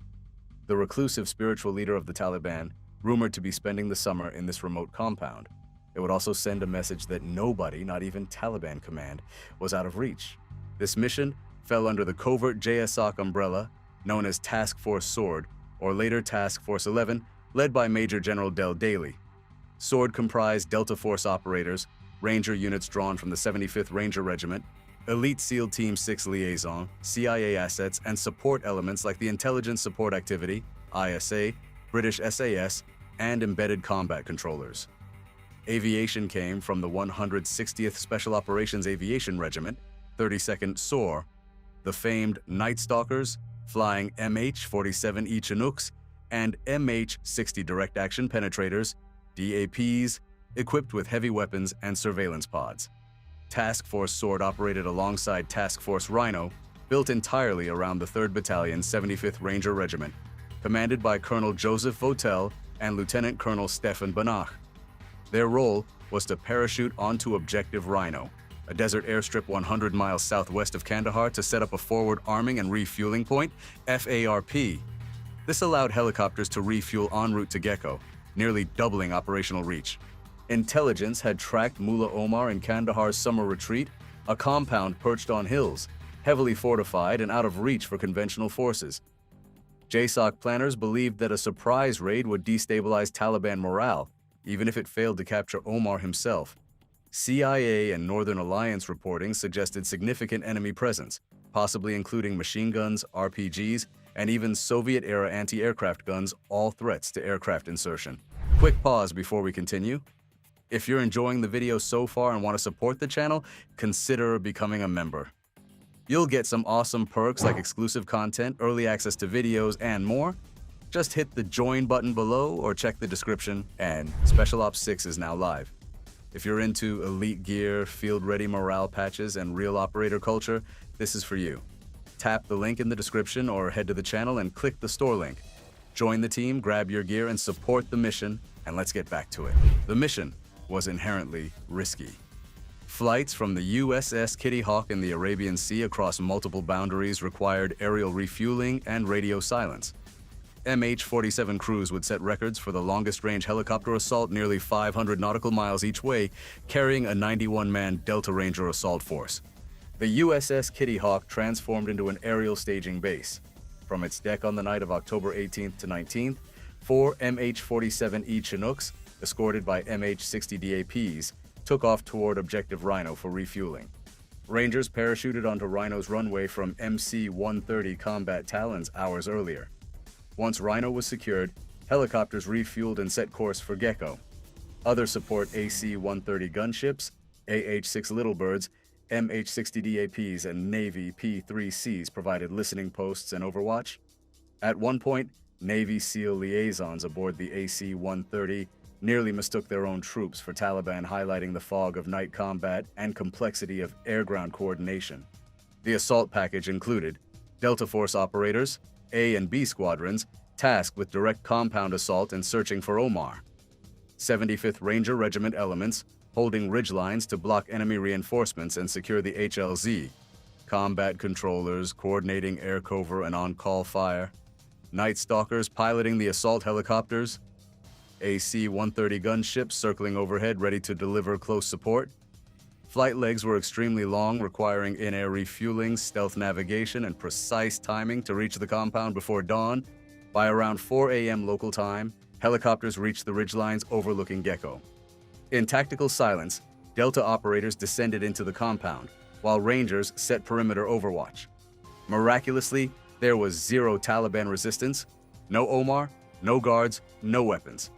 the reclusive spiritual leader of the Taliban, rumored to be spending the summer in this remote compound. It would also send a message that nobody, not even Taliban command, was out of reach. This mission fell under the covert JSOC umbrella, known as Task Force Sword, or later Task Force 11, led by Major General Del Daly. Sword comprised Deltaforce operators, Ranger units drawn from the 75th Ranger Regiment, Elite SEAL Team 6 liaison, CIA assets, and support elements like the Intelligence Support Activity, ISA, British SAS, and Embedded Combat Controllers. Aviation came from the 160th Special Operations Aviation Regiment, 32nd SOAR, the famed Night Stalkers, flying MH-47E Chinooks, and MH-60 Direct Action Penetrators, DAPs, equipped with heavy weapons and surveillance pods. Task Force Sword operated alongside Task Force Rhino, built entirely around the 3rd Battalion, 75th Ranger Regiment, commanded by Colonel Joseph Votel and Lieutenant Colonel Stefan Banach. Their role was to parachute onto Objective Rhino, a desert airstrip 100 miles southwest of Kandahar, to set up a forward arming and refueling point, FARP. This allowed helicopters to refuel en route to Gecko, nearly doubling operational reach. Intelligence had tracked Mullah Omar in Kandahar's summer retreat, a compound perched on hills, heavily fortified and out of reach for conventional forces. JSOC planners believed that a surprise raid would destabilize Taliban morale, even if it failed to capture Omar himself. CIA and Northern Alliance reporting suggested significant enemy presence, possibly including machine guns, RPGs, and even Soviet-era anti-aircraft guns, all threats to aircraft insertion. Quick pause before we continue. If you're enjoying the video so far and want to support the channel, consider becoming a member. You'll get some awesome perks like exclusive content, early access to videos, and more. Just hit the join button below or check the description, and Special Ops 6 is now live. If you're into elite gear, field-ready morale patches, and real operator culture, this is for you. Tap the link in the description or head to the channel and click the store link. Join the team, grab your gear, and support the mission, and let's get back to it. The mission was inherently risky. Flights from the USS Kitty Hawk in the Arabian Sea across multiple boundaries required aerial refueling and radio silence. MH-47 crews would set records for the longest-range helicopter assault nearly 500 nautical miles each way, carrying a 91-man Delta Ranger assault force. The USS Kitty Hawk transformed into an aerial staging base. From its deck on the night of October 18th to 19th, 4 MH-47E Chinooks, escorted by MH-60 DAPs, took off toward Objective Rhino for refueling. Rangers parachuted onto Rhino's runway from MC-130 combat Talons hours earlier. Once Rhino was secured, helicopters refueled and set course for Gecko. Other support AC-130 gunships, AH-6 Littlebirds, MH-60 DAPs, and Navy P-3Cs provided listening posts and overwatch. At one point, Navy SEAL liaisons aboard the AC-130 nearly mistook their own troops for Taliban, highlighting the fog of night combat and complexity of air-ground coordination. The assault package included Deltaforce operators, A and B squadrons, tasked with direct compound assault and searching for Omar. 75th Ranger Regiment elements, holding ridgelines to block enemy reinforcements and secure the HLZ. Combat controllers, coordinating air cover and on-call fire. Night Stalkers piloting the assault helicopters. AC-130 gunships circling overhead ready to deliver close support. Flight legs were extremely long, requiring in-air refueling, stealth navigation, and precise timing to reach the compound before dawn. By around 4 a.m. local time, helicopters reached the ridgelines overlooking Gecko. In tactical silence, Delta operators descended into the compound, while Rangers set perimeter overwatch. Miraculously, there was zero Taliban resistance, no Omar, no guards, no weapons.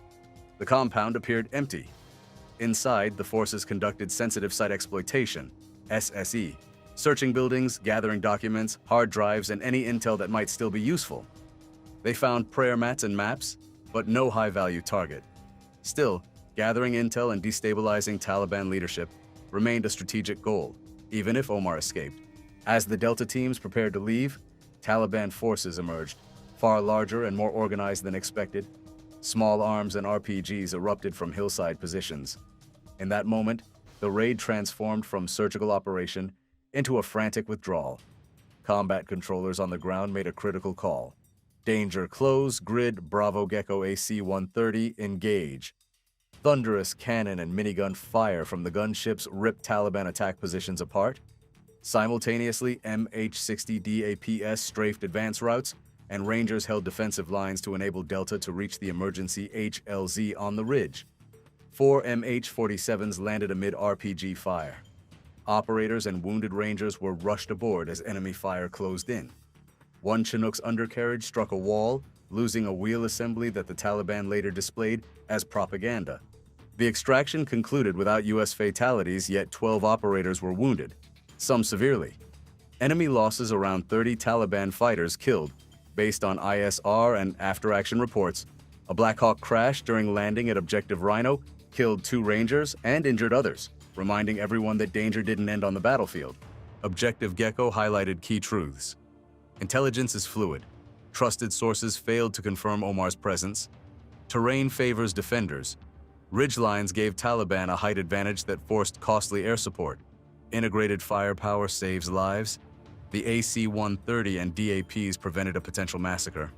The compound appeared empty. Inside, the forces conducted sensitive site exploitation, SSE, searching buildings, gathering documents, hard drives, and any intel that might still be useful. They found prayer mats and maps, but no high-value target. Still, gathering intel and destabilizing Taliban leadership remained a strategic goal, even if Omar escaped. As the Delta teams prepared to leave, Taliban forces emerged, far larger and more organized than expected. Small arms and RPGs erupted from hillside positions. In that moment, the raid transformed from surgical operation into a frantic withdrawal. Combat controllers on the ground made a critical call. Danger close, grid, Bravo Gecko AC-130, engage. Thunderous cannon and minigun fire from the gunships ripped Taliban attack positions apart. Simultaneously, MH-60 DAPs strafed advance routes, and Rangers held defensive lines to enable Delta to reach the emergency HLZ on the ridge. 4 MH-47s landed amid RPG fire. Operators and wounded Rangers were rushed aboard as enemy fire closed in. One Chinook's undercarriage struck a wall, losing a wheel assembly that the Taliban later displayed as propaganda. The extraction concluded without U.S. fatalities, yet 12 operators were wounded, some severely. Enemy losses around 30 Taliban fighters killed. Based on ISR and after-action reports, a Black Hawk crash during landing at Objective Rhino killed 2 Rangers and injured others, reminding everyone that danger didn't end on the battlefield. Objective Gecko highlighted key truths. Intelligence is fluid. Trusted sources failed to confirm Omar's presence. Terrain favors defenders. Ridgelines gave Taliban a height advantage that forced costly air support. Integrated firepower saves lives. The AC-130 and DAPs prevented a potential massacre.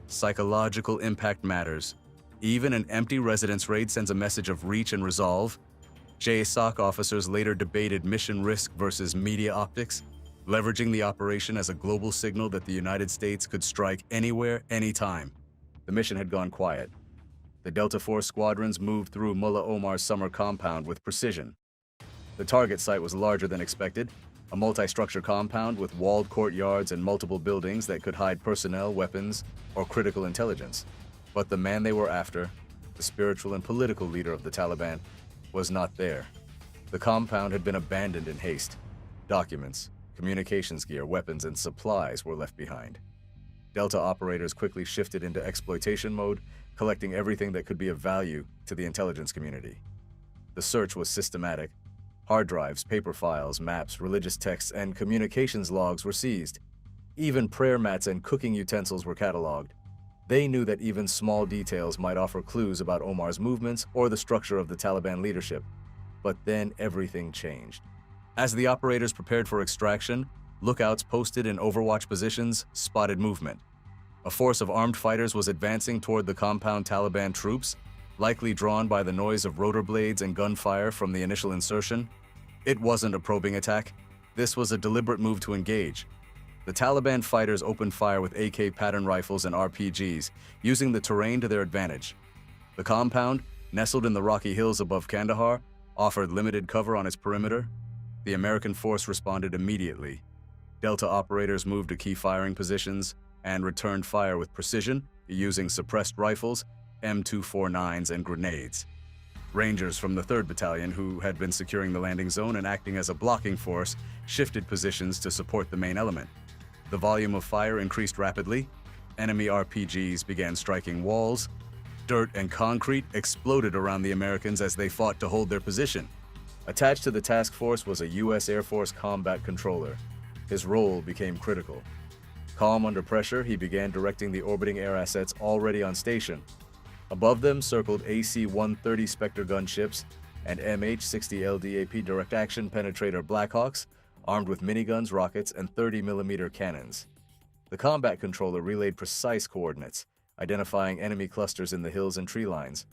Psychological impact matters. Even an empty residence raid sends a message of reach and resolve. JSOC officers later debated mission risk versus media optics, leveraging the operation as a global signal that the United States could strike anywhere, anytime. The mission had gone quiet. The Deltaforce squadrons moved through Mullah Omar's summer compound with precision. The target site was larger than expected, a multi-structure compound with walled courtyards and multiple buildings that could hide personnel, weapons, or critical intelligence. But the man they were after, the spiritual and political leader of the Taliban, was not there. The compound had been abandoned in haste. Documents, communications gear, weapons, and supplies were left behind. Delta operators quickly shifted into exploitation mode, collecting everything that could be of value to the intelligence community. The search was systematic. Hard drives, paper files, maps, religious texts, and communications logs were seized. Even prayer mats and cooking utensils were cataloged. They knew that even small details might offer clues about Omar's movements or the structure of the Taliban leadership. But then everything changed. As the operators prepared for extraction, lookouts posted in overwatch positions spotted movement. A force of armed fighters was advancing toward the compound Taliban troops, likely drawn by the noise of rotor blades and gunfire from the initial insertion. It wasn't a probing attack. This was a deliberate move to engage. The Taliban fighters opened fire with AK pattern rifles and RPGs, using the terrain to their advantage. The compound, nestled in the rocky hills above Kandahar, offered limited cover on its perimeter. The American force responded immediately. Delta operators moved to key firing positions and returned fire with precision, using suppressed rifles, M249s, and grenades. Rangers from the 3rd Battalion, who had been securing the landing zone and acting as a blocking force, shifted positions to support the main element. The volume of fire increased rapidly. Enemy RPGs began striking walls. Dirt and concrete exploded around the Americans as they fought to hold their position. Attached to the task force was a U.S. Air Force combat controller. His role became critical. Calm under pressure, he began directing the orbiting air assets already on station. Above them circled AC-130 Spectre gunships and MH-60 LDAP direct-action penetrator Blackhawks, armed with miniguns, rockets, and 30mm cannons. The combat controller relayed precise coordinates, identifying enemy clusters in the hills and tree lines.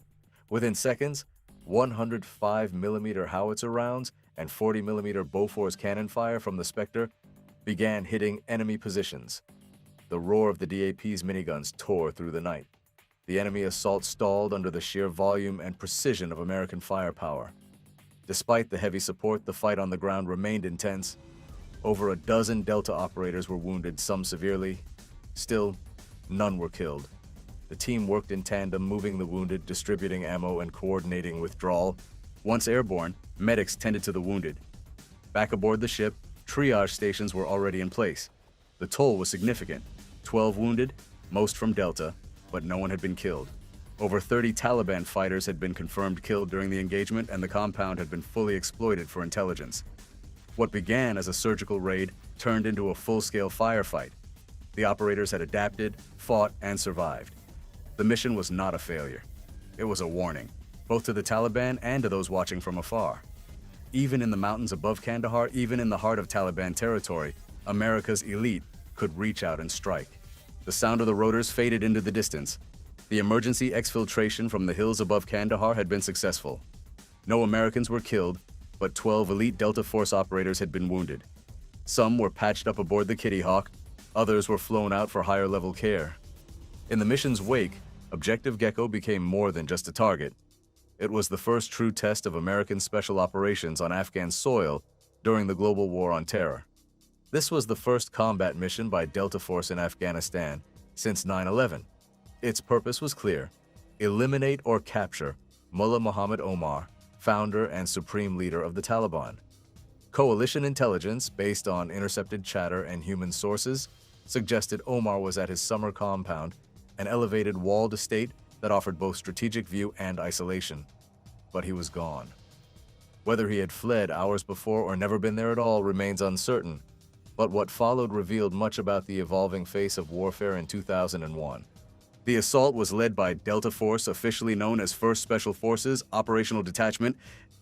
Within seconds, 105mm howitzer rounds and 40mm Bofors cannon fire from the Spectre began hitting enemy positions. The roar of the DAP's miniguns tore through the night. The enemy assault stalled under the sheer volume and precision of American firepower. Despite the heavy support, the fight on the ground remained intense. Over a dozen Delta operators were wounded, some severely. Still, none were killed. The team worked in tandem, moving the wounded, distributing ammo, and coordinating withdrawal. Once airborne, medics tended to the wounded. Back aboard the ship, triage stations were already in place. The toll was significant. 12 wounded, most from Delta, but no one had been killed. Over 30 Taliban fighters had been confirmed killed during the engagement, and the compound had been fully exploited for intelligence. What began as a surgical raid turned into a full-scale firefight. The operators had adapted, fought, and survived. The mission was not a failure. It was a warning, both to the Taliban and to those watching from afar. Even in the mountains above Kandahar, even in the heart of Taliban territory, America's elite could reach out and strike. The sound of the rotors faded into the distance. The emergency exfiltration from the hills above Kandahar had been successful. No Americans were killed, but 12 elite Deltaforce operators had been wounded. Some were patched up aboard the Kitty Hawk, others were flown out for higher-level care. In the mission's wake, Objective Gecko became more than just a target. It was the first true test of American special operations on Afghan soil during the global war on terror. This was the first combat mission by Deltaforce in Afghanistan since 9/11. Its purpose was clear: eliminate or capture Mullah Muhammad Omar, founder and supreme leader of the Taliban. Coalition intelligence, based on intercepted chatter and human sources, suggested Omar was at his summer compound, an elevated walled estate that offered both strategic view and isolation. But he was gone. Whether he had fled hours before or never been there at all remains uncertain, but what followed revealed much about the evolving face of warfare in 2001. The assault was led by Delta Force, officially known as 1st Special Forces Operational Detachment,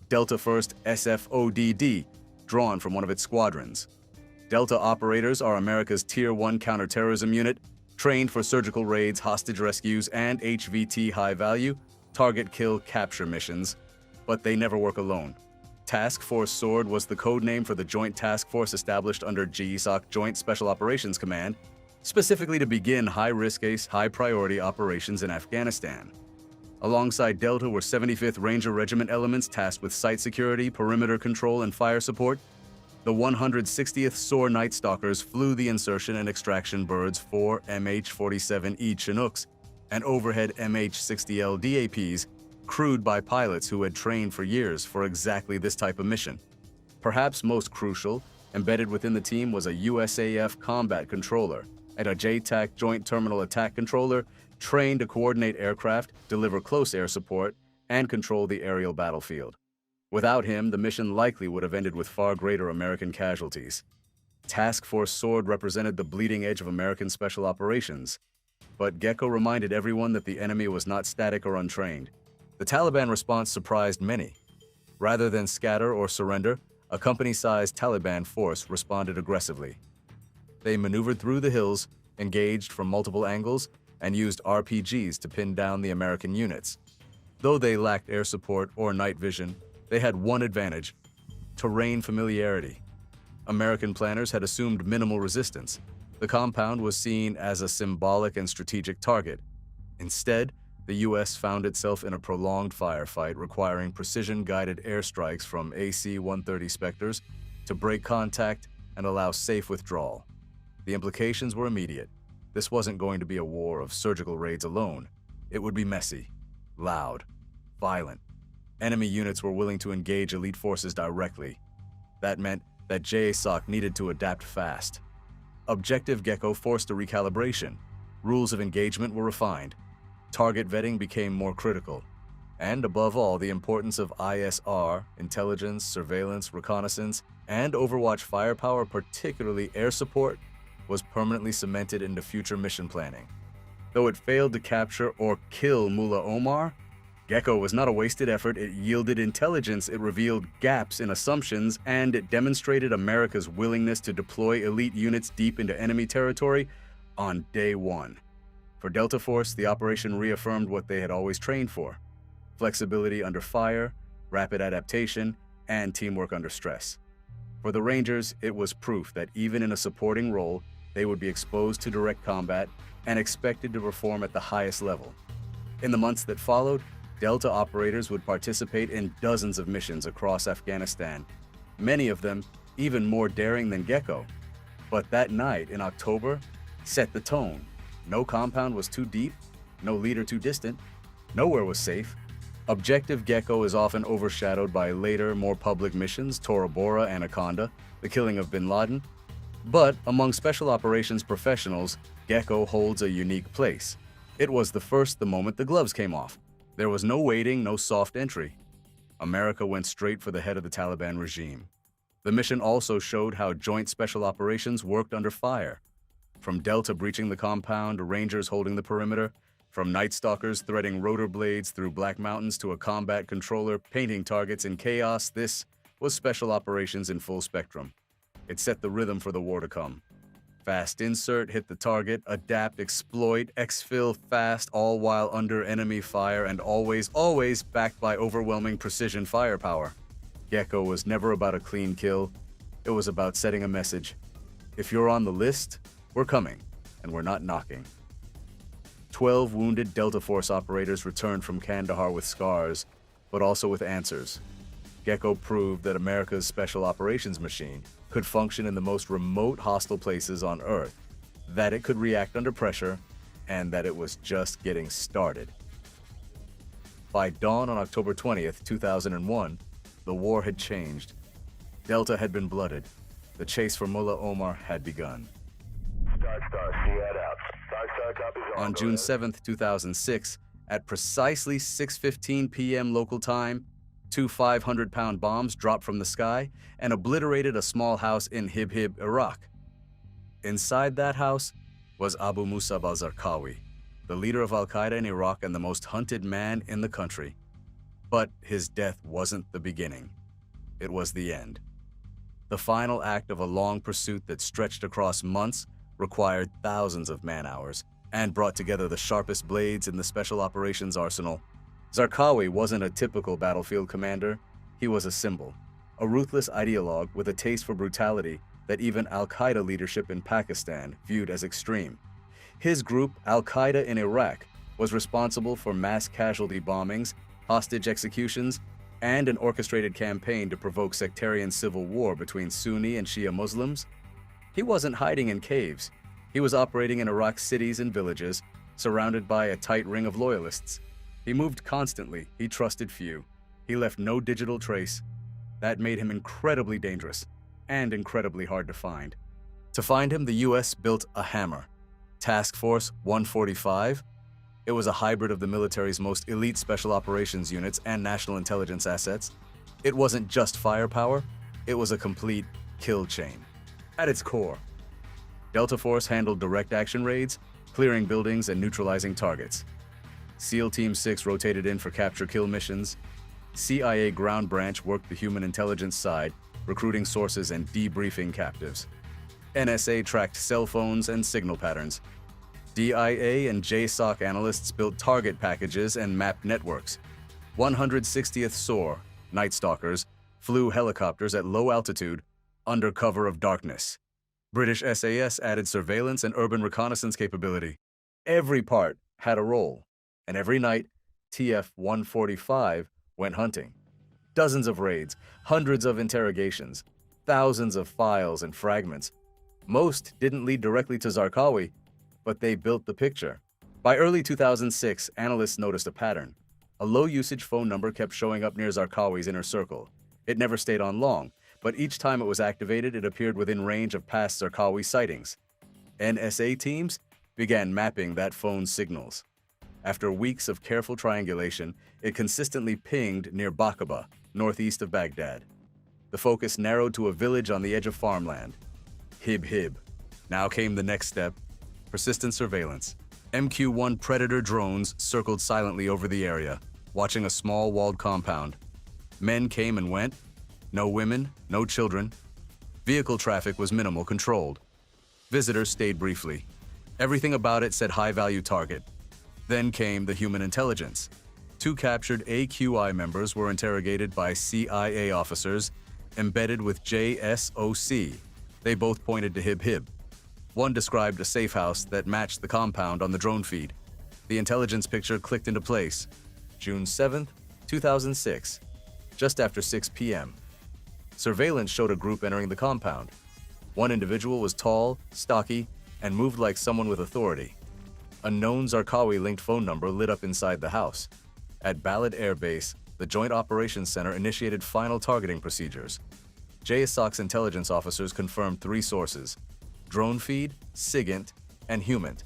Delta 1st SFODD, drawn from one of its squadrons. Delta operators are America's Tier 1 counterterrorism unit, trained for surgical raids, hostage rescues, and HVT high-value, target kill capture missions, but they never work alone. Task Force Sword was the code name for the joint task force established under GSOC Joint Special Operations Command, specifically to begin high-risk, high-priority operations in Afghanistan. Alongside Delta were 75th Ranger Regiment elements tasked with site security, perimeter control, and fire support. The 160th SOAR Night Stalkers flew the insertion and extraction birds 4 MH-47E Chinooks and overhead MH-60L DAPs, crewed by pilots who had trained for years for exactly this type of mission. Perhaps most crucial, embedded within the team was a USAF combat controller and a JTAC Joint Terminal Attack Controller trained to coordinate aircraft, deliver close air support, and control the aerial battlefield. Without him, the mission likely would have ended with far greater American casualties. Task Force Sword represented the bleeding edge of American special operations, but Gecko reminded everyone that the enemy was not static or untrained. The Taliban response surprised many. Rather than scatter or surrender, a company-sized Taliban force responded aggressively. They maneuvered through the hills, engaged from multiple angles, and used RPGs to pin down the American units. Though they lacked air support or night vision, they had one advantage: terrain familiarity. American planners had assumed minimal resistance. The compound was seen as a symbolic and strategic target. Instead, the U.S. found itself in a prolonged firefight requiring precision-guided airstrikes from AC-130 Spectres to break contact and allow safe withdrawal. The implications were immediate. This wasn't going to be a war of surgical raids alone. It would be messy, loud, violent. Enemy units were willing to engage elite forces directly. That meant that JSOC needed to adapt fast. Objective Gecko forced a recalibration. Rules of engagement were refined. Target vetting became more critical. And above all, the importance of ISR, intelligence, surveillance, reconnaissance, and Overwatch firepower, particularly air support, was permanently cemented into future mission planning. Though it failed to capture or kill Mullah Omar, Gecko was not a wasted effort. It yielded intelligence, it revealed gaps in assumptions, and it demonstrated America's willingness to deploy elite units deep into enemy territory on day one. For Deltaforce, the operation reaffirmed what they had always trained for: flexibility under fire, rapid adaptation, and teamwork under stress. For the Rangers, it was proof that even in a supporting role, they would be exposed to direct combat and expected to perform at the highest level. In the months that followed, Delta operators would participate in dozens of missions across Afghanistan, many of them even more daring than Gecko. But that night in October set the tone. No compound was too deep, no leader too distant, nowhere was safe. Objective Gecko is often overshadowed by later, more public missions, Tora Bora, Anaconda, the killing of bin Laden. But among special operations professionals, Gecko holds a unique place. It was the first the moment the gloves came off. There was no waiting, no soft entry. America went straight for the head of the Taliban regime. The mission also showed how joint special operations worked under fire. From Delta breaching the compound to Rangers holding the perimeter, from Night Stalkers threading rotor blades through Black Mountains to a combat controller painting targets in chaos, this was special operations in full spectrum. It set the rhythm for the war to come. Fast insert, hit the target, adapt, exploit, exfil fast, all while under enemy fire and always backed by overwhelming precision firepower. Gecko was never about a clean kill. It was about setting a message. If you're on the list, we're coming, and we're not knocking. 12 wounded Deltaforce operators returned from Kandahar with scars, but also with answers. Gecko proved that America's special operations machine could function in the most remote hostile places on Earth, that it could react under pressure, and that it was just getting started. By dawn on October 20th, 2001, the war had changed. Delta had been blooded. The chase for Mullah Omar had begun. On June 7th, 2006, at precisely 6:15 p.m. local time, 2 500-pound bombs dropped from the sky and obliterated a small house in Hib, Iraq. Inside that house was Abu Musab al-Zarqawi, the leader of al-Qaeda in Iraq and the most hunted man in the country. But his death wasn't the beginning. It was the end. The final act of a long pursuit that stretched across months, required thousands of man-hours, and brought together the sharpest blades in the special operations arsenal. Zarqawi wasn't a typical battlefield commander. He was a symbol, a ruthless ideologue with a taste for brutality that even al-Qaeda leadership in Pakistan viewed as extreme. His group, al-Qaeda in Iraq, was responsible for mass casualty bombings, hostage executions, and an orchestrated campaign to provoke sectarian civil war between Sunni and Shia Muslims. He wasn't hiding in caves. He was operating in Iraq's cities and villages, surrounded by a tight ring of loyalists. He moved constantly. He trusted few. He left no digital trace. That made him incredibly dangerous and incredibly hard to find. To find him, the U.S. built a hammer, Task Force 145. It was a hybrid of the military's most elite special operations units and national intelligence assets. It wasn't just firepower, it was a complete kill chain. At its core, Deltaforce handled direct action raids, clearing buildings and neutralizing targets. SEAL Team 6 rotated in for capture-kill missions. CIA Ground Branch worked the human intelligence side, recruiting sources and debriefing captives. NSA tracked cell phones and signal patterns. DIA and JSOC analysts built target packages and mapped networks. 160th SOAR, Night Stalkers, flew helicopters at low altitude under cover of darkness. British SAS added surveillance and urban reconnaissance capability. Every part had a role, and every night, TF-145 went hunting. Dozens of raids, hundreds of interrogations, thousands of files and fragments. Most didn't lead directly to Zarqawi, but they built the picture. By early 2006, analysts noticed a pattern. A low-usage phone number kept showing up near Zarqawi's inner circle. It never stayed on long, but each time it was activated, it appeared within range of past Zarqawi sightings. NSA teams began mapping that phone's signals. After weeks of careful triangulation, it consistently pinged near Baqaba, northeast of Baghdad. The focus narrowed to a village on the edge of farmland. Hib. Now came the next step: persistent surveillance. MQ-1 Predator drones circled silently over the area, watching a small walled compound. Men came and went. No women, no children. Vehicle traffic was minimal, controlled. Visitors stayed briefly. Everything about it said high-value target. Then came the human intelligence. 2 captured AQI members were interrogated by CIA officers embedded with JSOC. They both pointed to Hib. One described a safe house that matched the compound on the drone feed. The intelligence picture clicked into place. June 7th, 2006, just after 6 p.m. Surveillance showed a group entering the compound. One individual was tall, stocky, and moved like someone with authority. A known Zarqawi-linked phone number lit up inside the house. At Balad Air Base, the Joint Operations Center initiated final targeting procedures. JSOC's intelligence officers confirmed 3 sources: drone feed, SIGINT, and HUMANT.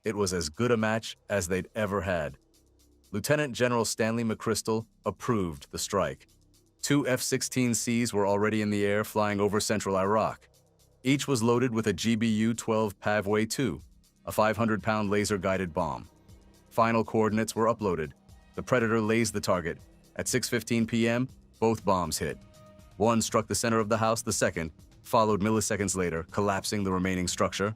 It was as good a match as they'd ever had. Lieutenant General Stanley McChrystal approved the strike. 2 F-16Cs were already in the air flying over central Iraq. Each was loaded with a GBU-12 Pavway-2, a 500-pound laser-guided bomb. Final coordinates were uploaded. The Predator lased the target. At 6:15 p.m., both bombs hit. One struck the center of the house, the second followed milliseconds later, collapsing the remaining structure.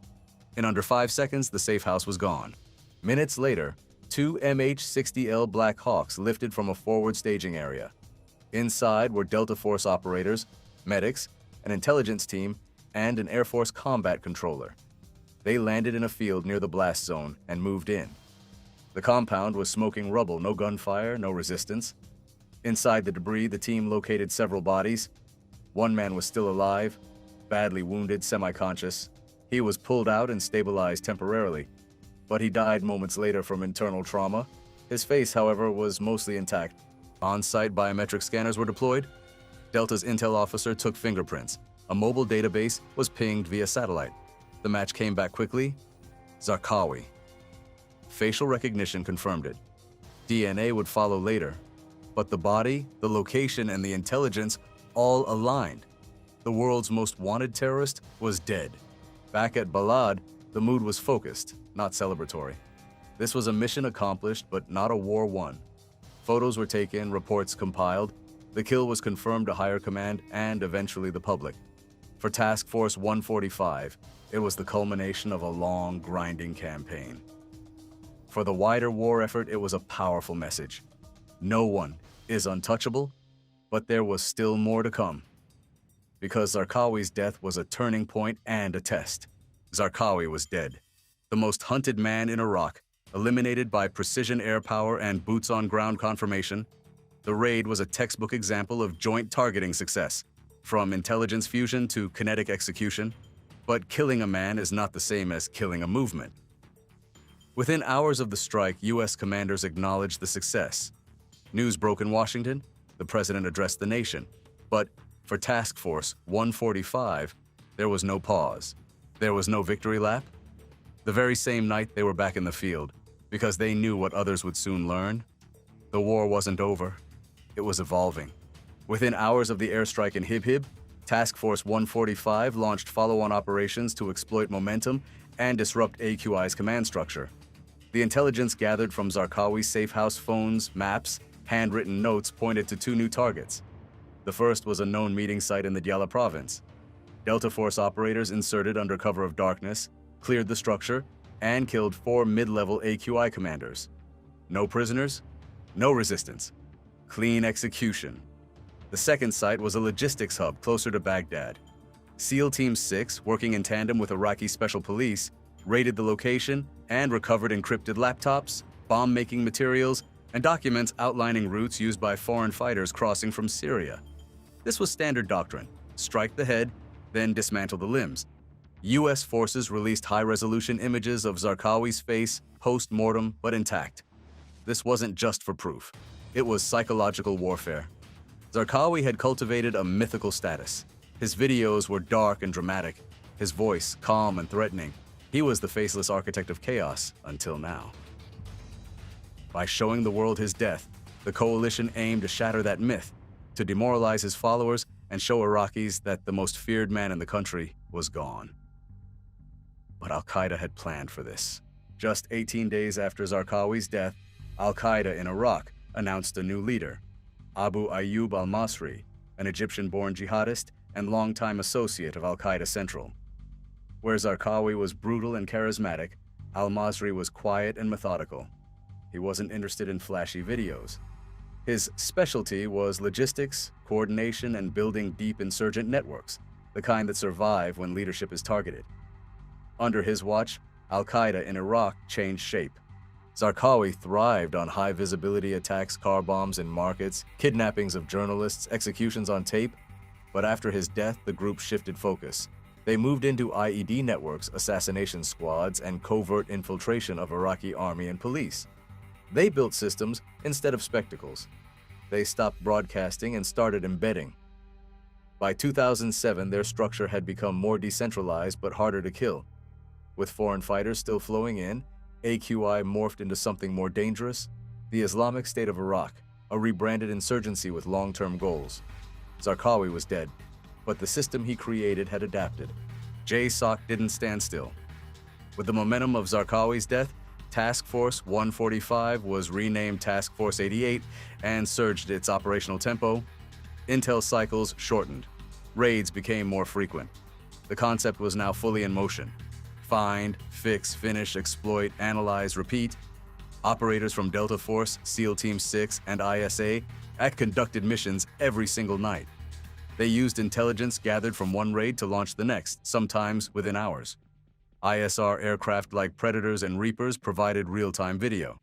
In under 5 seconds, the safe house was gone. Minutes later, 2 MH-60L Black Hawks lifted from a forward staging area. Inside were Deltaforce operators, medics, an intelligence team, and an Air Force combat controller. They landed in a field near the blast zone and moved in. The compound was smoking rubble, no gunfire, no resistance. Inside the debris, the team located several bodies. One man was still alive, badly wounded, semi-conscious. He was pulled out and stabilized temporarily, but he died moments later from internal trauma. His face, however, was mostly intact. On-site biometric scanners were deployed. Delta's intel officer took fingerprints. A mobile database was pinged via satellite. The match came back quickly. Zarqawi. Facial recognition confirmed it. DNA would follow later. But the body, the location, and the intelligence all aligned. The world's most wanted terrorist was dead. Back at Balad, the mood was focused, not celebratory. This was a mission accomplished, but not a war won. Photos were taken, reports compiled. The kill was confirmed to higher command and eventually the public. For Task Force 145, it was the culmination of a long, grinding campaign. For the wider war effort, it was a powerful message. No one is untouchable, but there was still more to come. Because Zarqawi's death was a turning point and a test. Zarqawi was dead. The most hunted man in Iraq, eliminated by precision air power and boots-on-ground confirmation. The raid was a textbook example of joint targeting success, from intelligence fusion to kinetic execution. But killing a man is not the same as killing a movement. Within hours of the strike, U.S. commanders acknowledged the success. News broke in Washington, the president addressed the nation. But for Task Force 145, there was no pause. There was no victory lap. The very same night, they were back in the field, because they knew what others would soon learn. The war wasn't over. It was evolving. Within hours of the airstrike in Hib, Task Force 145 launched follow-on operations to exploit momentum and disrupt AQI's command structure. The intelligence gathered from Zarqawi's safe house phones, maps, handwritten notes pointed to 2 new targets. The first was a known meeting site in the Diyala province. Deltaforce operators inserted under cover of darkness, cleared the structure, and killed 4 mid-level AQI commanders. No prisoners, no resistance. Clean execution. The second site was a logistics hub closer to Baghdad. SEAL Team 6, working in tandem with Iraqi Special Police, raided the location and recovered encrypted laptops, bomb-making materials, and documents outlining routes used by foreign fighters crossing from Syria. This was standard doctrine: strike the head, then dismantle the limbs. U.S. forces released high-resolution images of Zarqawi's face post-mortem but intact. This wasn't just for proof. It was psychological warfare. Zarqawi had cultivated a mythical status. His videos were dark and dramatic, his voice calm and threatening. He was the faceless architect of chaos until now. By showing the world his death, the coalition aimed to shatter that myth, to demoralize his followers and show Iraqis that the most feared man in the country was gone. But al-Qaeda had planned for this. Just 18 days after Zarqawi's death, al-Qaeda in Iraq announced a new leader, Abu Ayyub al-Masri, an Egyptian-born jihadist and longtime associate of al-Qaeda Central. Where Zarqawi was brutal and charismatic, al-Masri was quiet and methodical. He wasn't interested in flashy videos. His specialty was logistics, coordination, and building deep insurgent networks, the kind that survive when leadership is targeted. Under his watch, al-Qaeda in Iraq changed shape. Zarqawi thrived on high-visibility attacks, car bombs in markets, kidnappings of journalists, executions on tape. But after his death, the group shifted focus. They moved into IED networks, assassination squads, and covert infiltration of Iraqi army and police. They built systems instead of spectacles. They stopped broadcasting and started embedding. By 2007, their structure had become more decentralized but harder to kill. With foreign fighters still flowing in, AQI morphed into something more dangerous: the Islamic State of Iraq, a rebranded insurgency with long-term goals. Zarqawi was dead, but the system he created had adapted. JSOC didn't stand still. With the momentum of Zarqawi's death, Task Force 145 was renamed Task Force 88 and surged its operational tempo. Intel cycles shortened. Raids became more frequent. The concept was now fully in motion. Find, fix, finish, exploit, analyze, repeat. Operators from Deltaforce, SEAL Team 6, and ISA had conducted missions every single night. They used intelligence gathered from one raid to launch the next, sometimes within hours. ISR aircraft like Predators and Reapers provided real-time video.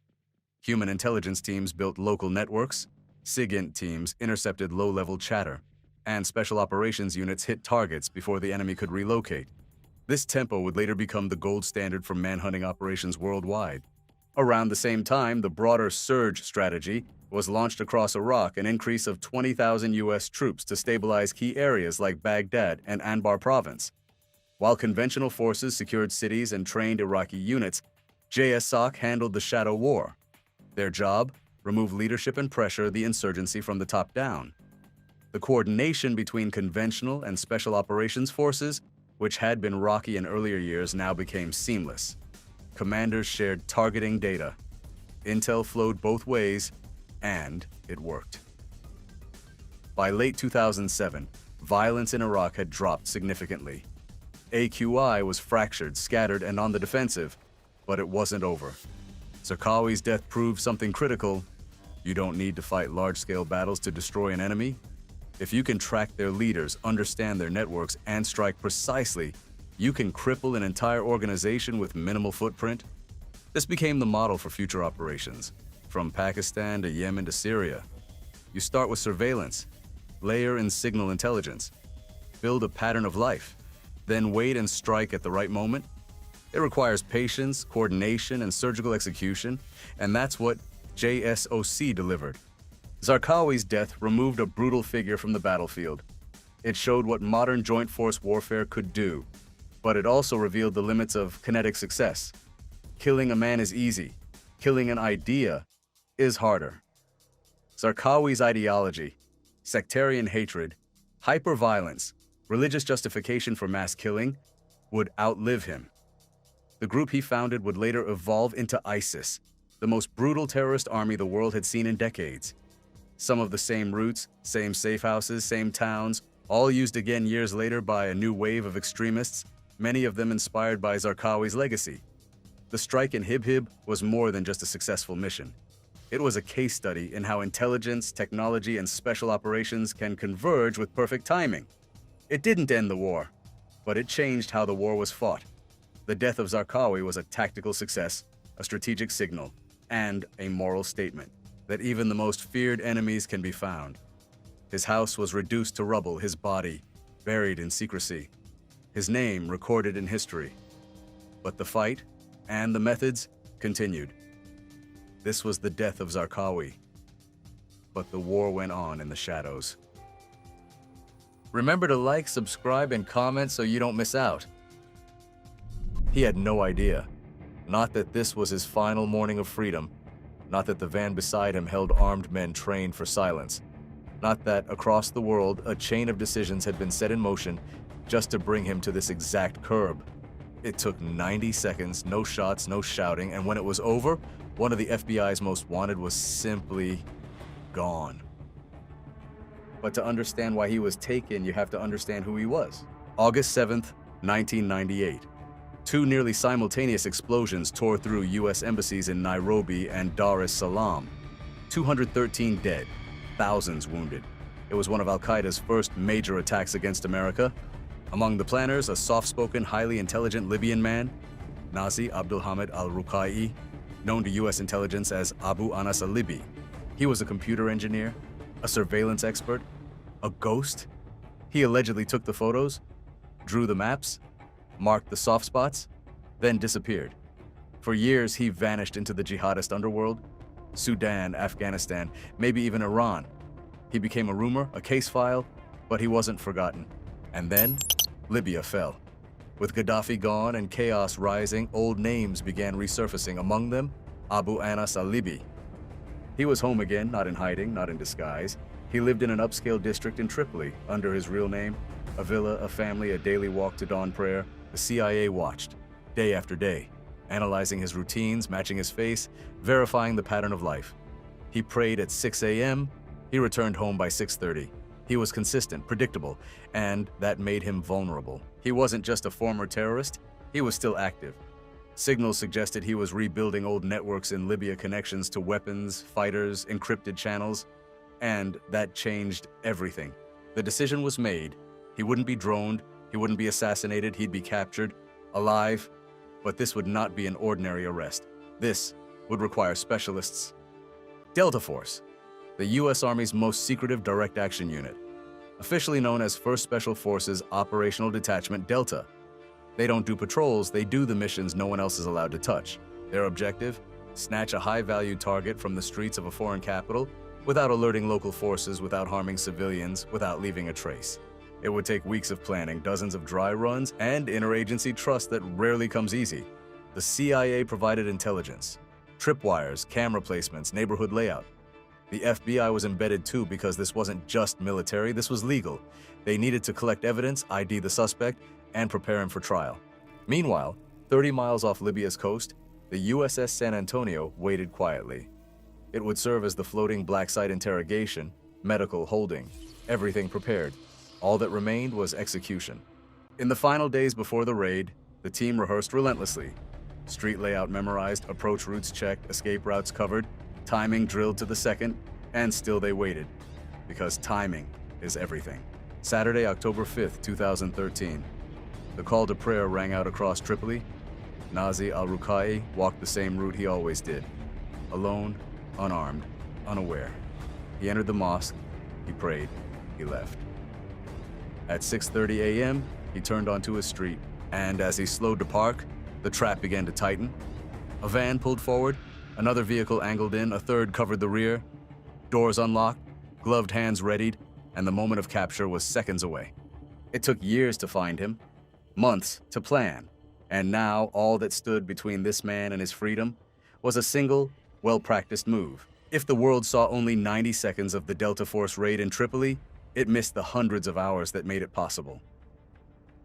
Human intelligence teams built local networks, SIGINT teams intercepted low-level chatter, and special operations units hit targets before the enemy could relocate. This tempo would later become the gold standard for manhunting operations worldwide. Around the same time, the broader surge strategy was launched across Iraq, an increase of 20,000 U.S. troops to stabilize key areas like Baghdad and Anbar province. While conventional forces secured cities and trained Iraqi units, JSOC handled the shadow war. Their job? Remove leadership and pressure the insurgency from the top down. The coordination between conventional and special operations forces, which had been rocky in earlier years, now became seamless. Commanders shared targeting data. Intel flowed both ways, and it worked. By late 2007, violence in Iraq had dropped significantly. AQI was fractured, scattered, and on the defensive, but it wasn't over. Zarqawi's death proved something critical. You don't need to fight large-scale battles to destroy an enemy. If you can track their leaders, understand their networks, and strike precisely, you can cripple an entire organization with minimal footprint. This became the model for future operations, from Pakistan to Yemen to Syria. You start with surveillance, layer in signal intelligence, build a pattern of life, then wait and strike at the right moment. It requires patience, coordination, and surgical execution, and that's what JSOC delivered. Zarqawi's death removed a brutal figure from the battlefield. It showed what modern joint force warfare could do, but it also revealed the limits of kinetic success. Killing a man is easy. Killing an idea is harder. Zarqawi's ideology, sectarian hatred, hyper-violence, religious justification for mass killing would outlive him. The group he founded would later evolve into ISIS, the most brutal terrorist army the world had seen in decades. Some of the same routes, same safe houses, same towns, all used again years later by a new wave of extremists, many of them inspired by Zarqawi's legacy. The strike in Hib was more than just a successful mission. It was a case study in how intelligence, technology, and special operations can converge with perfect timing. It didn't end the war, but it changed how the war was fought. The death of Zarqawi was a tactical success, a strategic signal, and a moral statement that even the most feared enemies can be found. His house was reduced to rubble, his body buried in secrecy, his name recorded in history. But the fight and the methods continued. This was the death of Zarqawi, but the war went on in the shadows. Remember to like, subscribe, and comment so you don't miss out. He had no idea. Not that this was his final morning of freedom. Not that the van beside him held armed men trained for silence. Not that across the world a chain of decisions had been set in motion just to bring him to this exact curb. It took 90 seconds, no shots, no shouting, and when it was over, one of the FBI's most wanted was simply gone. But to understand why he was taken, you have to understand who he was. August 7th, 1998. Two nearly simultaneous explosions tore through U.S. embassies in Nairobi and Dar es Salaam. 213 dead, thousands wounded. It was one of al-Qaeda's first major attacks against America. Among the planners, a soft-spoken, highly intelligent Libyan man, Nazi Abdulhamid al-Ruqai, known to U.S. intelligence as Abu Anas al-Libi. He was a computer engineer, a surveillance expert, a ghost. He allegedly took the photos, drew the maps, marked the soft spots, then disappeared. For years, he vanished into the jihadist underworld, Sudan, Afghanistan, maybe even Iran. He became a rumor, a case file, but he wasn't forgotten. And then, Libya fell. With Gaddafi gone and chaos rising, old names began resurfacing, among them, Abu Anas al-Libi. He was home again, not in hiding, not in disguise. He lived in an upscale district in Tripoli, under his real name. A villa, a family, a daily walk to dawn prayer. The CIA watched, day after day, analyzing his routines, matching his face, verifying the pattern of life. He prayed at 6 a.m., he returned home by 6:30. He was consistent, predictable, and that made him vulnerable. He wasn't just a former terrorist, he was still active. Signals suggested he was rebuilding old networks in Libya, connections to weapons, fighters, encrypted channels, and that changed everything. The decision was made. He wouldn't be droned, he wouldn't be assassinated, he'd be captured, alive, but this would not be an ordinary arrest. This would require specialists. Deltaforce, the U.S. Army's most secretive direct action unit, officially known as 1st Special Forces Operational Detachment Delta. They don't do patrols, they do the missions no one else is allowed to touch. Their objective? Snatch a high-value target from the streets of a foreign capital without alerting local forces, without harming civilians, without leaving a trace. It would take weeks of planning, dozens of dry runs, and interagency trust that rarely comes easy. The CIA provided intelligence, tripwires, camera placements, neighborhood layout. The FBI was embedded too because this wasn't just military, this was legal. They needed to collect evidence, ID the suspect, and prepare him for trial. Meanwhile, 30 miles off Libya's coast, the USS San Antonio waited quietly. It would serve as the floating black site interrogation, medical holding, everything prepared. All that remained was execution. In the final days before the raid, the team rehearsed relentlessly. Street layout memorized, approach routes checked, escape routes covered, timing drilled to the second, and still they waited. Because timing is everything. Saturday, October 5th, 2013. The call to prayer rang out across Tripoli. Nazi al-Ruqai walked the same route he always did. Alone, unarmed, unaware. He entered the mosque, he prayed, he left. At 6:30 a.m., he turned onto his street, and as he slowed to park, the trap began to tighten. A van pulled forward, another vehicle angled in, a third covered the rear. Doors unlocked, gloved hands readied, and the moment of capture was seconds away. It took years to find him, months to plan, and now all that stood between this man and his freedom was a single, well-practiced move. If the world saw only 90 seconds of the Deltaforce raid in Tripoli, it missed the hundreds of hours that made it possible.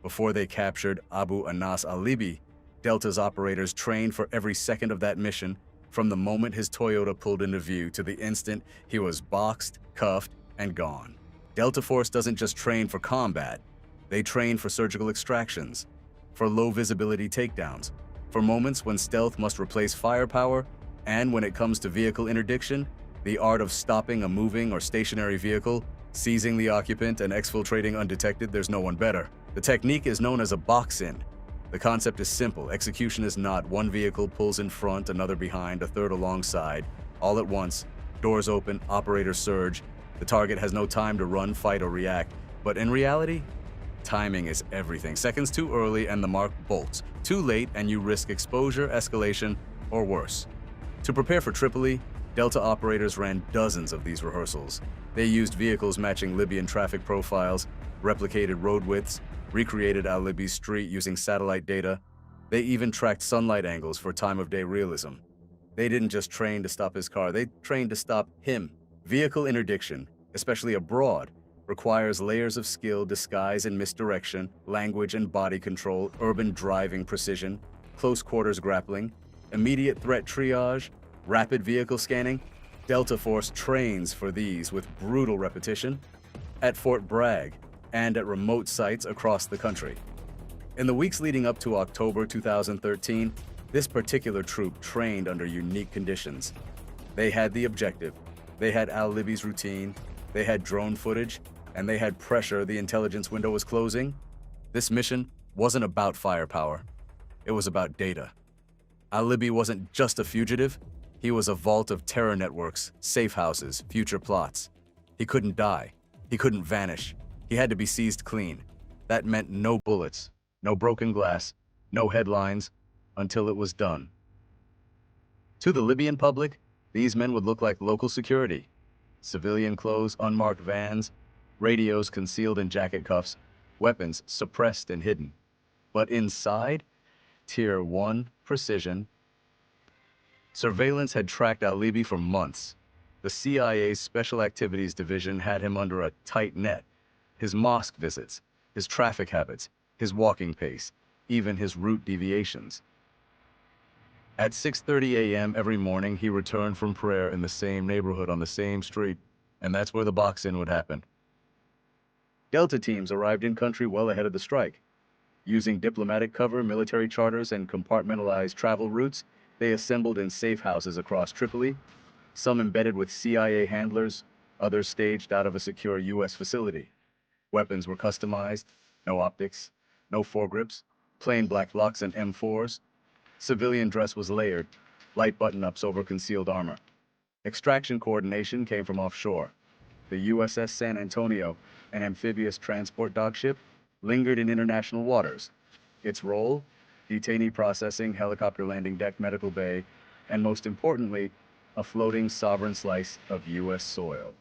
Before they captured Abu Anas al-Libi, Delta's operators trained for every second of that mission, from the moment his Toyota pulled into view to the instant he was boxed, cuffed, and gone. Deltaforce doesn't just train for combat, they train for surgical extractions, for low-visibility takedowns, for moments when stealth must replace firepower, and when it comes to vehicle interdiction, the art of stopping a moving or stationary vehicle, seizing the occupant, and exfiltrating undetected, there's no one better. The technique is known as a box-in. The concept is simple. Execution is not one vehicle pulls in front, another behind, a third alongside, all at once, doors open, operators surge. The target has no time to run, fight, or react. But in reality, timing is everything. Seconds too early and the mark bolts. Too late and you risk exposure, escalation, or worse. To prepare for Tripoli, Delta operators ran dozens of these rehearsals. They used vehicles matching Libyan traffic profiles, replicated road widths, recreated al-Libi's street using satellite data. They even tracked sunlight angles for time-of-day realism. They didn't just train to stop his car, they trained to stop him. Vehicle interdiction, especially abroad, requires layers of skill, disguise and misdirection, language and body control, urban driving precision, close quarters grappling, immediate threat triage, rapid vehicle scanning. Deltaforce trains for these with brutal repetition at Fort Bragg and at remote sites across the country. In the weeks leading up to October 2013, this particular troop trained under unique conditions. They had the objective, they had al-Libi's routine, they had drone footage, and they had pressure the intelligence window was closing. This mission wasn't about firepower, it was about data. Al-Libi wasn't just a fugitive, he was a vault of terror networks, safe houses, future plots. He couldn't die, he couldn't vanish, he had to be seized clean. That meant no bullets, no broken glass, no headlines, until it was done. To the Libyan public, these men would look like local security. Civilian clothes, unmarked vans, radios concealed in jacket cuffs, weapons suppressed and hidden. But inside, Tier 1 precision. Surveillance had tracked al-Libi for months. The CIA's Special Activities Division had him under a tight net. His mosque visits, his traffic habits, his walking pace, even his route deviations. At 6:30 a.m. every morning, he returned from prayer in the same neighborhood on the same street, and that's where the box-in would happen. Delta teams arrived in country well ahead of the strike. Using diplomatic cover, military charters, and compartmentalized travel routes, they assembled in safe houses across Tripoli, some embedded with CIA handlers, others staged out of a secure U.S. facility. Weapons were customized, no optics, no foregrips, plain black Glocks and M4s. Civilian dress was layered, light button-ups over concealed armor. Extraction coordination came from offshore. The USS San Antonio, an amphibious transport dogship, lingered in international waters. Its role? Detainee processing, helicopter landing deck, medical bay, and most importantly, a floating sovereign slice of U.S. soil.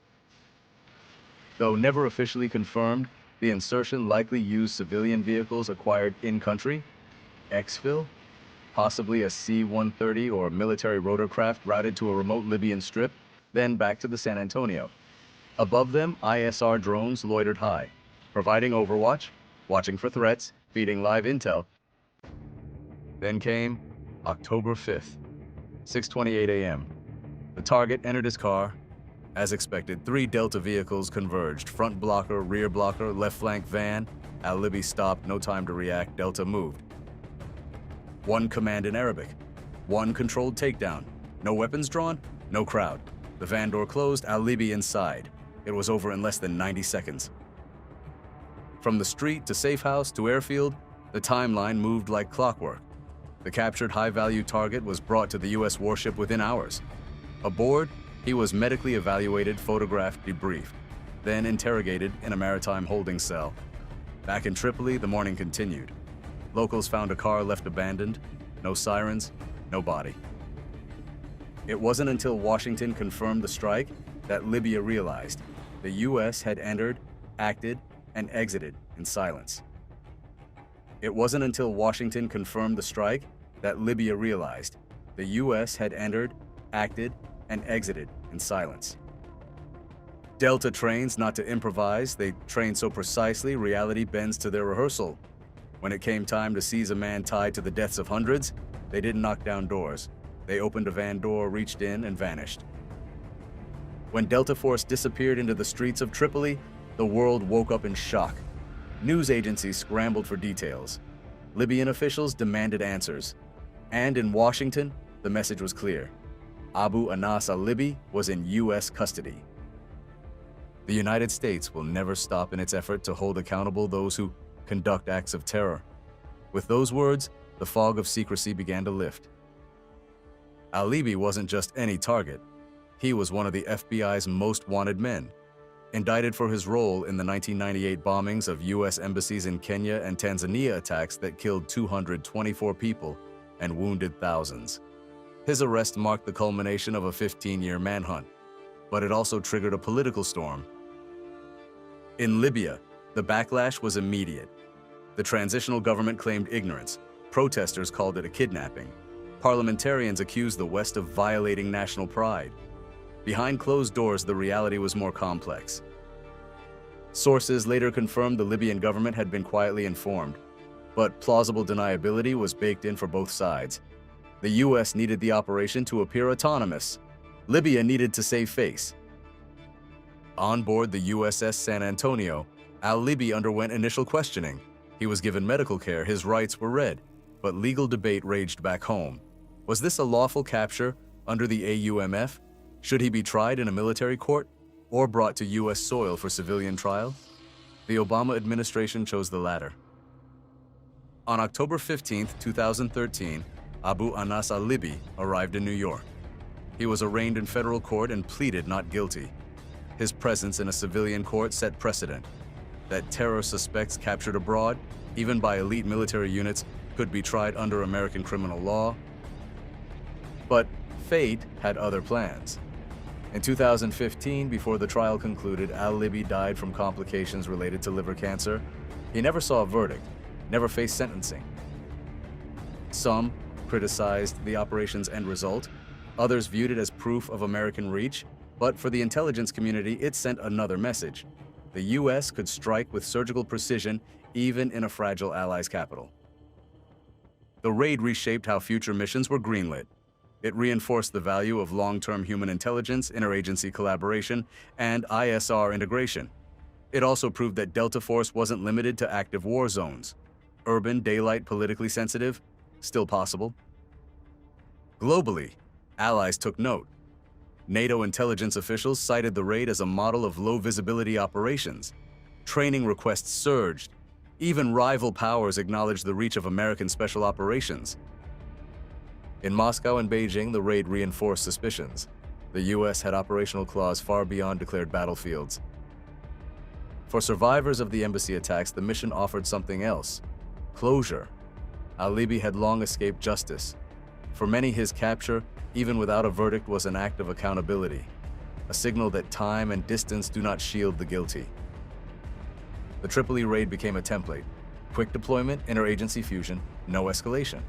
Though never officially confirmed, the insertion likely used civilian vehicles acquired in-country, exfil, possibly a C-130 or military rotorcraft routed to a remote Libyan strip, then back to the San Antonio. Above them, ISR drones loitered high, providing overwatch, watching for threats, feeding live intel. Then came October 5th, 6:28 a.m. The target entered his car. As expected, 3 Delta vehicles converged, front blocker, rear blocker, left flank van. Al-Libi stopped, no time to react, Delta moved. 1 command in Arabic, 1 controlled takedown, no weapons drawn, no crowd. The van door closed, al-Libi inside. It was over in less than 90 seconds. From the street to safe house to airfield, the timeline moved like clockwork. The captured high-value target was brought to the U.S. warship within hours. Aboard, he was medically evaluated, photographed, debriefed, then interrogated in a maritime holding cell. Back in Tripoli, the morning continued. Locals found a car left abandoned, no sirens, no body. It wasn't until Washington confirmed the strike that Libya realized the U.S. had entered, acted, and exited in silence. It wasn't until Washington confirmed the strike that Libya realized the U.S. had entered, acted, and exited in silence. Delta trains not to improvise, they train so precisely reality bends to their rehearsal. When it came time to seize a man tied to the deaths of hundreds, they didn't knock down doors. They opened a van door, reached in, and vanished. When Deltaforce disappeared into the streets of Tripoli, the world woke up in shock. News agencies scrambled for details. Libyan officials demanded answers. And in Washington, the message was clear. Abu Anas al-Libi was in U.S. custody. The United States will never stop in its effort to hold accountable those who conduct acts of terror. With those words, the fog of secrecy began to lift. Al-Libi wasn't just any target. He was one of the FBI's most wanted men, indicted for his role in the 1998 bombings of U.S. embassies in Kenya and Tanzania attacks that killed 224 people and wounded thousands. His arrest marked the culmination of a 15-year manhunt, but it also triggered a political storm. In Libya, the backlash was immediate. The transitional government claimed ignorance. Protesters called it a kidnapping. Parliamentarians accused the West of violating national pride. Behind closed doors, the reality was more complex. Sources later confirmed the Libyan government had been quietly informed, but plausible deniability was baked in for both sides. The U.S. needed the operation to appear autonomous. Libya needed to save face. On board the USS San Antonio, al-Libi underwent initial questioning. He was given medical care, his rights were read, but legal debate raged back home. Was this a lawful capture under the AUMF? Should he be tried in a military court or brought to U.S. soil for civilian trial? The Obama administration chose the latter. On October 15, 2013, Abu Anas al-Libi arrived in New York. He was arraigned in federal court and pleaded not guilty. His presence in a civilian court set precedent that terror suspects captured abroad, even by elite military units, could be tried under American criminal law. But fate had other plans. In 2015, before the trial concluded, al-Libi died from complications related to liver cancer. He never saw a verdict, never faced sentencing. Some criticized the operation's end result. Others viewed it as proof of American reach, but for the intelligence community, it sent another message. The U.S. could strike with surgical precision, even in a fragile ally's capital. The raid reshaped how future missions were greenlit. It reinforced the value of long-term human intelligence, interagency collaboration, and ISR integration. It also proved that Deltaforce wasn't limited to active war zones. Urban, daylight, politically sensitive, still possible. Globally, allies took note. NATO intelligence officials cited the raid as a model of low-visibility operations. Training requests surged. Even rival powers acknowledged the reach of American special operations. In Moscow and Beijing, the raid reinforced suspicions. The U.S. had operational claws far beyond declared battlefields. For survivors of the embassy attacks, the mission offered something else: closure. Al-Libi had long escaped justice. For many, his capture, even without a verdict, was an act of accountability, a signal that time and distance do not shield the guilty. The Tripoli raid became a template: quick deployment, interagency fusion, no escalation.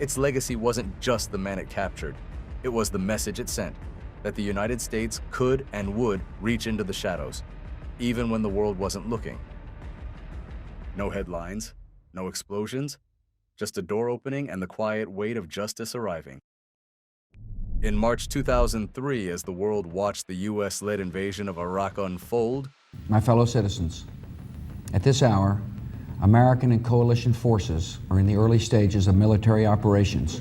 Its legacy wasn't just the man it captured, it was the message it sent, that the United States could and would reach into the shadows, even when the world wasn't looking. No headlines, no explosions, just a door opening and the quiet weight of justice arriving. In March 2003, as the world watched the U.S.-led invasion of Iraq unfold, My fellow citizens, at this hour, American and coalition forces are in the early stages of military operations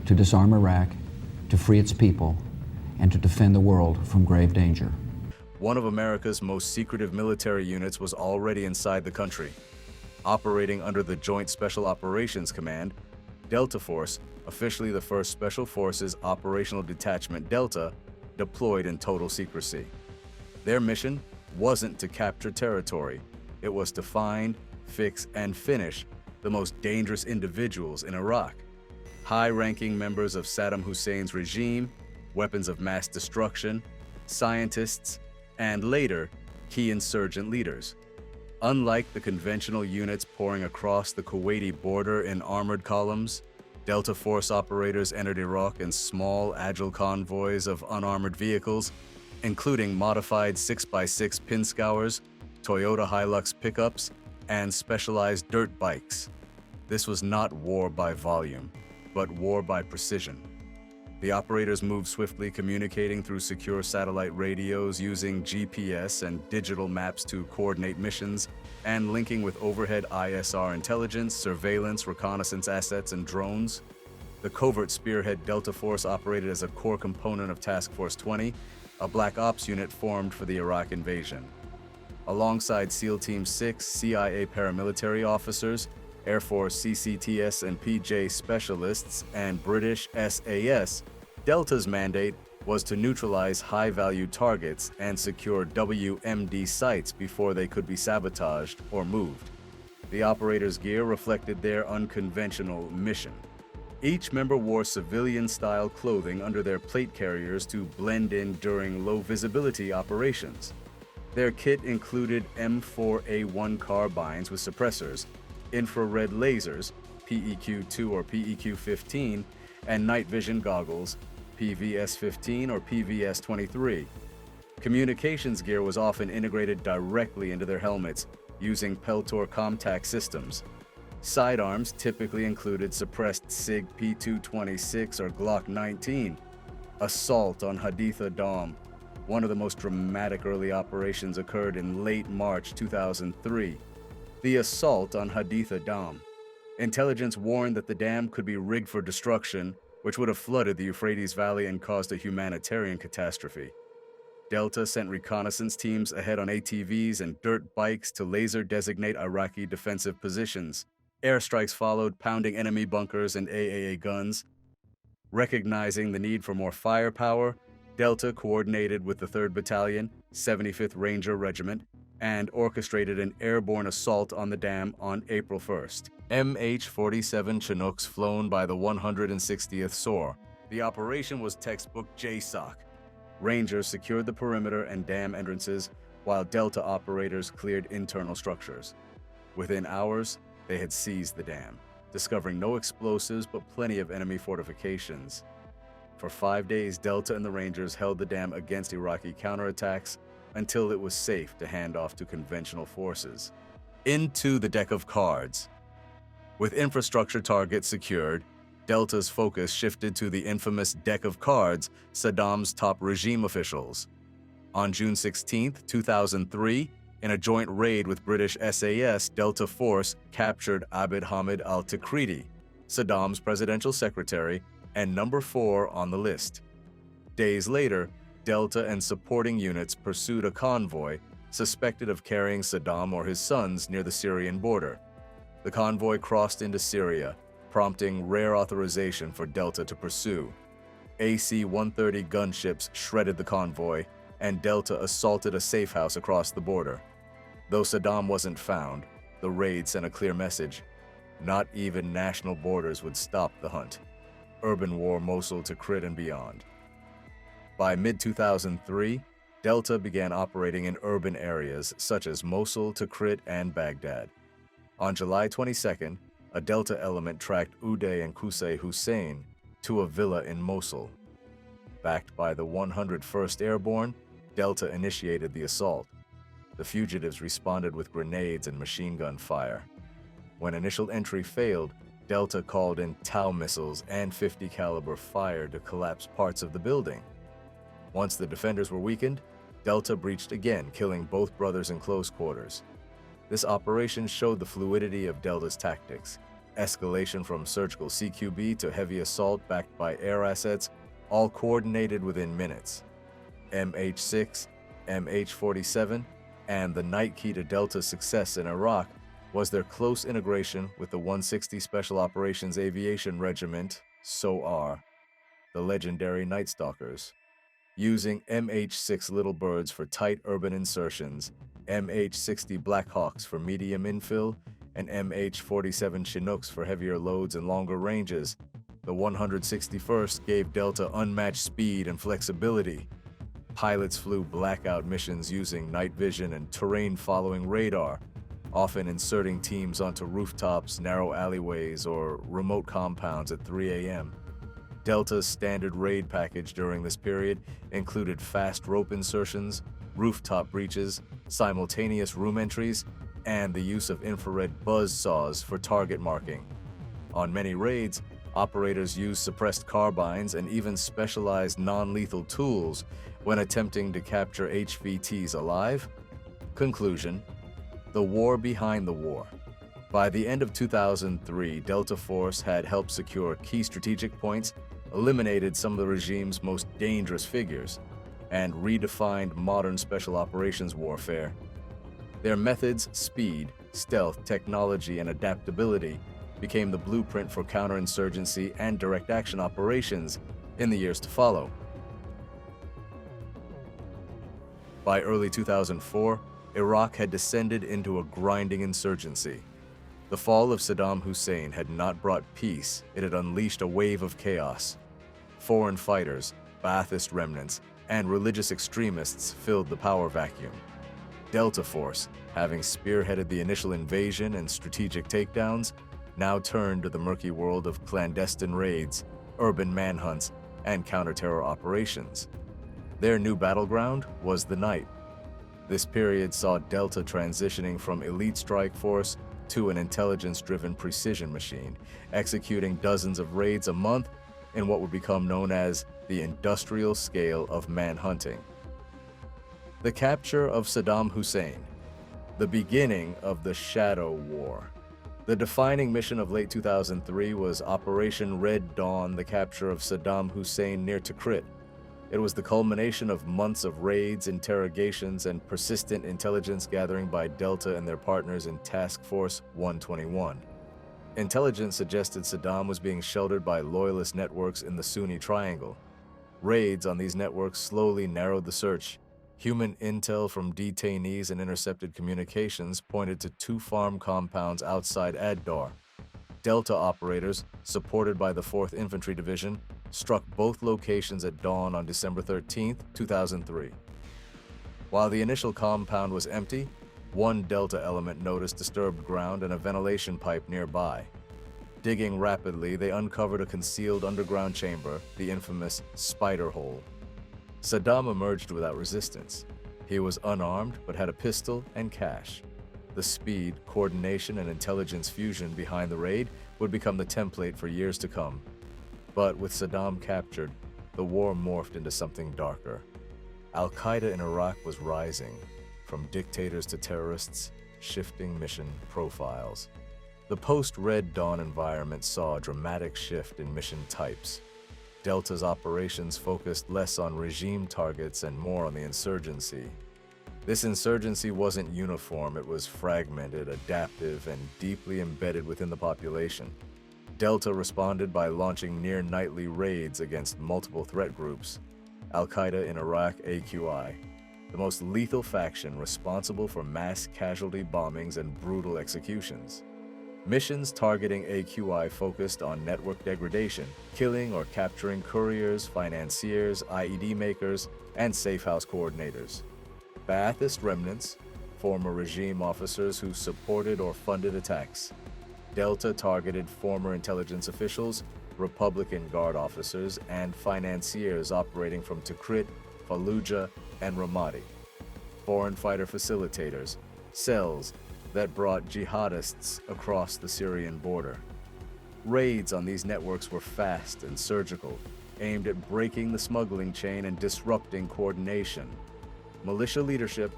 to disarm Iraq, to free its people, and to defend the world from grave danger. one of America's most secretive military units was already inside the country. Operating under the Joint Special Operations Command, Deltaforce, officially the first Special Forces Operational Detachment Delta, deployed in total secrecy. Their mission wasn't to capture territory. It was to find, fix, and finish the most dangerous individuals in Iraq. High-ranking members of Saddam Hussein's regime, weapons of mass destruction, scientists, and later, key insurgent leaders. Unlike the conventional units pouring across the Kuwaiti border in armored columns, Deltaforce operators entered Iraq in small, agile convoys of unarmored vehicles, including modified 6x6 pin scours, Toyota Hilux pickups, and specialized dirt bikes. This was not war by volume, but war by precision. The operators moved swiftly, communicating through secure satellite radios, using GPS and digital maps to coordinate missions, and linking with overhead ISR intelligence, surveillance, reconnaissance assets, and drones. The covert spearhead Deltaforce operated as a core component of Task Force 20, a black ops unit formed for the Iraq invasion. Alongside SEAL Team 6, CIA paramilitary officers, Air Force CCTS and PJ specialists, and British SAS, Delta's mandate was to neutralize high-value targets and secure WMD sites before they could be sabotaged or moved. The operators' gear reflected their unconventional mission. Each member wore civilian-style clothing under their plate carriers to blend in during low-visibility operations. Their kit included M4A1 carbines with suppressors, infrared lasers, PEQ-2 or PEQ-15, and night vision goggles, PVS-15 or PVS-23. Communications gear was often integrated directly into their helmets, using Peltor Comtac systems. Sidearms typically included suppressed SIG P226 or Glock 19. Assault on Haditha Dam. One of the most dramatic early operations occurred in late March 2003. The assault on Haditha Dam. Intelligence warned that the dam could be rigged for destruction, which would have flooded the Euphrates Valley and caused a humanitarian catastrophe. Delta sent reconnaissance teams ahead on ATVs and dirt bikes to laser-designate Iraqi defensive positions. Airstrikes followed, pounding enemy bunkers and AAA guns. Recognizing the need for more firepower, Delta coordinated with the 3rd Battalion, 75th Ranger Regiment, and orchestrated an airborne assault on the dam on April 1st. MH-47 Chinooks flown by the 160th SOAR. The operation was textbook JSOC. Rangers secured the perimeter and dam entrances, while Delta operators cleared internal structures. Within hours, they had seized the dam, discovering no explosives but plenty of enemy fortifications. For 5 days, Delta and the Rangers held the dam against Iraqi counterattacks until it was safe to hand off to conventional forces. Into the deck of cards. With infrastructure targets secured, Delta's focus shifted to the infamous deck of cards, Saddam's top regime officials. On June 16, 2003, in a joint raid with British SAS, Deltaforce captured Abd Hamid al-Takriti, Saddam's presidential secretary, and number 4 on the list. Days later, Delta and supporting units pursued a convoy suspected of carrying Saddam or his sons near the Syrian border. The convoy crossed into Syria, prompting rare authorization for Delta to pursue. AC-130 gunships shredded the convoy, and Delta assaulted a safe house across the border. Though Saddam wasn't found, the raid sent a clear message. Not even national borders would stop the hunt. Urban war Mosul to Tikrit and beyond. By mid-2003, Delta began operating in urban areas such as Mosul, Tikrit, and Baghdad. On July 22nd, a Delta element tracked Uday and Qusay Hussein to a villa in Mosul. Backed by the 101st Airborne, Delta initiated the assault. The fugitives responded with grenades and machine gun fire. When initial entry failed, Delta called in Tau missiles and .50 caliber fire to collapse parts of the building. Once the defenders were weakened, Delta breached again, killing both brothers in close quarters. This operation showed the fluidity of Delta's tactics. Escalation from surgical CQB to heavy assault backed by air assets, all coordinated within minutes. MH-6, MH-47, and the night key to Delta's success in Iraq was their close integration with the 160 Special Operations Aviation Regiment, SOAR, the legendary Night Stalkers. Using MH-6 Little Birds for tight urban insertions, MH-60 Black Hawks for medium infill, and MH-47 Chinooks for heavier loads and longer ranges, the 161st gave Delta unmatched speed and flexibility. Pilots flew blackout missions using night vision and terrain-following radar, often inserting teams onto rooftops, narrow alleyways, or remote compounds at 3 a.m. Delta's standard raid package during this period included fast rope insertions, rooftop breaches, simultaneous room entries, and the use of infrared buzz saws for target marking. On many raids, operators used suppressed carbines and even specialized non-lethal tools when attempting to capture HVTs alive. Conclusion: the war behind the war. By the end of 2003, Deltaforce had helped secure key strategic points, eliminated some of the regime's most dangerous figures, and redefined modern special operations warfare. Their methods, speed, stealth, technology, and adaptability became the blueprint for counterinsurgency and direct action operations in the years to follow. By early 2004, Iraq had descended into a grinding insurgency. The fall of Saddam Hussein had not brought peace, it had unleashed a wave of chaos. Foreign fighters, Ba'athist remnants, and religious extremists filled the power vacuum. Deltaforce, having spearheaded the initial invasion and strategic takedowns, now turned to the murky world of clandestine raids, urban manhunts, and counter-terror operations. Their new battleground was the night. This period saw Delta transitioning from elite strike force to an intelligence-driven precision machine, executing dozens of raids a month in what would become known as the industrial scale of manhunting. The capture of Saddam Hussein, the beginning of the Shadow War. The defining mission of late 2003 was Operation Red Dawn, the capture of Saddam Hussein near Tikrit. It was the culmination of months of raids, interrogations, and persistent intelligence gathering by Delta and their partners in Task Force 121. Intelligence suggested Saddam was being sheltered by loyalist networks in the Sunni Triangle. Raids on these networks slowly narrowed the search. Human intel from detainees and intercepted communications pointed to 2 farm compounds outside Ad-Dar. Delta operators, supported by the 4th Infantry Division, struck both locations at dawn on December 13, 2003. While the initial compound was empty, one Delta element noticed disturbed ground and a ventilation pipe nearby. Digging rapidly, they uncovered a concealed underground chamber, the infamous Spider Hole. Saddam emerged without resistance. He was unarmed but had a pistol and cash. The speed, coordination, and intelligence fusion behind the raid would become the template for years to come. But with Saddam captured, the war morphed into something darker. Al-Qaeda in Iraq was rising, from dictators to terrorists, shifting mission profiles. The post-Red Dawn environment saw a dramatic shift in mission types. Delta's operations focused less on regime targets and more on the insurgency. This insurgency wasn't uniform, it was fragmented, adaptive, and deeply embedded within the population. Delta responded by launching near-nightly raids against multiple threat groups. Al-Qaeda in Iraq, AQI, the most lethal faction responsible for mass casualty bombings and brutal executions. Missions targeting AQI focused on network degradation, killing or capturing couriers, financiers, IED makers, and safe house coordinators. Ba'athist remnants, former regime officers who supported or funded attacks. Delta targeted former intelligence officials, Republican Guard officers, and financiers operating from Tikrit, Fallujah, and Ramadi. Foreign fighter facilitators, cells that brought jihadists across the Syrian border. Raids on these networks were fast and surgical, aimed at breaking the smuggling chain and disrupting coordination. Militia leadership,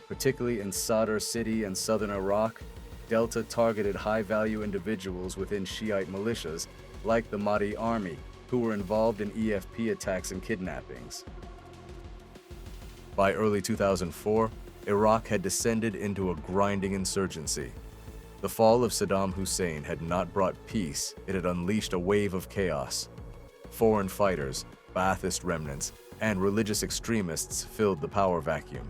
particularly in Sadr City and southern Iraq, Delta targeted high-value individuals within Shiite militias, like the Mahdi Army, who were involved in EFP attacks and kidnappings. By early 2004, Iraq had descended into a grinding insurgency. The fall of Saddam Hussein had not brought peace, it had unleashed a wave of chaos. Foreign fighters, Ba'athist remnants, and religious extremists filled the power vacuum.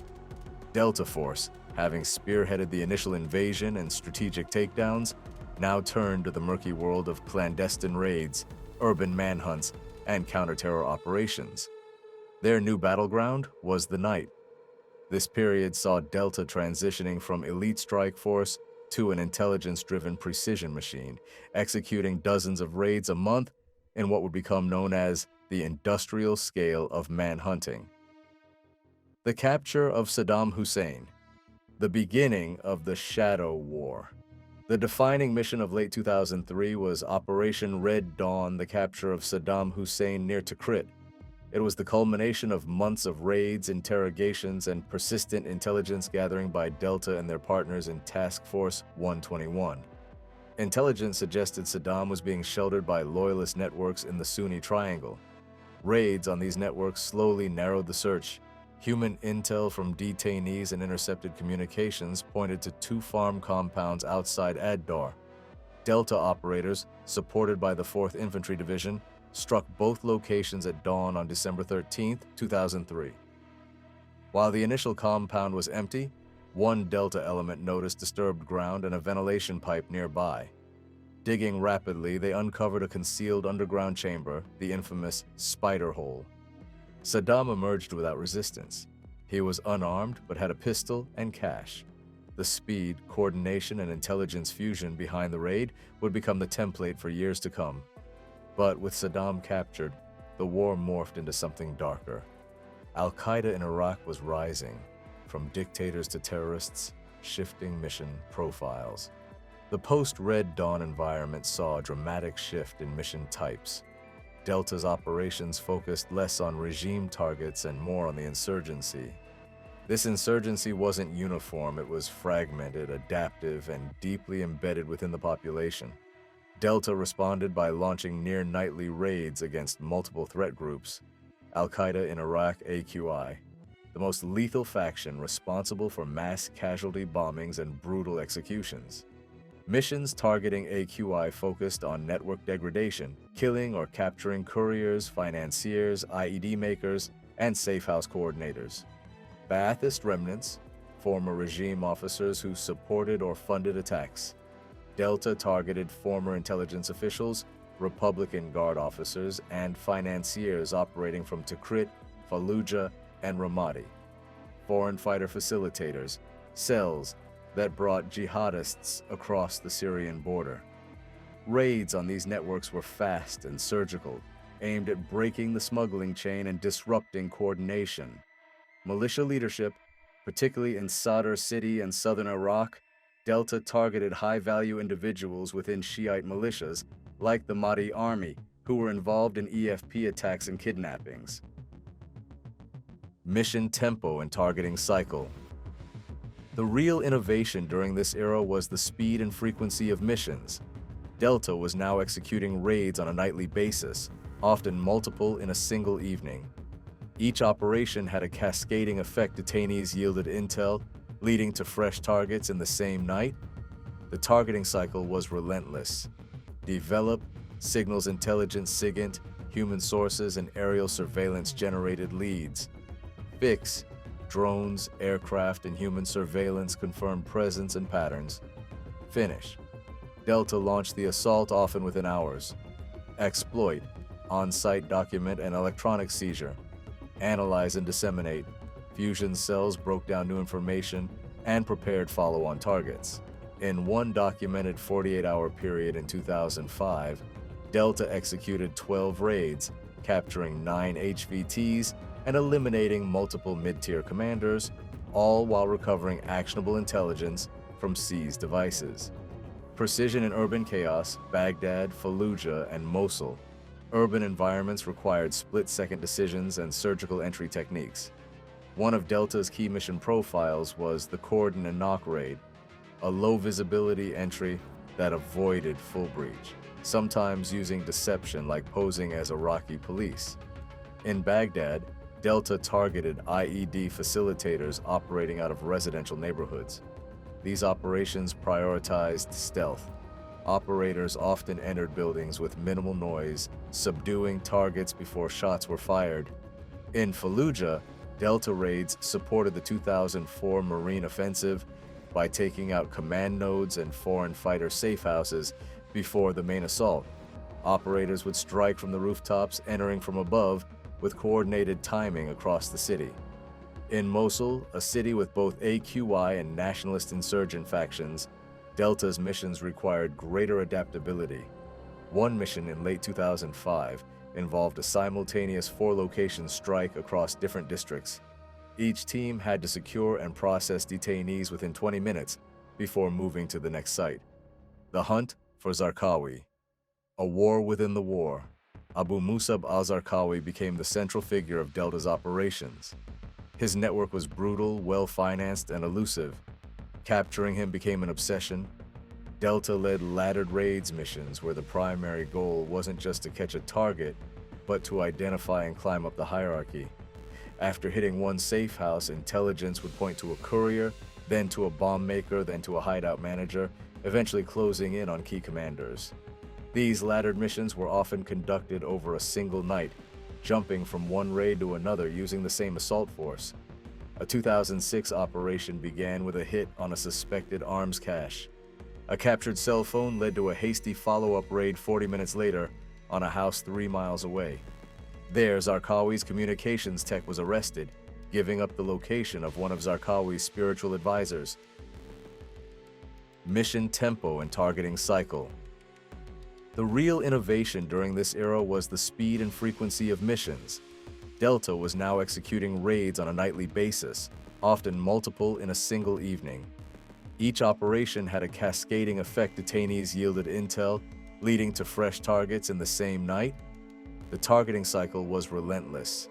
Deltaforce, having spearheaded the initial invasion and strategic takedowns, now turned to the murky world of clandestine raids, urban manhunts, and counter-terror operations. Their new battleground was the night. This period saw Delta transitioning from elite strike force to an intelligence-driven precision machine, executing dozens of raids a month in what would become known as the industrial scale of manhunting. The capture of Saddam Hussein, the beginning of the Shadow War. The defining mission of late 2003 was Operation Red Dawn, the capture of Saddam Hussein near Tikrit. It was the culmination of months of raids, interrogations, and persistent intelligence gathering by Delta and their partners in Task Force 121. Intelligence suggested Saddam was being sheltered by loyalist networks in the Sunni Triangle. Raids on these networks slowly narrowed the search. Human intel from detainees and intercepted communications pointed to 2 farm compounds outside Ad-Dar. Delta operators, supported by the 4th Infantry Division, struck both locations at dawn on December 13, 2003. While the initial compound was empty, one Delta element noticed disturbed ground and a ventilation pipe nearby. Digging rapidly, they uncovered a concealed underground chamber, the infamous Spider Hole. Saddam emerged without resistance. He was unarmed but had a pistol and cash. The speed, coordination, and intelligence fusion behind the raid would become the template for years to come. But with Saddam captured, the war morphed into something darker. Al-Qaeda in Iraq was rising, from dictators to terrorists, shifting mission profiles. The post-Red Dawn environment saw a dramatic shift in mission types. Delta's operations focused less on regime targets and more on the insurgency. This insurgency wasn't uniform, it was fragmented, adaptive, and deeply embedded within the population. Delta responded by launching near-nightly raids against multiple threat groups. Al-Qaeda in Iraq, AQI, the most lethal faction responsible for mass casualty bombings and brutal executions. Missions targeting AQI focused on network degradation, killing or capturing couriers, financiers, IED makers, and safehouse coordinators. Ba'athist remnants, former regime officers who supported or funded attacks. Delta targeted former intelligence officials, Republican Guard officers, and financiers operating from Tikrit, Fallujah, and Ramadi. Foreign fighter facilitators, cells that brought jihadists across the Syrian border. Raids on these networks were fast and surgical, aimed at breaking the smuggling chain and disrupting coordination. Militia leadership, particularly in Sadr City and southern Iraq, Delta targeted high-value individuals within Shiite militias, like the Mahdi Army, who were involved in EFP attacks and kidnappings. Mission tempo and targeting cycle. The real innovation during this era was the speed and frequency of missions. Delta was now executing raids on a nightly basis, often multiple in a single evening. Each operation had a cascading effect. Detainees yielded intel, leading to fresh targets in the same night. The targeting cycle was relentless. Develop, signals intelligence SIGINT, human sources, and aerial surveillance generated leads. Fix, drones, aircraft, and human surveillance confirmed presence and patterns. Finish, Delta launched the assault often within hours. Exploit, on-site document and electronic seizure. Analyze and disseminate. Fusion cells broke down new information and prepared follow-on targets. In one documented 48-hour period in 2005, Delta executed 12 raids, capturing 9 HVTs and eliminating multiple mid-tier commanders, all while recovering actionable intelligence from seized devices. Precision in urban chaos, Baghdad, Fallujah, and Mosul. Urban environments required split-second decisions and surgical entry techniques. One of Delta's key mission profiles was the Cordon and Knock raid, a low-visibility entry that avoided full breach, sometimes using deception like posing as Iraqi police. In Baghdad, Delta targeted IED facilitators operating out of residential neighborhoods. These operations prioritized stealth. Operators often entered buildings with minimal noise, subduing targets before shots were fired. In Fallujah, Delta raids supported the 2004 Marine offensive by taking out command nodes and foreign fighter safehouses before the main assault. Operators would strike from the rooftops, entering from above, with coordinated timing across the city. In Mosul, a city with both AQI and nationalist insurgent factions, Delta's missions required greater adaptability. One mission in late 2005 involved a simultaneous 4-location strike across different districts. Each team had to secure and process detainees within 20 minutes before moving to the next site. The hunt for Zarqawi. A war within the war. Abu Musab al-Zarqawi became the central figure of Delta's operations. His network was brutal, well-financed, and elusive. Capturing him became an obsession. Delta led laddered raids missions where the primary goal wasn't just to catch a target, but to identify and climb up the hierarchy. After hitting one safe house, intelligence would point to a courier, then to a bomb maker, then to a hideout manager, eventually closing in on key commanders. These laddered missions were often conducted over a single night, jumping from one raid to another using the same assault force. A 2006 operation began with a hit on a suspected arms cache. A captured cell phone led to a hasty follow-up raid 40 minutes later on a house 3 miles away. There, Zarqawi's communications tech was arrested, giving up the location of one of Zarqawi's spiritual advisors. Mission tempo and targeting cycle. The real innovation during this era was the speed and frequency of missions. Delta was now executing raids on a nightly basis, often multiple in a single evening. Each operation had a cascading effect. Detainees yielded intel, leading to fresh targets in the same night. The targeting cycle was relentless.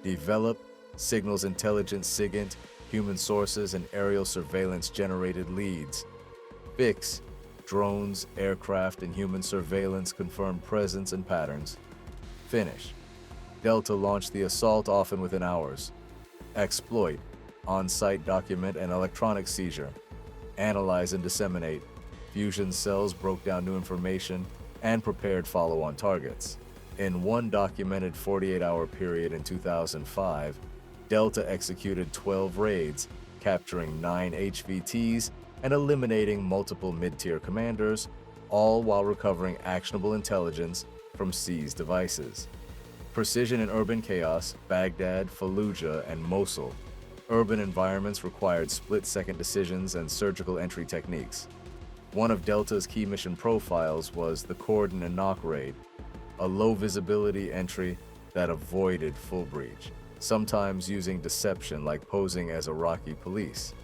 Develop, signals intelligence SIGINT, human sources, and aerial surveillance generated leads. Fix, drones, aircraft, and human surveillance confirmed presence and patterns. Finish. Delta launched the assault often within hours. Exploit, on-site document and electronic seizure. Analyze and disseminate. Fusion cells broke down new information and prepared follow-on targets. In one documented 48-hour period in 2005, Delta executed 12 raids, capturing 9 HVTs and eliminating multiple mid-tier commanders, all while recovering actionable intelligence from seized devices. Precision in urban chaos, Baghdad, Fallujah, and Mosul. Urban environments required split-second decisions and surgical entry techniques. One of Delta's key mission profiles was the Cordon and Knock raid, a low-visibility entry that avoided full breach, sometimes using deception like posing as Iraqi police.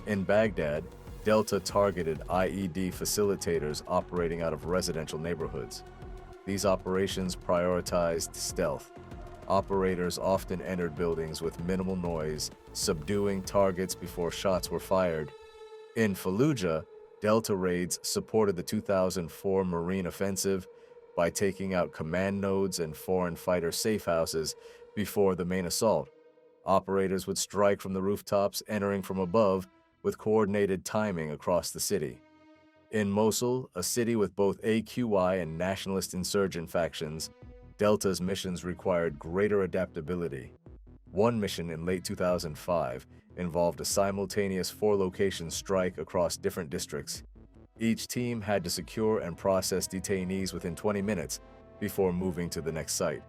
In Baghdad, Delta targeted IED facilitators operating out of residential neighborhoods. These operations prioritized stealth. Operators often entered buildings with minimal noise, subduing targets before shots were fired. In Fallujah, Delta raids supported the 2004 Marine offensive by taking out command nodes and foreign fighter safe houses before the main assault. Operators would strike from the rooftops, entering from above, with coordinated timing across the city. In Mosul, a city with both AQI and nationalist insurgent factions, Delta's missions required greater adaptability. One mission in late 2005 involved a simultaneous 4-location strike across different districts. Each team had to secure and process detainees within 20 minutes before moving to the next site.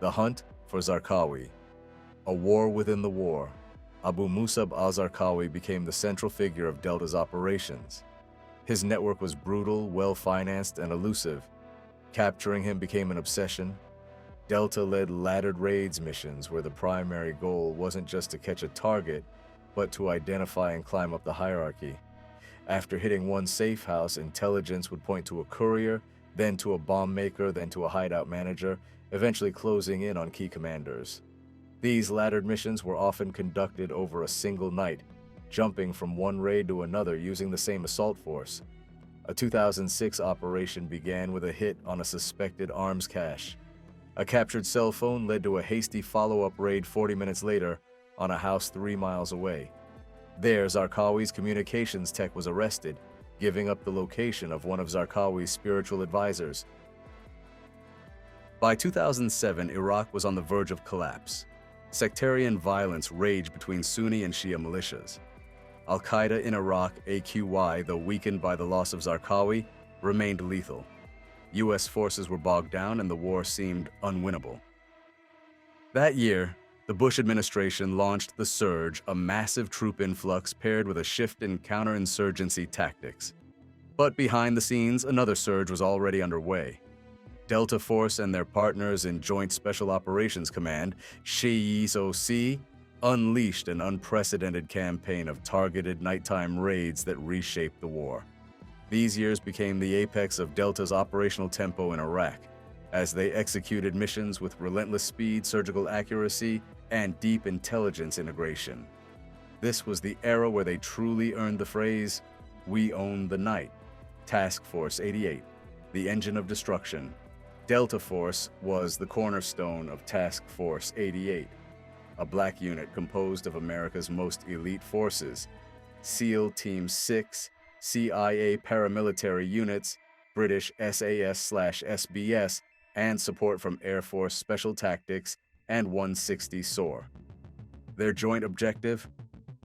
The hunt for Zarqawi. A war within the war. Abu Musab al-Zarqawi became the central figure of Delta's operations. His network was brutal, well-financed, and elusive. Capturing him became an obsession. Delta led laddered raids missions where the primary goal wasn't just to catch a target, but to identify and climb up the hierarchy. After hitting one safe house, intelligence would point to a courier, then to a bomb maker, then to a hideout manager, eventually closing in on key commanders. These laddered missions were often conducted over a single night, jumping from one raid to another using the same assault force. A 2006 operation began with a hit on a suspected arms cache. A captured cell phone led to a hasty follow-up raid 40 minutes later on a house 3 miles away. There, Zarqawi's communications tech was arrested, giving up the location of one of Zarqawi's spiritual advisors. By 2007, Iraq was on the verge of collapse. Sectarian violence raged between Sunni and Shia militias. Al-Qaeda in Iraq, AQI, though weakened by the loss of Zarqawi, remained lethal. U.S. forces were bogged down and the war seemed unwinnable. That year, the Bush administration launched the Surge, a massive troop influx paired with a shift in counterinsurgency tactics. But behind the scenes, another surge was already underway. Deltaforce and their partners in Joint Special Operations Command, SHIESOC, unleashed an unprecedented campaign of targeted nighttime raids that reshaped the war. These years became the apex of Delta's operational tempo in Iraq, as they executed missions with relentless speed, surgical accuracy, and deep intelligence integration. This was the era where they truly earned the phrase, "We own the night." Task Force 88, the engine of destruction. Deltaforce was the cornerstone of Task Force 88, a black unit composed of America's most elite forces, SEAL Team 6, CIA paramilitary units, British SAS/SBS, and support from Air Force Special Tactics and 160 SOAR. Their joint objective?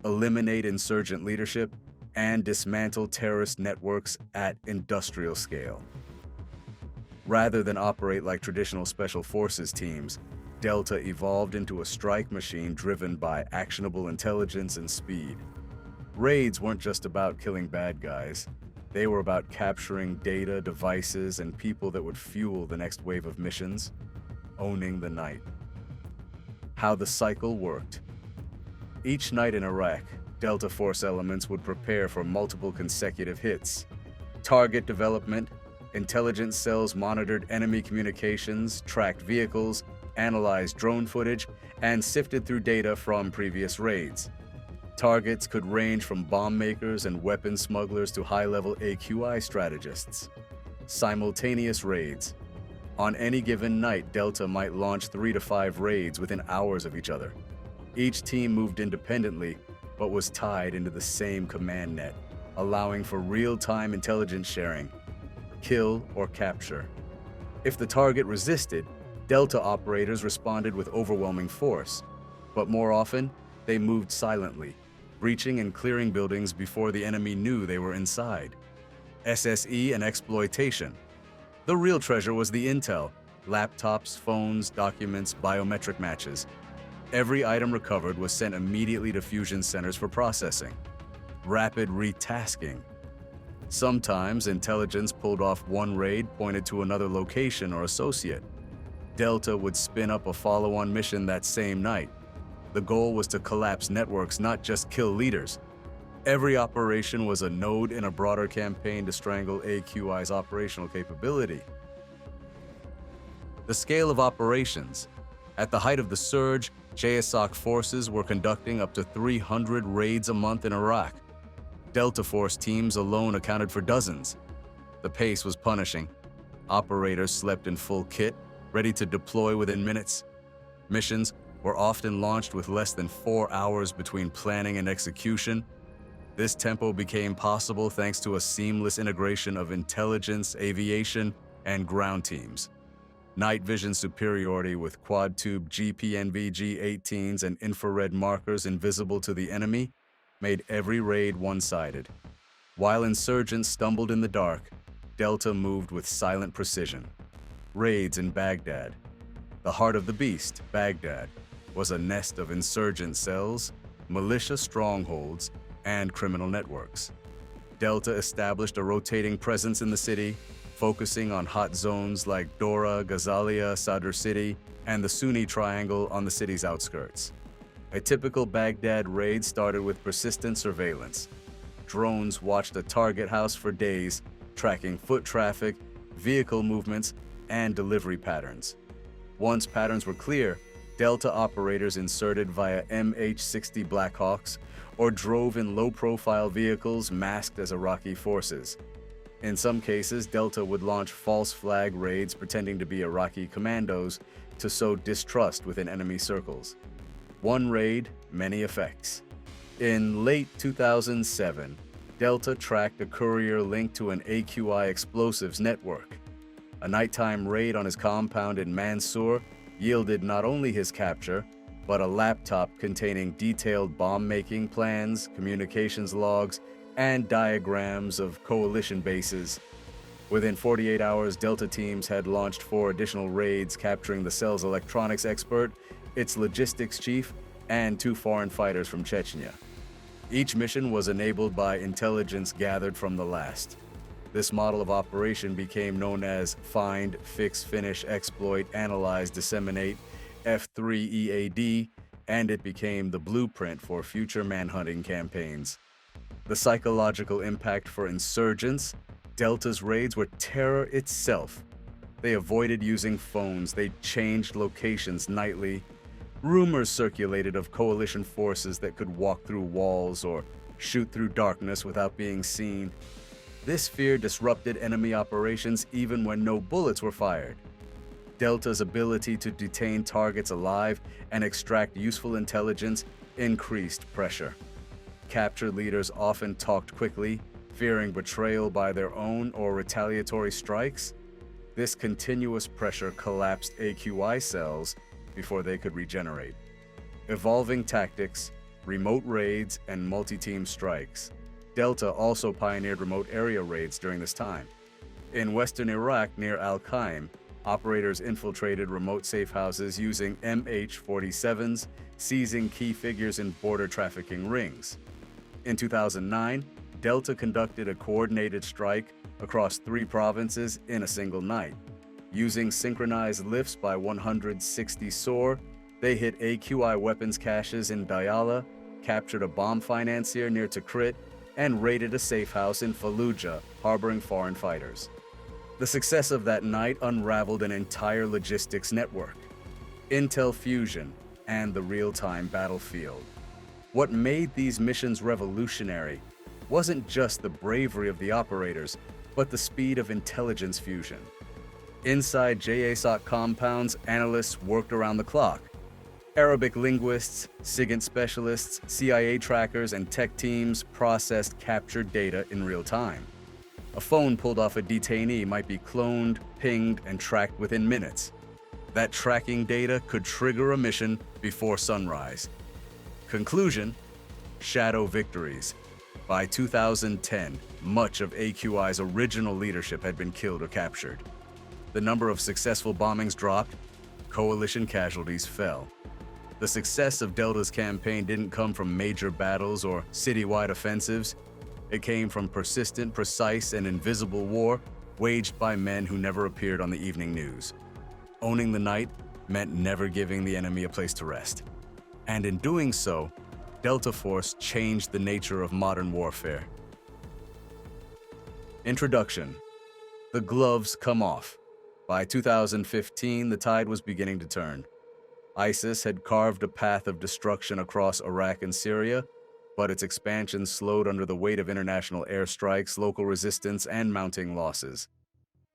Eliminate insurgent leadership and dismantle terrorist networks at industrial scale. Rather than operate like traditional special forces teams, Delta evolved into a strike machine driven by actionable intelligence and speed. Raids weren't just about killing bad guys. They were about capturing data, devices, and people that would fuel the next wave of missions, owning the night. How the cycle worked. Each night in Iraq, Delta Force elements would prepare for multiple consecutive hits. Target development, intelligence cells monitored enemy communications, tracked vehicles, analyzed drone footage, and sifted through data from previous raids. Targets could range from bomb makers and weapon smugglers to high-level AQI strategists. Simultaneous raids. On any given night, Delta might launch 3 to 5 raids within hours of each other. Each team moved independently, but was tied into the same command net, allowing for real-time intelligence sharing, kill or capture. If the target resisted, Delta operators responded with overwhelming force, but more often, they moved silently, breaching and clearing buildings before the enemy knew they were inside. SSE and exploitation. The real treasure was the intel: laptops, phones, documents, biometric matches. Every item recovered was sent immediately to fusion centers for processing. Rapid retasking. Sometimes intelligence pulled off one raid, pointed to another location or associate. Delta would spin up a follow-on mission that same night. The goal was to collapse networks, not just kill leaders. Every operation was a node in a broader campaign to strangle AQI's operational capability. The scale of operations. At the height of the surge, JSOC forces were conducting up to 300 raids a month in Iraq. Delta Force teams alone accounted for dozens. The pace was punishing. Operators slept in full kit, ready to deploy within minutes. Missions were often launched with less than 4 hours between planning and execution. This tempo became possible thanks to a seamless integration of intelligence, aviation, and ground teams. Night vision superiority with quad-tube GPNVG-18s and infrared markers invisible to the enemy made every raid one-sided. While insurgents stumbled in the dark, Delta moved with silent precision. Raids in Baghdad. The heart of the beast, Baghdad, was a nest of insurgent cells, militia strongholds, and criminal networks. Delta established a rotating presence in the city, focusing on hot zones like Dora, Ghazalia, Sadr City, and the Sunni Triangle on the city's outskirts. A typical Baghdad raid started with persistent surveillance. Drones watched a target house for days, tracking foot traffic, vehicle movements, and delivery patterns. Once patterns were clear, Delta operators inserted via MH-60 Blackhawks or drove in low-profile vehicles masked as Iraqi forces. In some cases, Delta would launch false flag raids pretending to be Iraqi commandos to sow distrust within enemy circles. One raid, many effects. In late 2007, Delta tracked a courier linked to an AQI explosives network. A nighttime raid on his compound in Mansour yielded not only his capture, but a laptop containing detailed bomb-making plans, communications logs, and diagrams of coalition bases. Within 48 hours, Delta teams had launched 4 additional raids, capturing the cell's electronics expert, its logistics chief, and 2 foreign fighters from Chechnya. Each mission was enabled by intelligence gathered from the last. This model of operation became known as Find, Fix, Finish, Exploit, Analyze, Disseminate, F3EAD, and it became the blueprint for future manhunting campaigns. The psychological impact for insurgents, Delta's raids were terror itself. They avoided using phones, they changed locations nightly. Rumors circulated of coalition forces that could walk through walls or shoot through darkness without being seen. This fear disrupted enemy operations even when no bullets were fired. Delta's ability to detain targets alive and extract useful intelligence increased pressure. Captured leaders often talked quickly, fearing betrayal by their own or retaliatory strikes. This continuous pressure collapsed AQI cells before they could regenerate. Evolving tactics, remote raids, and multi-team strikes. Delta also pioneered remote area raids during this time. In western Iraq near Al-Qaim, operators infiltrated remote safe houses using MH-47s, seizing key figures in border trafficking rings. In 2009, Delta conducted a coordinated strike across 3 provinces in a single night. Using synchronized lifts by 160 SOAR, they hit AQI weapons caches in Diyala, captured a bomb financier near Tikrit, and raided a safe house in Fallujah, harboring foreign fighters. The success of that night unraveled an entire logistics network, intel fusion, and the real-time battlefield. What made these missions revolutionary wasn't just the bravery of the operators, but the speed of intelligence fusion. Inside JASOC compounds, analysts worked around the clock. Arabic linguists, SIGINT specialists, CIA trackers, and tech teams processed captured data in real time. A phone pulled off a detainee might be cloned, pinged, and tracked within minutes. That tracking data could trigger a mission before sunrise. Conclusion: shadow victories. By 2010, much of AQI's original leadership had been killed or captured. The number of successful bombings dropped, coalition casualties fell. The success of Delta's campaign didn't come from major battles or citywide offensives. It came from persistent, precise, and invisible war waged by men who never appeared on the evening news. Owning the night meant never giving the enemy a place to rest. And in doing so, Deltaforce changed the nature of modern warfare. Introduction. The gloves come off. By 2015, the tide was beginning to turn. ISIS had carved a path of destruction across Iraq and Syria, but its expansion slowed under the weight of international airstrikes, local resistance, and mounting losses.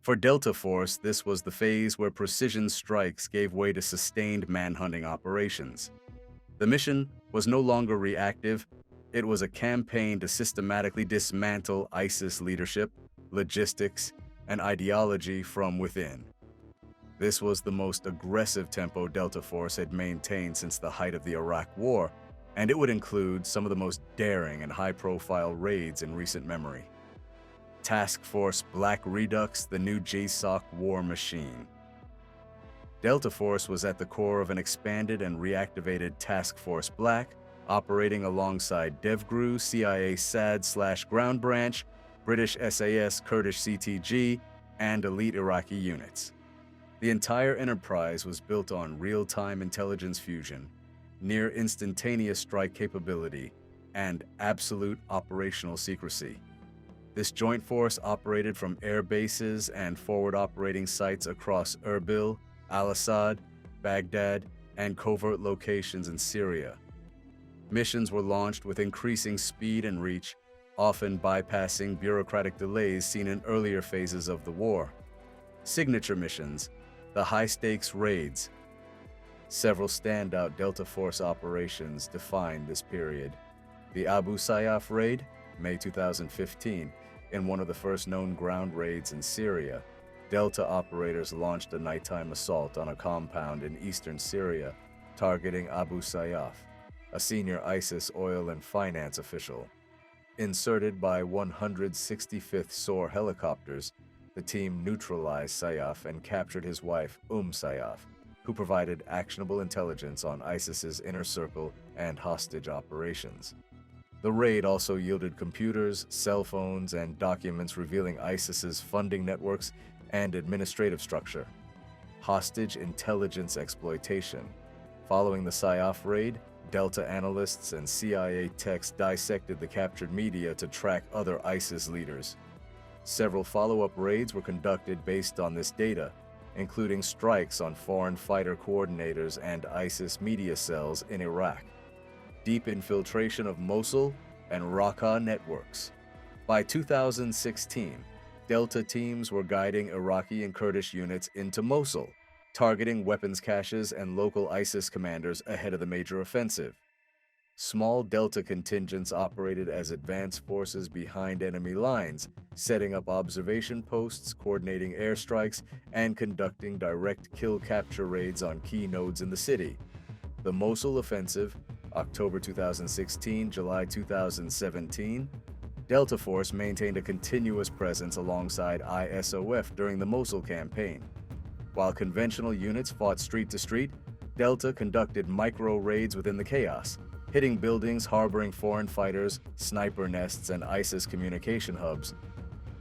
For Deltaforce, this was the phase where precision strikes gave way to sustained manhunting operations. The mission was no longer reactive. It was a campaign to systematically dismantle ISIS leadership, logistics, and ideology from within. This was the most aggressive tempo Deltaforce had maintained since the height of the Iraq War, and it would include some of the most daring and high-profile raids in recent memory. Task Force Black Redux, the new JSOC war machine. Deltaforce was at the core of an expanded and reactivated Task Force Black, operating alongside DevGru, CIA SAD/Ground Branch, British SAS, Kurdish CTG, and elite Iraqi units. The entire enterprise was built on real-time intelligence fusion, near instantaneous strike capability, and absolute operational secrecy. This joint force operated from air bases and forward operating sites across Erbil, Al-Assad, Baghdad, and covert locations in Syria. Missions were launched with increasing speed and reach, often bypassing bureaucratic delays seen in earlier phases of the war. Signature missions, the high-stakes raids. Several standout Deltaforce operations defined this period. The Abu Sayyaf raid, May 2015, in one of the first known ground raids in Syria, Delta operators launched a nighttime assault on a compound in eastern Syria, targeting Abu Sayyaf, a senior ISIS oil and finance official. Inserted by 165th SOAR helicopters, the team neutralized Sayyaf and captured his wife, Sayyaf, who provided actionable intelligence on ISIS's inner circle and hostage operations. The raid also yielded computers, cell phones, and documents revealing ISIS's funding networks and administrative structure. Hostage intelligence exploitation. Following the PSYOP raid, Delta analysts and CIA techs dissected the captured media to track other ISIS leaders. Several follow-up raids were conducted based on this data, including strikes on foreign fighter coordinators and ISIS media cells in Iraq. Deep infiltration of Mosul and Raqqa networks. By 2016, Delta teams were guiding Iraqi and Kurdish units into Mosul, targeting weapons caches and local ISIS commanders ahead of the major offensive. Small Delta contingents operated as advance forces behind enemy lines, setting up observation posts, coordinating airstrikes, and conducting direct kill-capture raids on key nodes in the city. The Mosul offensive, October 2016, July 2017, Deltaforce maintained a continuous presence alongside ISOF during the Mosul campaign. While conventional units fought street to street, Delta conducted micro-raids within the chaos, hitting buildings harboring foreign fighters, sniper nests, and ISIS communication hubs.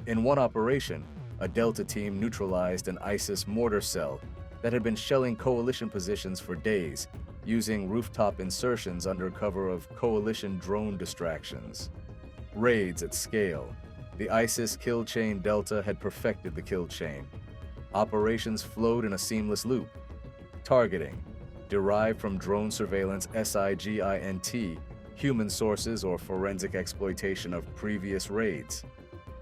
In one operation, a Delta team neutralized an ISIS mortar cell that had been shelling coalition positions for days, using rooftop insertions under cover of coalition drone distractions. Raids at scale. The ISIS kill chain Delta had perfected the kill chain. Operations flowed in a seamless loop. Targeting. Derived from drone surveillance SIGINT, human sources or forensic exploitation of previous raids.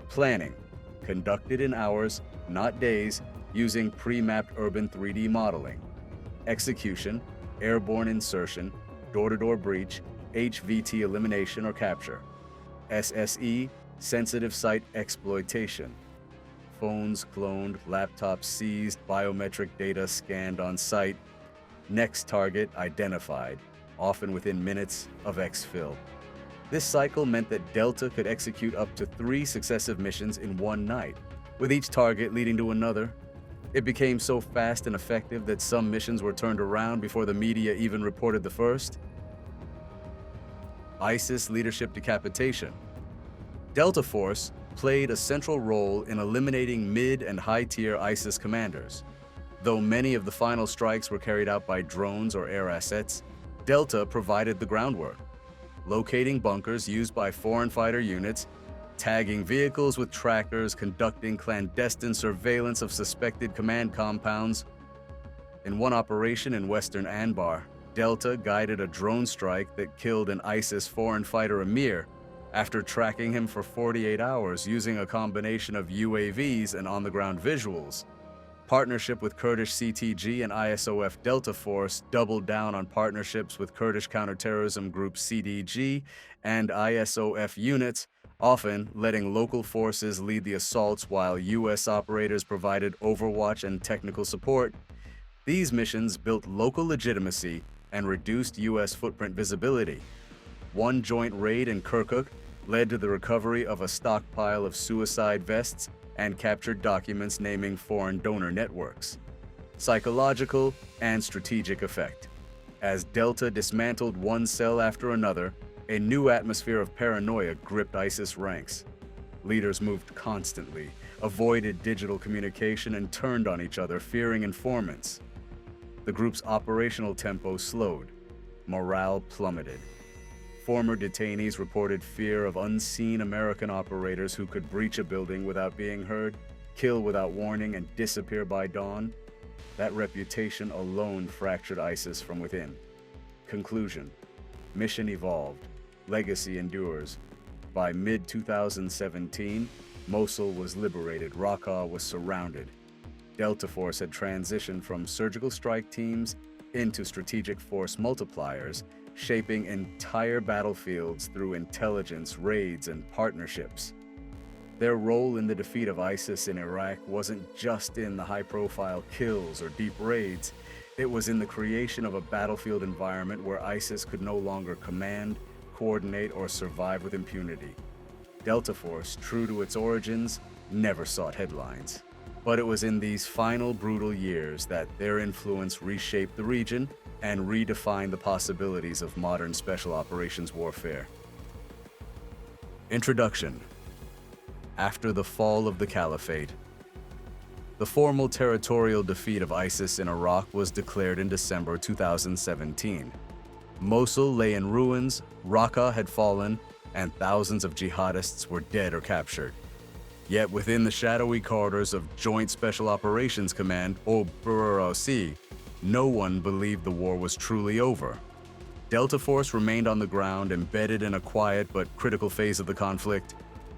Planning. Conducted in hours, not days, using pre-mapped urban 3D modeling. Execution. Airborne insertion, door-to-door breach, HVT elimination or capture. SSE, sensitive site exploitation. Phones cloned, laptops seized, biometric data scanned on site. Next target identified, often within minutes of exfil. This cycle meant that Delta could execute up to 3 successive missions in one night, with each target leading to another. It became so fast and effective that some missions were turned around before the media even reported the first. ISIS leadership decapitation. Deltaforce played a central role in eliminating mid- and high-tier ISIS commanders. Though many of the final strikes were carried out by drones or air assets, Delta provided the groundwork, locating bunkers used by foreign fighter units, tagging vehicles with trackers, conducting clandestine surveillance of suspected command compounds. In one operation in western Anbar, Delta guided a drone strike that killed an ISIS foreign fighter emir after tracking him for 48 hours using a combination of UAVs and on-the-ground visuals. Partnership with Kurdish CTG and ISOF Deltaforce doubled down on partnerships with Kurdish counterterrorism group CDG and ISOF units, often letting local forces lead the assaults while U.S. operators provided overwatch and technical support. These missions built local legitimacy and reduced U.S. footprint visibility. One joint raid in Kirkuk led to the recovery of a stockpile of suicide vests and captured documents naming foreign donor networks. Psychological and strategic effect. As Delta dismantled one cell after another, a new atmosphere of paranoia gripped ISIS ranks. Leaders moved constantly, avoided digital communication, and turned on each other, fearing informants. The group's operational tempo slowed. Morale plummeted. Former detainees reported fear of unseen American operators who could breach a building without being heard, kill without warning, and disappear by dawn. That reputation alone fractured ISIS from within. Conclusion. Mission evolved. Legacy endures. By mid-2017, Mosul was liberated, Raqqa was surrounded. Deltaforce had transitioned from surgical strike teams into strategic force multipliers, shaping entire battlefields through intelligence, raids, and partnerships. Their role in the defeat of ISIS in Iraq wasn't just in the high-profile kills or deep raids. It was in the creation of a battlefield environment where ISIS could no longer command, coordinate, or survive with impunity. Deltaforce, true to its origins, never sought headlines. But it was in these final brutal years that their influence reshaped the region and redefined the possibilities of modern special operations warfare. Introduction. After the fall of the Caliphate, the formal territorial defeat of ISIS in Iraq was declared in December 2017. Mosul lay in ruins, Raqqa had fallen, and thousands of jihadists were dead or captured. Yet within the shadowy corridors of Joint Special Operations Command, OPEROC, no one believed the war was truly over. Deltaforce remained on the ground, embedded in a quiet but critical phase of the conflict,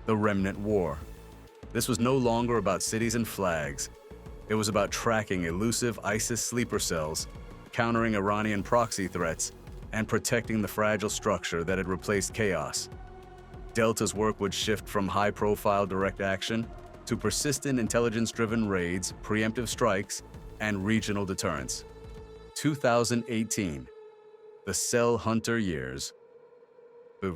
the Remnant War. This was no longer about cities and flags. It was about tracking elusive ISIS sleeper cells, countering Iranian proxy threats, and protecting the fragile structure that had replaced chaos. Delta's work would shift from high-profile direct action to persistent intelligence-driven raids, preemptive strikes, and regional deterrence. 2018, the Cell Hunter years. In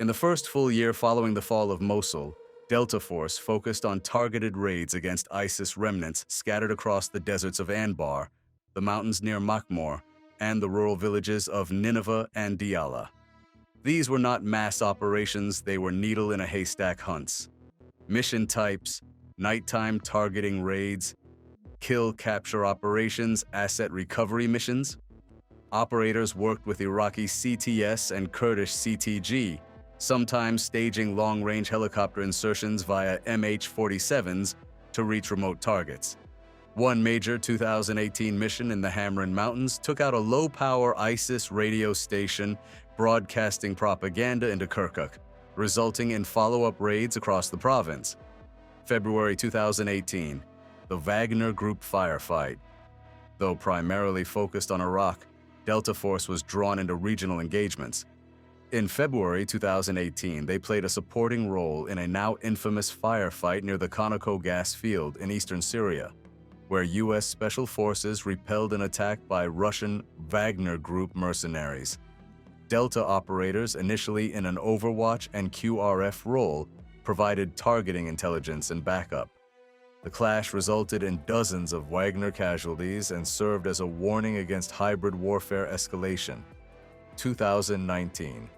the first full year following the fall of Mosul, Deltaforce focused on targeted raids against ISIS remnants scattered across the deserts of Anbar, the mountains near Makmur, and the rural villages of Nineveh and Diyala. These were not mass operations, they were needle-in-a-haystack hunts. Mission types: nighttime targeting raids, kill-capture operations, asset recovery missions. Operators worked with Iraqi CTS and Kurdish CTG, sometimes staging long-range helicopter insertions via MH-47s to reach remote targets. One major 2018 mission in the Hamrin Mountains took out a low-power ISIS radio station broadcasting propaganda into Kirkuk, resulting in follow-up raids across the province. February 2018, the Wagner Group firefight. Though primarily focused on Iraq, Deltaforce was drawn into regional engagements. In February 2018, they played a supporting role in a now infamous firefight near the Conoco gas field in eastern Syria, where U.S. Special Forces repelled an attack by Russian Wagner Group mercenaries. Delta operators, initially in an Overwatch and QRF role, provided targeting intelligence and backup. The clash resulted in dozens of Wagner casualties and served as a warning against hybrid warfare escalation. 2019.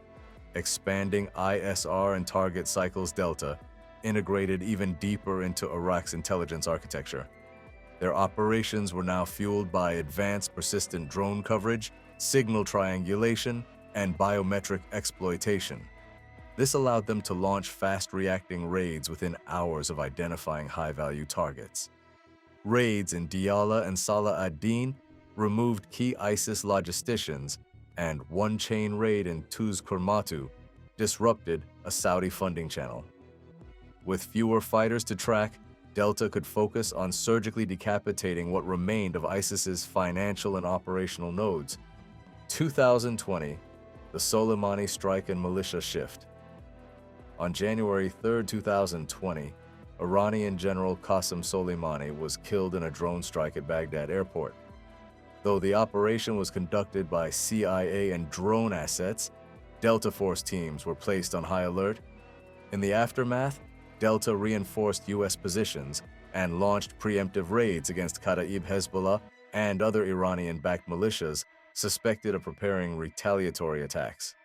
Expanding ISR and target cycles. Delta integrated even deeper into Iraq's intelligence architecture. Their operations were now fueled by advanced persistent drone coverage, signal triangulation, and biometric exploitation. This allowed them to launch fast-reacting raids within hours of identifying high-value targets. Raids in Diyala and Salah ad-Din removed key ISIS logisticians, and one chain raid in Tuz Kurmatu disrupted a Saudi funding channel. With fewer fighters to track, Delta could focus on surgically decapitating what remained of ISIS's financial and operational nodes. 2020, the Soleimani strike and militia shift. On January 3, 2020, Iranian General Qasem Soleimani was killed in a drone strike at Baghdad airport. Though the operation was conducted by CIA and drone assets, Deltaforce teams were placed on high alert. In the aftermath, Delta reinforced U.S. positions and launched preemptive raids against Kataib Hezbollah and other Iranian-backed militias suspected of preparing retaliatory attacks.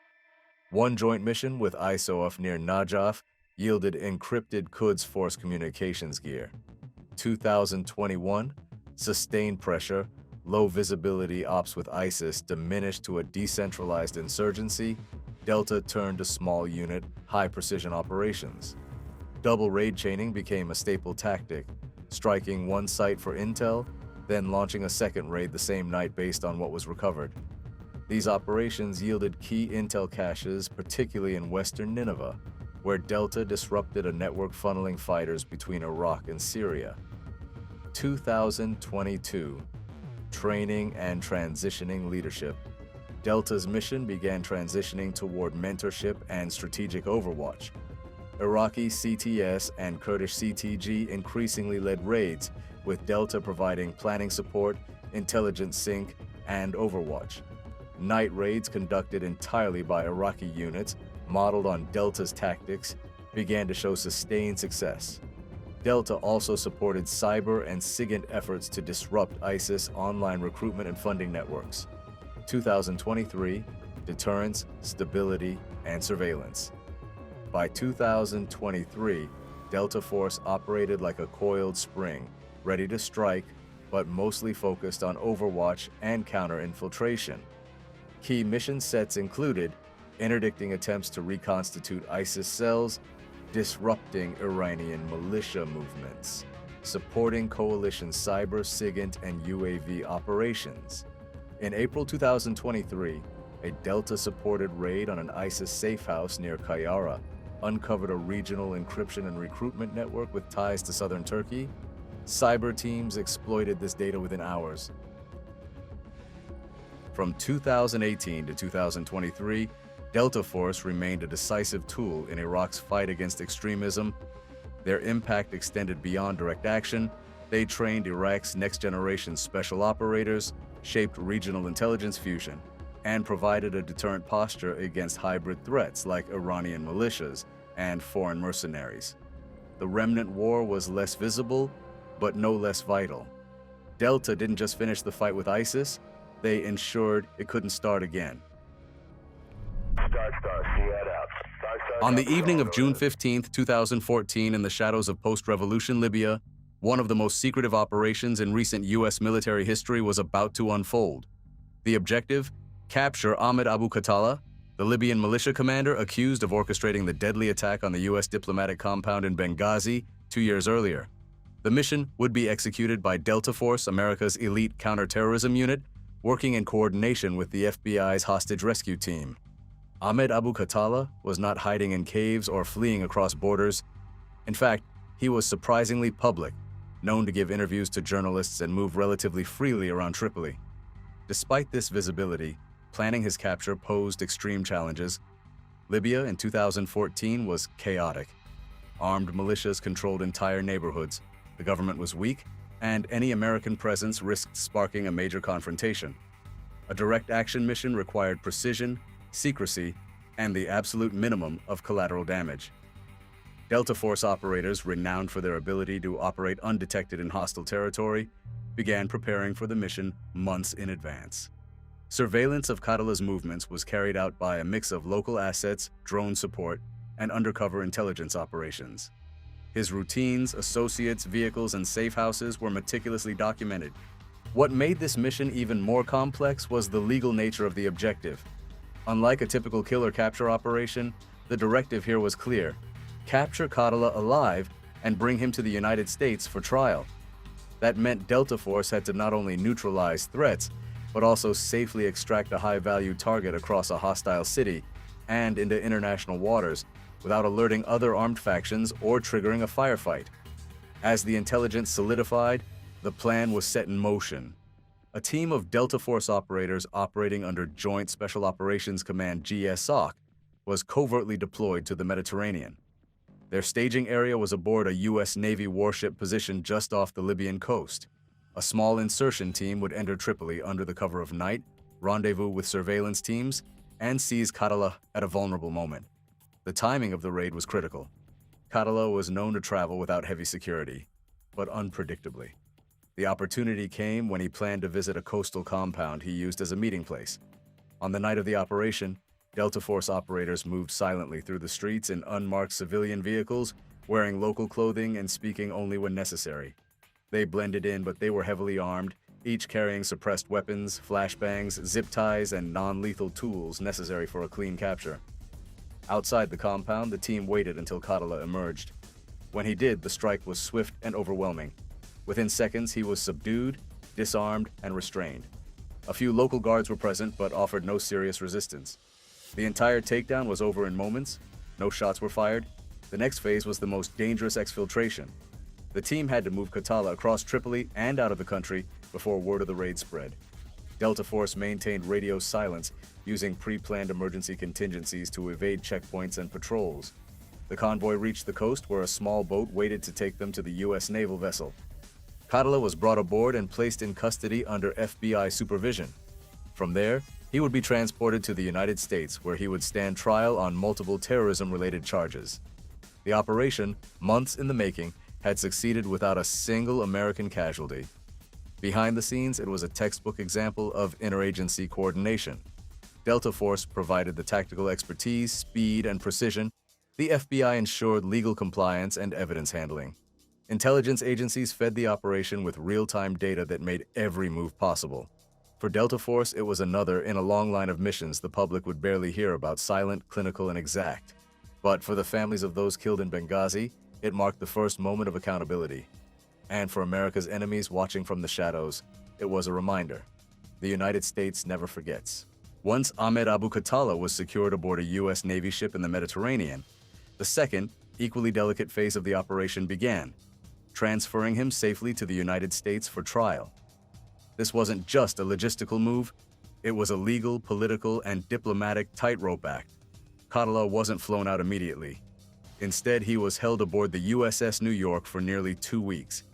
One joint mission with ISOF near Najaf yielded encrypted Quds Force communications gear. 2021, sustained pressure, low visibility ops with ISIS diminished to a decentralized insurgency. Delta turned to small unit, high-precision operations. Double raid chaining became a staple tactic, striking one site for intel, then launching a second raid the same night based on what was recovered. These operations yielded key intel caches, particularly in western Nineveh, where Delta disrupted a network funneling fighters between Iraq and Syria. 2022, training and transitioning leadership. Delta's mission began transitioning toward mentorship and strategic overwatch. Iraqi CTS and Kurdish CTG increasingly led raids, with Delta providing planning support, intelligence sync, and overwatch. Night raids conducted entirely by Iraqi units, modeled on Delta's tactics, began to show sustained success. Delta also supported cyber and SIGINT efforts to disrupt ISIS online recruitment and funding networks. 2023, deterrence, stability, and surveillance. By 2023, Deltaforce operated like a coiled spring, ready to strike, but mostly focused on overwatch and counter-infiltration. Key mission sets included interdicting attempts to reconstitute ISIS cells, disrupting Iranian militia movements, supporting coalition cyber, SIGINT, and UAV operations. In April 2023, a Delta-supported raid on an ISIS safe house near Kayla uncovered a regional encryption and recruitment network with ties to southern Turkey. Cyber teams exploited this data within hours. From 2018 to 2023, Deltaforce remained a decisive tool in Iraq's fight against extremism. Their impact extended beyond direct action. They trained Iraq's next-generation special operators, shaped regional intelligence fusion, and provided a deterrent posture against hybrid threats like Iranian militias and foreign mercenaries. The remnant war was less visible, but no less vital. Delta didn't just finish the fight with ISIS, they ensured it couldn't start again. On the evening of June 15, 2014, in the shadows of post-revolution Libya, one of the most secretive operations in recent U.S. military history was about to unfold. The objective? Capture Ahmed Abu Khatallah, the Libyan militia commander accused of orchestrating the deadly attack on the U.S. diplomatic compound in Benghazi 2 years earlier. The mission would be executed by Deltaforce, America's elite counterterrorism unit, working in coordination with the FBI's hostage rescue team. Ahmed Abu Khatallah was not hiding in caves or fleeing across borders. In fact, he was surprisingly public, known to give interviews to journalists and move relatively freely around Tripoli. Despite this visibility, planning his capture posed extreme challenges. Libya in 2014 was chaotic. Armed militias controlled entire neighborhoods. The government was weak, and any American presence risked sparking a major confrontation. A direct action mission required precision, secrecy, and the absolute minimum of collateral damage. Deltaforce operators, renowned for their ability to operate undetected in hostile territory, began preparing for the mission months in advance. Surveillance of Khatallah's movements was carried out by a mix of local assets, drone support, and undercover intelligence operations. His routines, associates, vehicles, and safe houses were meticulously documented. What made this mission even more complex was the legal nature of the objective. Unlike a typical kill-or-capture operation, the directive here was clear: capture Khattallah alive and bring him to the United States for trial. That meant Deltaforce had to not only neutralize threats, but also safely extract a high-value target across a hostile city and into international waters without alerting other armed factions or triggering a firefight. As the intelligence solidified, the plan was set in motion. A team of Deltaforce operators operating under Joint Special Operations Command GSOC was covertly deployed to the Mediterranean. Their staging area was aboard a U.S. Navy warship positioned just off the Libyan coast. A small insertion team would enter Tripoli under the cover of night, rendezvous with surveillance teams, and seize Khattallah at a vulnerable moment. The timing of the raid was critical. Khattallah was known to travel without heavy security, but unpredictably. The opportunity came when he planned to visit a coastal compound he used as a meeting place. On the night of the operation, Deltaforce operators moved silently through the streets in unmarked civilian vehicles, wearing local clothing and speaking only when necessary. They blended in, but they were heavily armed, each carrying suppressed weapons, flashbangs, zip ties, and non-lethal tools necessary for a clean capture. Outside the compound, the team waited until Khattallah emerged. When he did, the strike was swift and overwhelming. Within seconds, he was subdued, disarmed, and restrained. A few local guards were present, but offered no serious resistance. The entire takedown was over in moments. No shots were fired. The next phase was the most dangerous exfiltration. The team had to move Khattallah across Tripoli and out of the country before word of the raid spread. Deltaforce maintained radio silence, using pre-planned emergency contingencies to evade checkpoints and patrols. The convoy reached the coast where a small boat waited to take them to the U.S. naval vessel. Khattallah was brought aboard and placed in custody under FBI supervision. From there, he would be transported to the United States, where he would stand trial on multiple terrorism-related charges. The operation, months in the making, had succeeded without a single American casualty. Behind the scenes, it was a textbook example of interagency coordination. Deltaforce provided the tactical expertise, speed, and precision. The FBI ensured legal compliance and evidence handling. Intelligence agencies fed the operation with real-time data that made every move possible. For Deltaforce, it was another in a long line of missions the public would barely hear about, silent, clinical, and exact. But for the families of those killed in Benghazi, it marked the first moment of accountability. And for America's enemies watching from the shadows, it was a reminder. The United States never forgets. Once Ahmed Abu Khatallah was secured aboard a U.S. Navy ship in the Mediterranean, the second, equally delicate phase of the operation began, transferring him safely to the United States for trial. This wasn't just a logistical move, it was a legal, political, and diplomatic tightrope act. Khatallah wasn't flown out immediately. Instead, he was held aboard the USS New York for nearly 2 weeks.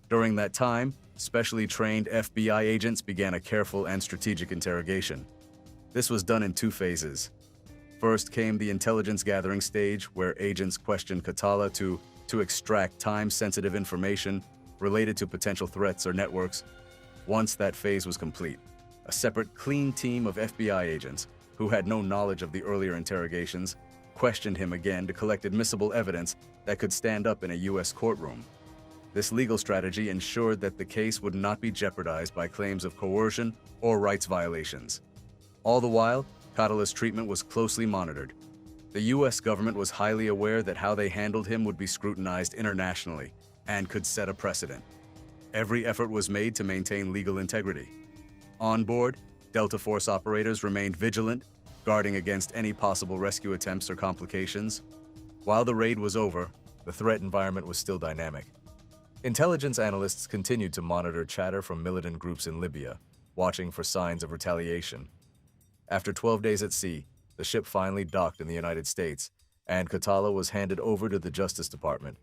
During that time, specially trained FBI agents began a careful and strategic interrogation. This was done in 2 phases. First came the intelligence gathering stage, where agents questioned Khatallah to extract time-sensitive information related to potential threats or networks. Once that phase was complete, a separate, clean team of FBI agents, who had no knowledge of the earlier interrogations, questioned him again to collect admissible evidence that could stand up in a U.S. courtroom. This legal strategy ensured that the case would not be jeopardized by claims of coercion or rights violations. All the while, Khatallah's treatment was closely monitored. The U.S. government was highly aware that how they handled him would be scrutinized internationally and could set a precedent. Every effort was made to maintain legal integrity. On board, Deltaforce operators remained vigilant, guarding against any possible rescue attempts or complications. While the raid was over, the threat environment was still dynamic. Intelligence analysts continued to monitor chatter from militant groups in Libya, watching for signs of retaliation. After 12 days at sea, the ship finally docked in the United States, and Khatallah was handed over to the Justice Department.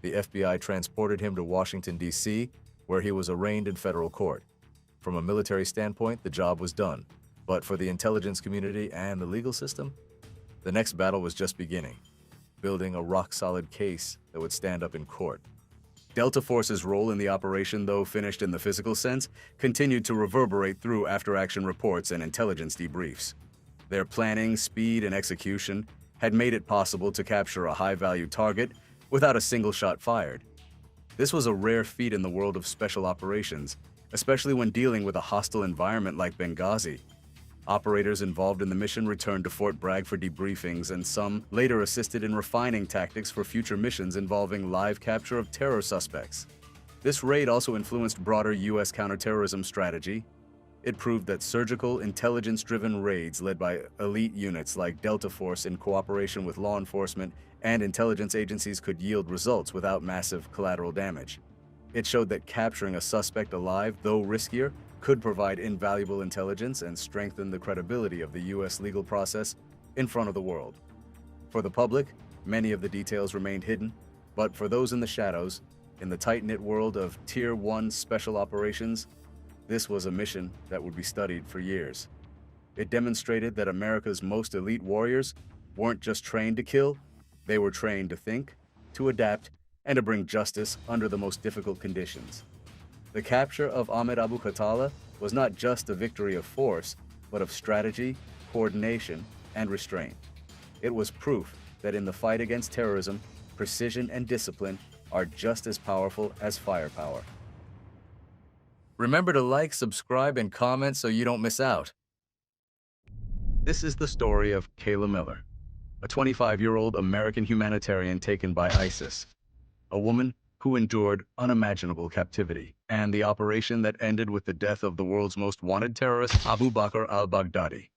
The FBI transported him to Washington, D.C., where he was arraigned in federal court. From a military standpoint, the job was done, but for the intelligence community and the legal system, the next battle was just beginning, building a rock-solid case that would stand up in court. Deltaforce's role in the operation, though finished in the physical sense, continued to reverberate through after-action reports and intelligence debriefs. Their planning, speed, and execution had made it possible to capture a high-value target without a single shot fired. This was a rare feat in the world of special operations, especially when dealing with a hostile environment like Benghazi. Operators involved in the mission returned to Fort Bragg for debriefings, and some later assisted in refining tactics for future missions involving live capture of terror suspects. This raid also influenced broader U.S. counterterrorism strategy. It proved that surgical, intelligence-driven raids led by elite units like Deltaforce in cooperation with law enforcement and intelligence agencies could yield results without massive collateral damage. It showed that capturing a suspect alive, though riskier, could provide invaluable intelligence and strengthen the credibility of the U.S. legal process in front of the world. For the public, many of the details remained hidden, but for those in the shadows, in the tight-knit world of Tier 1 special operations, this was a mission that would be studied for years. It demonstrated that America's most elite warriors weren't just trained to kill, they were trained to think, to adapt, and to bring justice under the most difficult conditions. The capture of Ahmed Abu Khatallah was not just a victory of force, but of strategy, coordination, and restraint. It was proof that in the fight against terrorism, precision and discipline are just as powerful as firepower. Remember to like, subscribe, and comment so you don't miss out. This is the story of Kayla Miller, a 25-year-old American humanitarian taken by ISIS, a woman who endured unimaginable captivity, and the operation that ended with the death of the world's most wanted terrorist, Abu Bakr al-Baghdadi.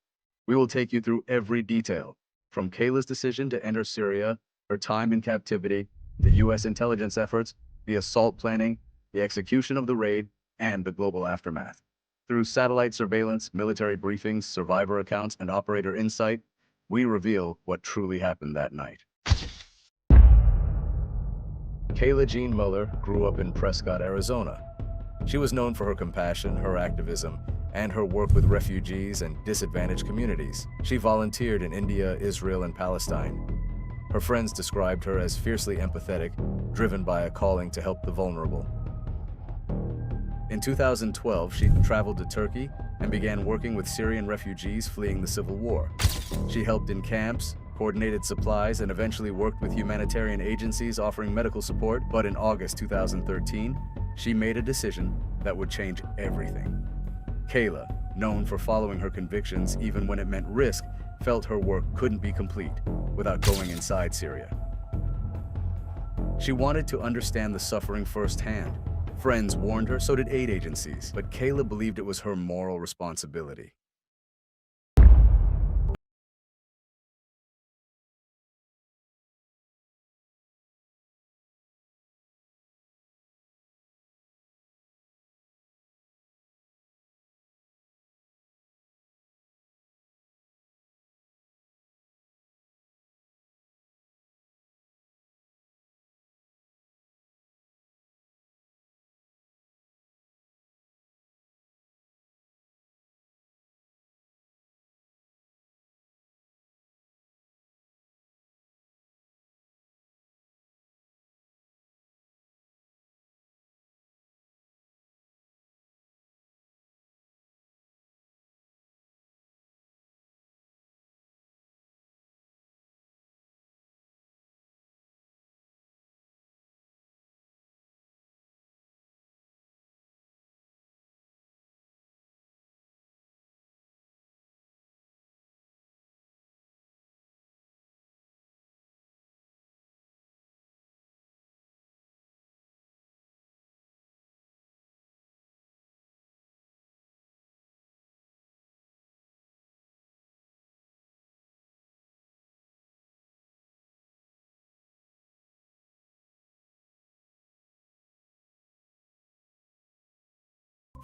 We will take you through every detail, from Kayla's decision to enter Syria, her time in captivity, the U.S. intelligence efforts, the assault planning, the execution of the raid, and the global aftermath. Through satellite surveillance, military briefings, survivor accounts, and operator insight, we reveal what truly happened that night. Kayla Jean Mueller grew up in Prescott, Arizona. She was known for her compassion, her activism, and her work with refugees and disadvantaged communities. She volunteered in India, Israel, and Palestine. Her friends described her as fiercely empathetic, driven by a calling to help the vulnerable. In 2012, she traveled to Turkey and began working with Syrian refugees fleeing the civil war. She helped in camps, coordinated supplies, and eventually worked with humanitarian agencies offering medical support. But in August 2013, she made a decision that would change everything. Kayla, known for following her convictions even when it meant risk, felt her work couldn't be complete without going inside Syria. She wanted to understand the suffering firsthand. Friends warned her, so did aid agencies, but Kayla believed it was her moral responsibility.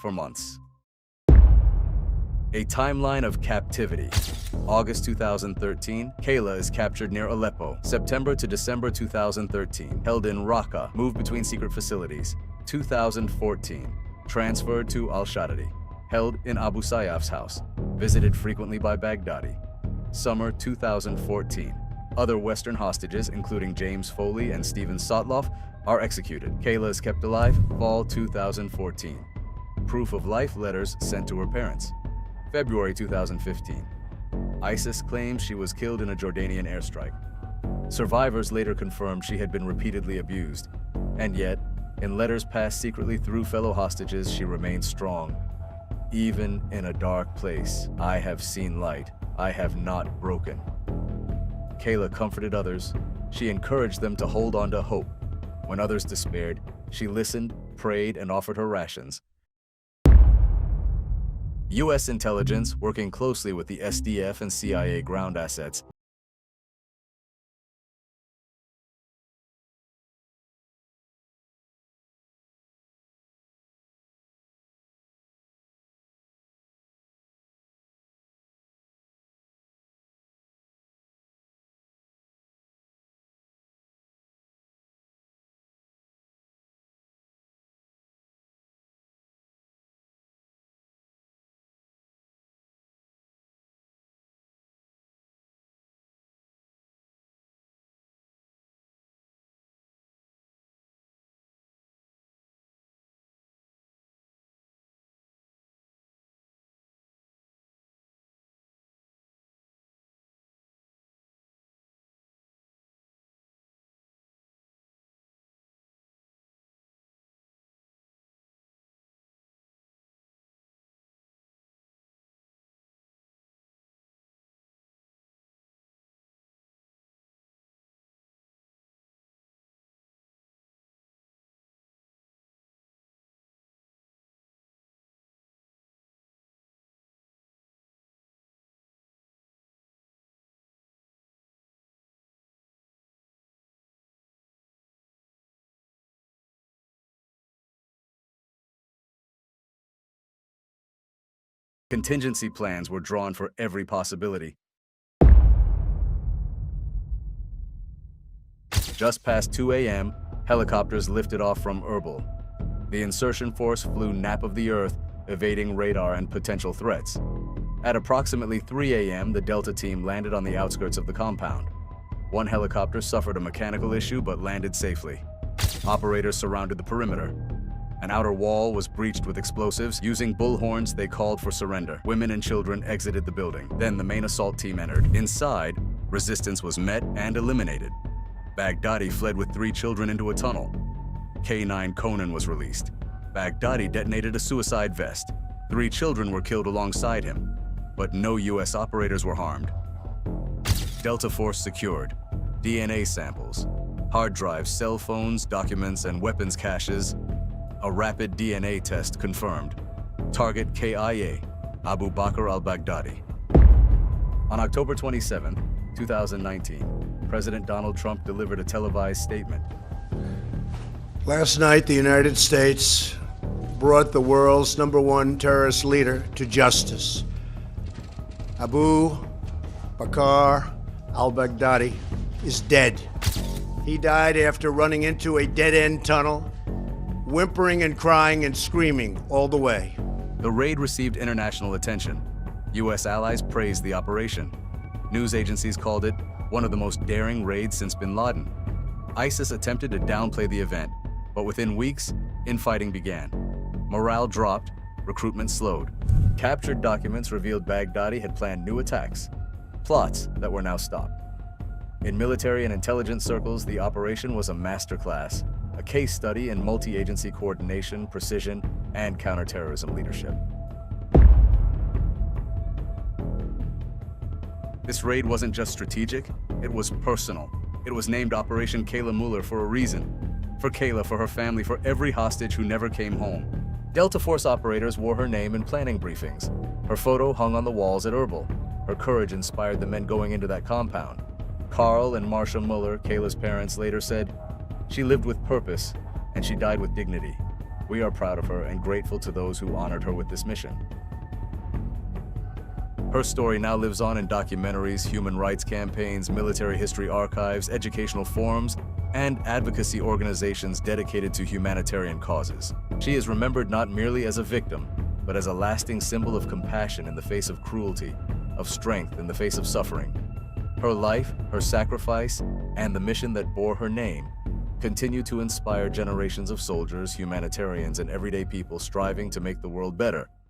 For months. A timeline of captivity. August 2013, Kayla is captured near Aleppo. September to December 2013, held in Raqqa, moved between secret facilities. 2014, transferred to al-Shaddadi, held in Abu Sayyaf's house, visited frequently by Baghdadi. Summer 2014, other Western hostages, including James Foley and Steven Sotloff, are executed. Kayla is kept alive. Fall 2014. Proof of life letters sent to her parents. February 2015. ISIS claims she was killed in a Jordanian airstrike. Survivors later confirmed she had been repeatedly abused. And yet, in letters passed secretly through fellow hostages, she remained strong. Even in a dark place, I have seen light. I have not broken. Kayla comforted others. She encouraged them to hold on to hope. When others despaired, she listened, prayed, and offered her rations. U.S. intelligence, working closely with the SDF and CIA ground assets, contingency plans were drawn for every possibility. Just past 2 a.m., helicopters lifted off from Erbil. The insertion force flew nap of the earth, evading radar and potential threats. At approximately 3 a.m., the Delta team landed on the outskirts of the compound. One helicopter suffered a mechanical issue but landed safely. Operators surrounded the perimeter. An outer wall was breached with explosives. Using bullhorns, they called for surrender. Women and children exited the building. Then the main assault team entered. Inside, resistance was met and eliminated. Baghdadi fled with 3 children into a tunnel. K-9 Conan was released. Baghdadi detonated a suicide vest. 3 children were killed alongside him, but no U.S. operators were harmed. Deltaforce secured. DNA samples, hard drives, cell phones, documents, and weapons caches. A rapid DNA test confirmed. Target KIA, Abu Bakr al-Baghdadi. On October 27, 2019, President Donald Trump delivered a televised statement. Last night, the United States brought the world's #1 terrorist leader to justice. Abu Bakr al-Baghdadi is dead. He died after running into a dead-end tunnel, whimpering and crying and screaming all the way. The raid received international attention. U.S. allies praised the operation. News agencies called it one of the most daring raids since bin Laden. ISIS attempted to downplay the event, but within weeks, infighting began. Morale dropped, recruitment slowed. Captured documents revealed Baghdadi had planned new attacks, plots that were now stopped. In military and intelligence circles, the operation was a masterclass, a case study in multi-agency coordination, precision, and counterterrorism leadership. This raid wasn't just strategic, it was personal. It was named Operation Kayla Mueller for a reason. For Kayla, for her family, for every hostage who never came home. Deltaforce operators wore her name in planning briefings. Her photo hung on the walls at Erbil. Her courage inspired the men going into that compound. Carl and Marcia Mueller, Kayla's parents, later said, "She lived with purpose, and she died with dignity. We are proud of her and grateful to those who honored her with this mission." Her story now lives on in documentaries, human rights campaigns, military history archives, educational forums, and advocacy organizations dedicated to humanitarian causes. She is remembered not merely as a victim, but as a lasting symbol of compassion in the face of cruelty, of strength in the face of suffering. Her life, her sacrifice, and the mission that bore her name continue to inspire generations of soldiers, humanitarians, and everyday people striving to make the world better